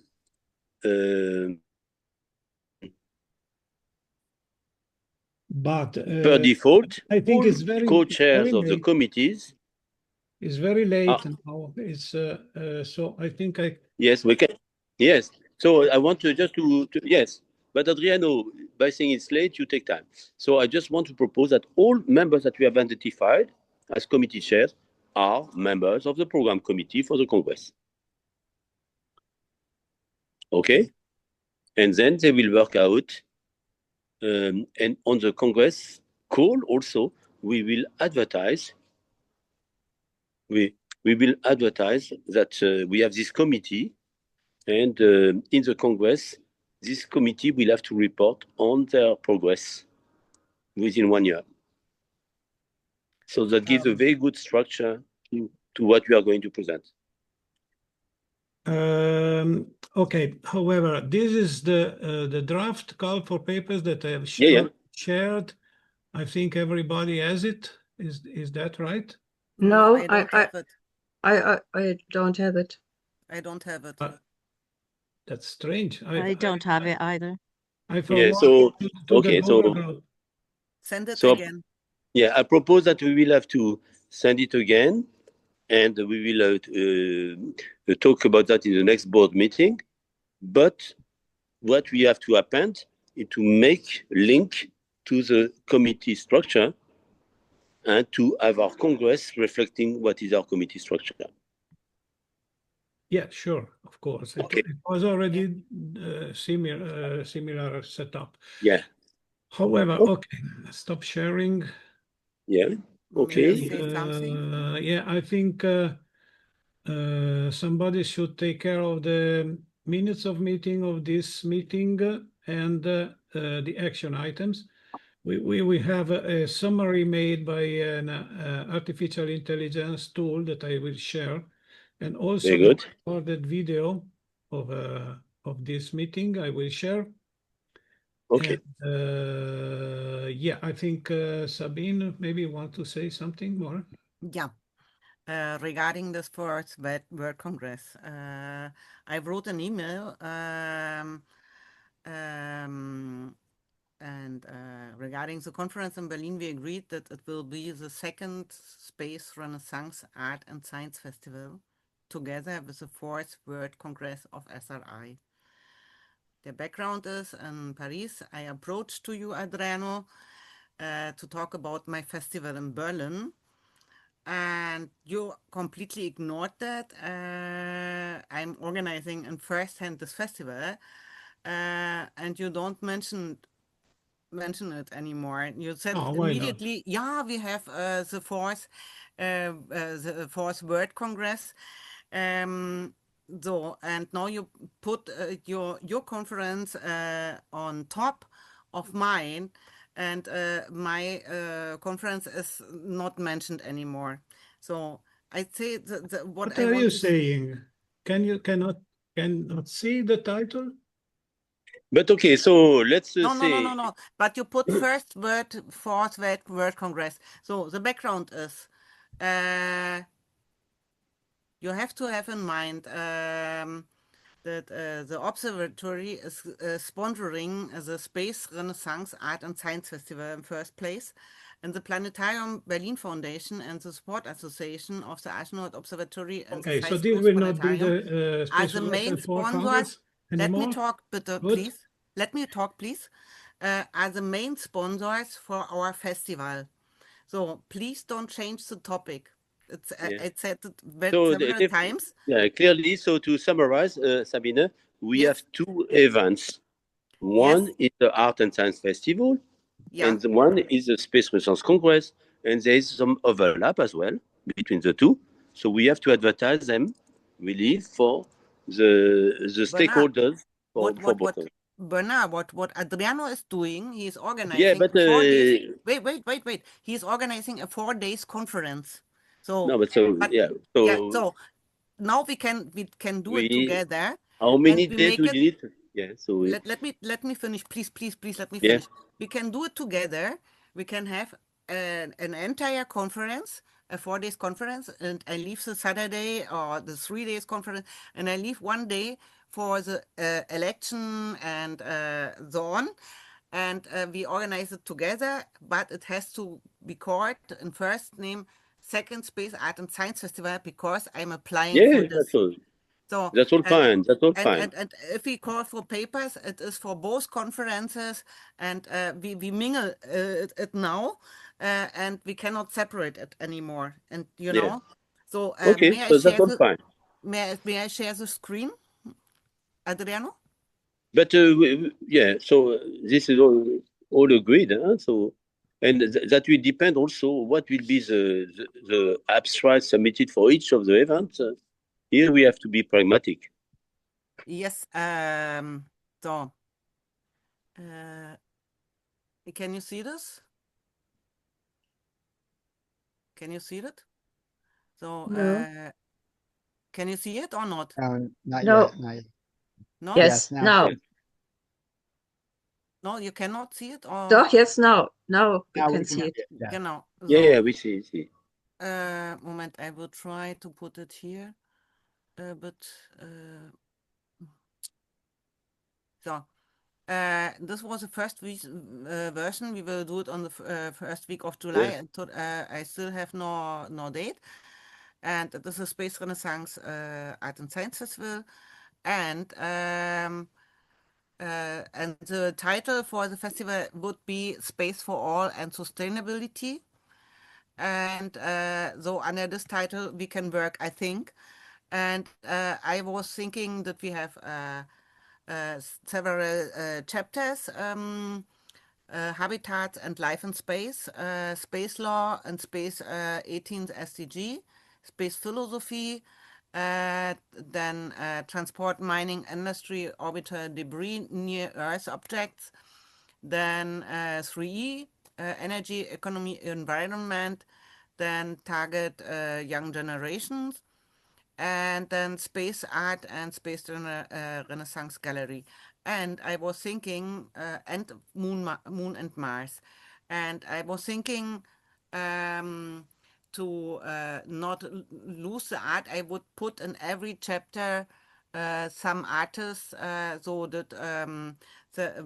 Speaker 2: But
Speaker 1: per default,
Speaker 2: I think it's very
Speaker 1: co-chairs of the
Speaker 2: late.
Speaker 1: committees.
Speaker 2: It's very late now. It's so I think
Speaker 1: Yes, we can. Yes. So I want to just to yes, but Adriano, by saying it's late, you take time. So I just want to propose that all members that we have identified as committee chairs are members of the program committee for the Congress. Okay, and then they will work out. And on the Congress call also, we will advertise. We will advertise that we have this committee, and in the Congress, this committee will have to report on their progress within 1 year. So that gives a very good structure to what we are going to present.
Speaker 2: okay. However, this is the draft call for papers that I have shared. I think everybody has it. Is that right?
Speaker 6: No,
Speaker 5: I don't have it.
Speaker 6: I don't have it.
Speaker 5: I don't have it.
Speaker 2: That's strange.
Speaker 7: I don't have it either.
Speaker 2: I
Speaker 1: Yeah, so
Speaker 2: okay,
Speaker 1: so
Speaker 5: send it
Speaker 1: so
Speaker 5: again.
Speaker 1: Yeah, I propose that we will have to send it again, and we will talk about that in the next board meeting. But what we have to append is to make link to the committee structure and to have our Congress reflecting what is our committee structure.
Speaker 2: Yeah, sure, of course.
Speaker 1: Okay.
Speaker 2: It was already similar setup.
Speaker 1: Yeah.
Speaker 2: However, okay, stop sharing.
Speaker 1: Yeah. Okay.
Speaker 2: Yeah, I think somebody should take care of the minutes of meeting of this meeting and the action items. We have a summary made by an artificial intelligence tool that I will share, and also the recorded video of this meeting I will share.
Speaker 1: Okay.
Speaker 2: And, yeah, I think Sabine maybe want to say something more.
Speaker 5: Yeah. Regarding this first World Congress, I wrote an email and regarding the conference in Berlin, we agreed that it will be the second Space Renaissance Art and Science Festival together with the fourth World Congress of SRI. The background is in Paris. I approached to you, Adriano, to talk about my festival in Berlin. And you completely ignored that. I'm organizing in first hand this festival, and you don't mention it anymore. You said immediately, yeah, we have the fourth World Congress. So, and now you put your conference on top of mine, and my conference is not mentioned anymore. So I say
Speaker 2: What
Speaker 5: I
Speaker 2: are
Speaker 5: want
Speaker 2: you
Speaker 5: to
Speaker 2: saying? Cannot see the title?
Speaker 1: But okay, so let's
Speaker 5: No.
Speaker 1: say
Speaker 5: But you put first word, fourth word Congress. So the background is, you have to have in mind that the observatory is sponsoring the Space Renaissance Art and Science Festival in first place, and the Planetarium Berlin Foundation and the Support Association of the Astronaut Observatory and the
Speaker 2: Okay, so
Speaker 5: Science
Speaker 2: this
Speaker 5: Cruise
Speaker 2: will not be
Speaker 5: Planetarium
Speaker 2: the
Speaker 5: are
Speaker 2: Space
Speaker 5: the main
Speaker 2: Relation for
Speaker 5: sponsors.
Speaker 2: Congress
Speaker 5: Let me
Speaker 2: anymore?
Speaker 5: talk,
Speaker 2: Good.
Speaker 5: please. Let me talk, please. Are the main sponsors for our festival. So please don't change the topic.
Speaker 1: yeah.
Speaker 5: I said it
Speaker 1: So
Speaker 5: several times.
Speaker 1: yeah, clearly. So to summarize, Sabine, we
Speaker 5: Yes.
Speaker 1: have two events. One is the Art and Science Festival,
Speaker 5: Yeah.
Speaker 1: and the one is the Space Renaissance Congress, and there is some overlap as well between the two. So we have to advertise them really for the
Speaker 5: Bernard,
Speaker 1: stakeholders for
Speaker 5: what
Speaker 1: both of them.
Speaker 5: Bernard, what Adriano is doing, he's
Speaker 1: Yeah,
Speaker 5: organizing
Speaker 1: but
Speaker 5: 4 days. Wait. He's organizing a 4 days conference. So,
Speaker 1: no, but so
Speaker 5: but
Speaker 1: yeah,
Speaker 5: yeah,
Speaker 1: so
Speaker 5: so now we can do it
Speaker 1: we
Speaker 5: together,
Speaker 1: how
Speaker 5: and
Speaker 1: many
Speaker 5: we
Speaker 1: days
Speaker 5: make
Speaker 1: we
Speaker 5: it.
Speaker 1: need? Yeah, so
Speaker 5: Let me finish, please, let me
Speaker 1: yeah,
Speaker 5: finish. We can do it together. We can have an entire conference, a 4 days conference, and I leave the Saturday or the 3 days conference, and I leave 1 day for the election and so on. And we organize it together, but it has to be called in first name Second Space Art and Science Festival because I'm applying for
Speaker 1: yeah,
Speaker 5: this. So
Speaker 1: that's all
Speaker 5: and
Speaker 1: fine. That's all
Speaker 5: and,
Speaker 1: fine.
Speaker 5: and, and if we call for papers, it is for both conferences, and we mingle it now, and we cannot separate it anymore. And
Speaker 1: Yeah.
Speaker 5: so
Speaker 1: Okay,
Speaker 5: may I
Speaker 1: so that's
Speaker 5: share
Speaker 1: all fine.
Speaker 5: may I share the screen, Adriano?
Speaker 1: But yeah, so this is all agreed. Huh? So, and that will depend also what will be the abstract submitted for each of the events. Here we have to be pragmatic.
Speaker 5: Yes. So, can you see this? Can you see it? So,
Speaker 6: No.
Speaker 5: can you see it or not?
Speaker 13: Not
Speaker 6: No.
Speaker 13: yet, not yet.
Speaker 5: No?
Speaker 6: Yes,
Speaker 13: Yes,
Speaker 6: now.
Speaker 1: Yes.
Speaker 5: No, you cannot see it, or
Speaker 6: Doch, jetzt now. Now we
Speaker 13: Now
Speaker 6: can
Speaker 13: we
Speaker 6: see
Speaker 13: can
Speaker 6: it.
Speaker 13: yeah.
Speaker 5: genau.
Speaker 1: Yeah,
Speaker 5: So,
Speaker 1: yeah, we see.
Speaker 5: moment, I will try to put it here, but so. This was the first version. We will do it on the first week of July.
Speaker 1: Yeah.
Speaker 5: And I still have no date. And this is Space Renaissance Art and Science Festival. And the title for the festival would be Space for All and Sustainability. And so under this title we can work, I think. And I was thinking that we have several chapters, habitats and life in space, space law and space 18th SDG, space philosophy, then transport, mining, industry, orbital debris, near Earth objects, then 3E, energy, economy, environment, then target young generations, and then space art and space Renaissance gallery. And I was thinking, and moon and Mars, and I was thinking to not lose the art. I would put in every chapter some artists, so that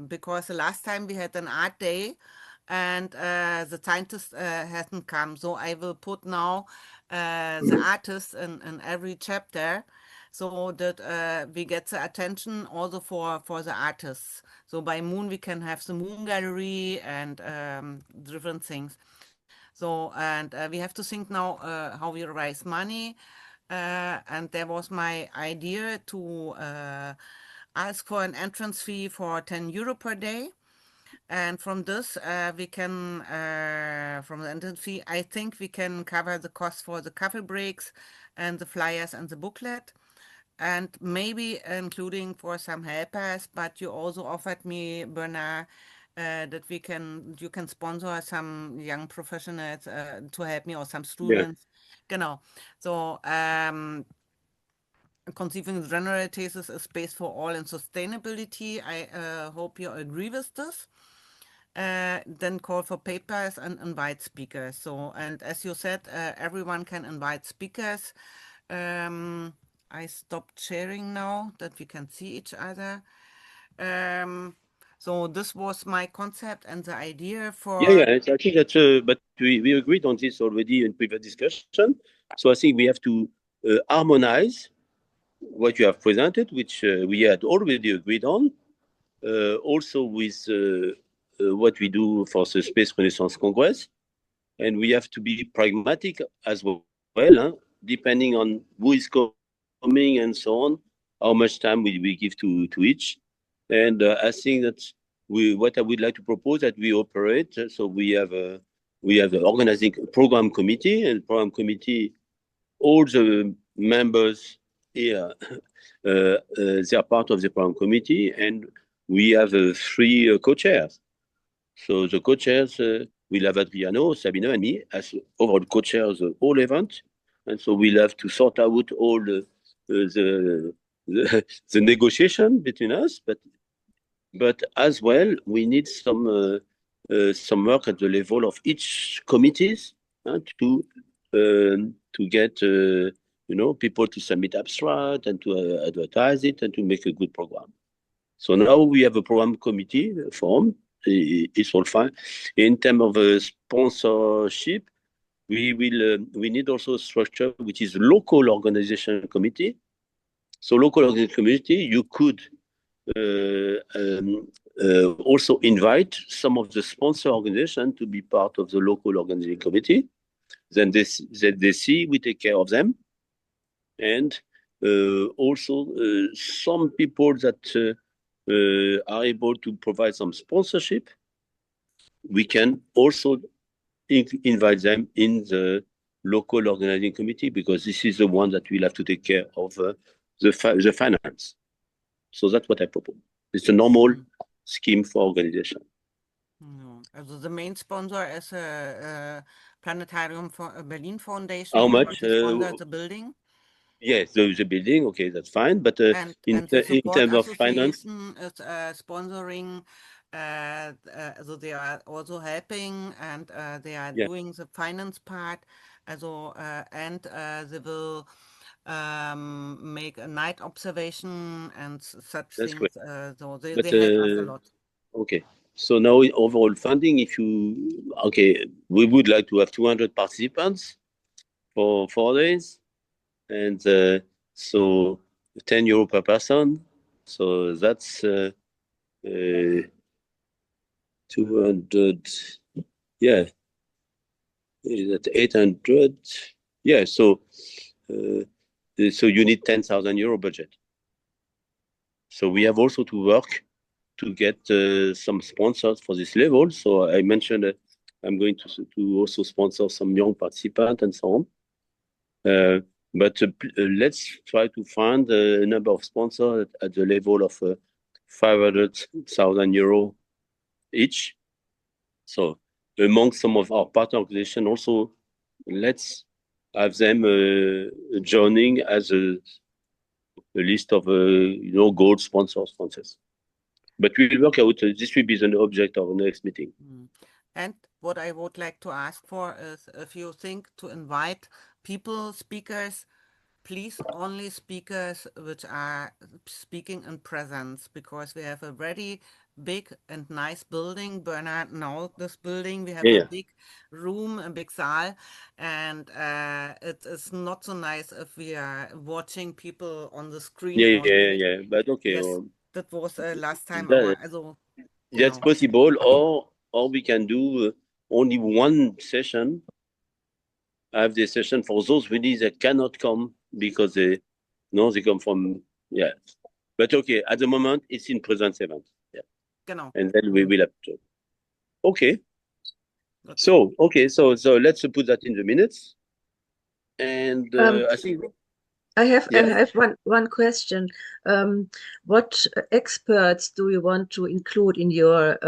Speaker 5: because the last time we had an art day and the scientist hasn't come, so I will put now the artists in every chapter, so that we get the attention also for the artists. So by moon we can have the moon gallery and different things. So, and we have to think now how we raise money. And there was my idea to ask for an entrance fee for 10 euro per day. And from this, we can, from the entrance fee, I think we can cover the cost for the coffee breaks and the flyers and the booklet. And maybe including for some helpers, but you also offered me, Bernard, that you can sponsor some young professionals to help me, or some students. Genau. So conceiving the general thesis, a space for all and sustainability. I hope you agree with this. Then call for papers and invite speakers. So, and as you said, everyone can invite speakers. I stopped sharing now that we can see each other. So this was my concept and the idea for...
Speaker 1: Yeah, I think that, but we agreed on this already in previous discussion. So I think we have to harmonize what you have presented, which we had already agreed on, also with what we do for the Space Renaissance Congress. And we have to be pragmatic as well, depending on who is coming and so on, how much time we give to each. And I think that what I would like to propose that we operate. So we have the organizing program committee, and program committee, all the members here, they are part of the program committee, and we have 3 co-chairs. So the co-chairs will have Adriano, Sabine, and me as overall co-chairs of the whole event, and so we'll have to sort out all the negotiation between us, but as well we need some work at the level of each committees to get people to submit abstract and to advertise it and to make a good program. So now we have a program committee formed. It's all fine. In terms of sponsorship, we need also a structure which is local organization committee. So local organization committee, you could also invite some of the sponsor organization to be part of the local organizing committee. Then they see we take care of them, and also some people that are able to provide some sponsorship, we can also invite them in the local organizing committee, because this is the one that will have to take care of the finance. So that's what I propose. It's a normal scheme for organization.
Speaker 5: Also the main sponsor is a Planetarium for Berlin Foundation.
Speaker 1: How much?
Speaker 5: Sponsor the building.
Speaker 1: Yes, the building. Okay, that's fine. But in terms of finance,
Speaker 5: is sponsoring. So they are also helping, and they are doing the finance part. Also, and they will make a night observation and such
Speaker 1: that's
Speaker 5: things.
Speaker 1: great.
Speaker 5: So they help us a lot.
Speaker 1: Okay. So now in overall funding, we would like to have 200 participants for 4 days. And so 10 euro per person. So that's 200. Yeah, that's 800. Yeah, so you need 10,000 euro budget. So we have also to work to get some sponsors for this level. So I mentioned I'm going to also sponsor some young participants and so on. But let's try to find a number of sponsors at the level of 500,000 euro each. So among some of our partner organizations also, let's have them joining as a list of gold sponsors. But we will work out. This will be the object of our next meeting.
Speaker 5: And what I would like to ask for is, if you think to invite people, speakers, please only speakers which are speaking in presence, because we have a very big and nice building. Bernard knows this building. We have a big room, a big saal, and it is not so nice if we are watching people on the screen.
Speaker 1: Yeah. But okay.
Speaker 5: Yes, that was last time.
Speaker 1: That's possible, or we can do only one session. I have the session for those really that cannot come because they come from, But okay, at the moment, it's in presence event. Yeah.
Speaker 5: Genau.
Speaker 1: And then we will have to. Okay. So let's put that in the minutes. And I think...
Speaker 6: I have one question. What experts do you want to include in your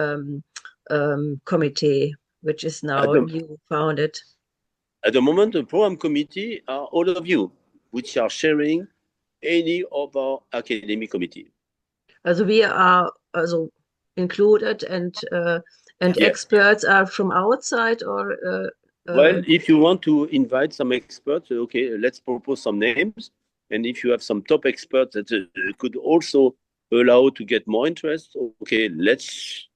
Speaker 6: committee, which is now new founded?
Speaker 1: At the moment, the program committee are all of you, which are sharing any of our academic committee.
Speaker 6: Also we are also included, and experts are from outside, or
Speaker 1: well, if you want to invite some experts, okay, let's propose some names. And if you have some top experts that could also allow to get more interest, okay, let's,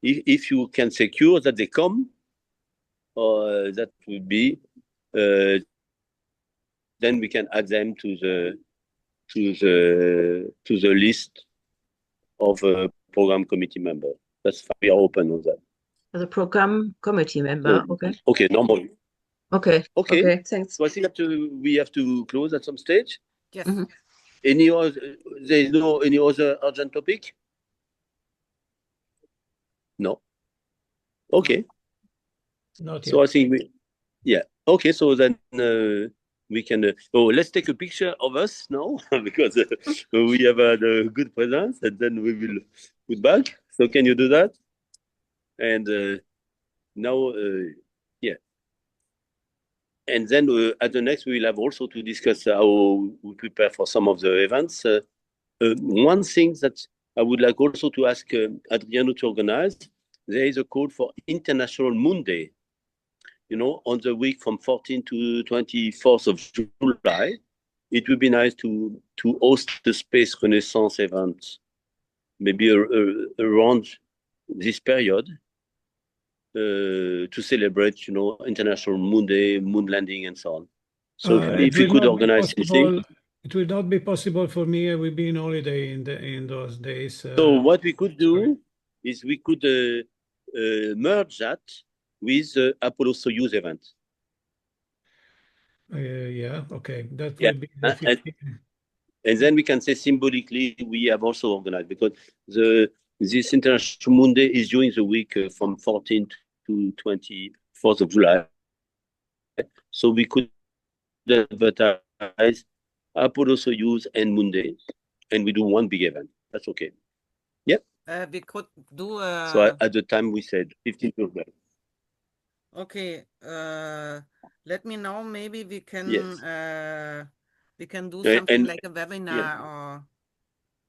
Speaker 1: if you can secure that they come, that would be, then we can add them to the list of program committee members. That's fine. We are open on that.
Speaker 6: As a program committee member, okay.
Speaker 1: Okay, normally.
Speaker 6: Okay.
Speaker 1: Okay.
Speaker 6: Okay, thanks.
Speaker 1: So I think we have to close at some stage.
Speaker 5: Yes.
Speaker 1: Any other? There is no any other urgent topic? No. Okay.
Speaker 2: Not yet.
Speaker 1: So I think yeah. Okay. So then we can. Let's take a picture of us now because we have had a good presence, and then we will put back. So can you do that? And now, yeah. And then at the next, we will have also to discuss how we prepare for some of the events. One thing that I would like also to ask Adriano to organize, there is a call for International Moon Day. You know, on the week from 14th to 24th of July, it would be nice to host the Space Renaissance event, maybe around this period. To celebrate, you know, International Moon Day, moon landing, and so on. So if we could organize something,
Speaker 2: it will not be possible for me. I will be on holiday in those days.
Speaker 1: So what we could do is we could merge that with the Apollo-Soyuz event.
Speaker 2: Yeah. Okay. That will be the 15th.
Speaker 1: And then we can say symbolically we have also organized, because this International Moon Day is during the week from 14th to 24th of July. So we could advertise Apollo-Soyuz and Moon Day, and we do one big event. That's okay. Yeah.
Speaker 5: We could do.
Speaker 1: So at the time we said 15th of July.
Speaker 5: Okay. Let me know. Maybe we can.
Speaker 1: Yes.
Speaker 5: We can do something like a webinar or.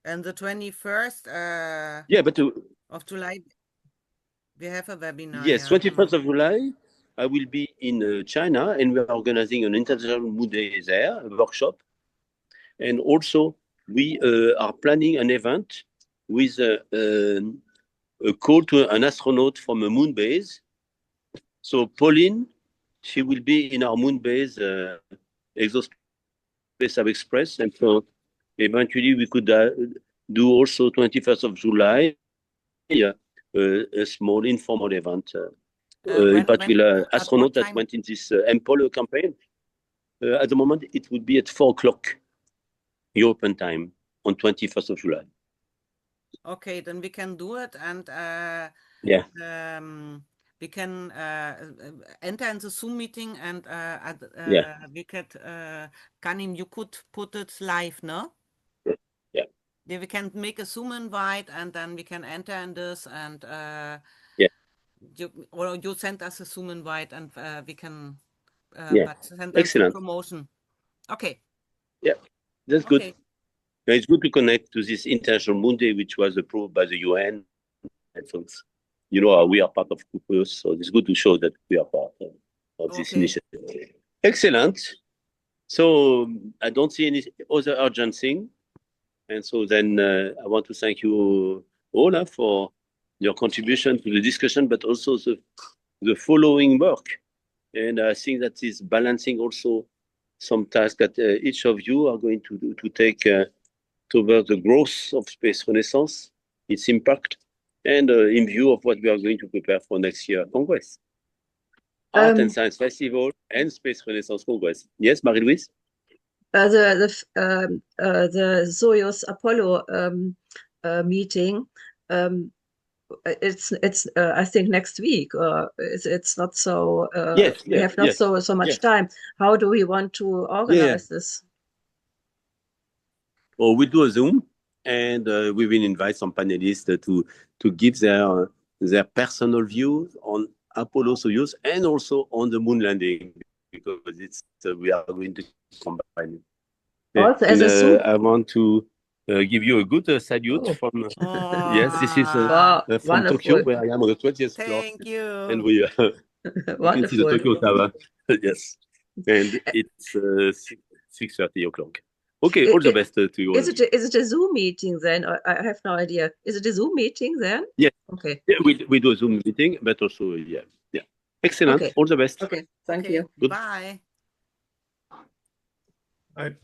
Speaker 5: And the 21st of July, we have a webinar.
Speaker 1: Yes, 21st of July, I will be in China, and we are organizing an International Moon Day there, a workshop. And also, we are planning an event with a call to an astronaut from a moon base. So Pauline, she will be in our moon base, Exospace Express, and so eventually, we could do also 21st of July, a small informal event. In particular, astronaut that went in this Apollo campaign. At the moment, it would be at 4 o'clock European time on 21st of July.
Speaker 5: Okay, then we can do it, and we can enter in the Zoom meeting, and we could, Ghanim, you could put it live, no?
Speaker 1: Yeah.
Speaker 5: We can make a Zoom invite, and then we can enter in this, and you send us a Zoom invite, and we can send us a promotion. Okay.
Speaker 1: Yeah, that's good. It's good to connect to this International Moon Day, which was approved by the UN. And so you know, we are part of Kupus, so it's good to show that we are part of this initiative. Excellent. So I don't see any other urgent thing. And so then I want to thank you all for your contribution to the discussion, but also the following work. And I think that is balancing also some tasks that each of you are going to take towards the growth of Space Renaissance, its impact, and in view of what we are going to prepare for next year Congress. Art and Science Festival and Space Renaissance Congress. Yes, Marie-Luise?
Speaker 6: The Soyuz Apollo meeting, it's I think next week, or it's not so we have not so much time. How do we want to organize this?
Speaker 1: Well, we do a Zoom, and we will invite some panelists to give their their personal views on Apollo-Soyuz and also on the moon landing, because it's we are going to combine it.
Speaker 6: Also, as a
Speaker 1: I want to give you a good salute from yes, this is
Speaker 6: Wow,
Speaker 1: from Tokyo,
Speaker 6: wonderful.
Speaker 1: where I am on the 20th floor,
Speaker 5: Thank you.
Speaker 1: and we you can see the
Speaker 6: Wonderful.
Speaker 1: Tokyo Tower. Yes, and it's 6:30 o'clock. Okay, all the best to you all.
Speaker 6: Is it a Zoom meeting then? I have no idea. Is it a Zoom meeting then?
Speaker 1: Yeah.
Speaker 6: Okay.
Speaker 1: Yeah, we do a Zoom meeting, but also yeah. Excellent.
Speaker 6: Okay.
Speaker 1: All the best.
Speaker 6: Okay. Thank
Speaker 5: Okay,
Speaker 6: you.
Speaker 1: Good.
Speaker 5: bye.
Speaker 2: Bye.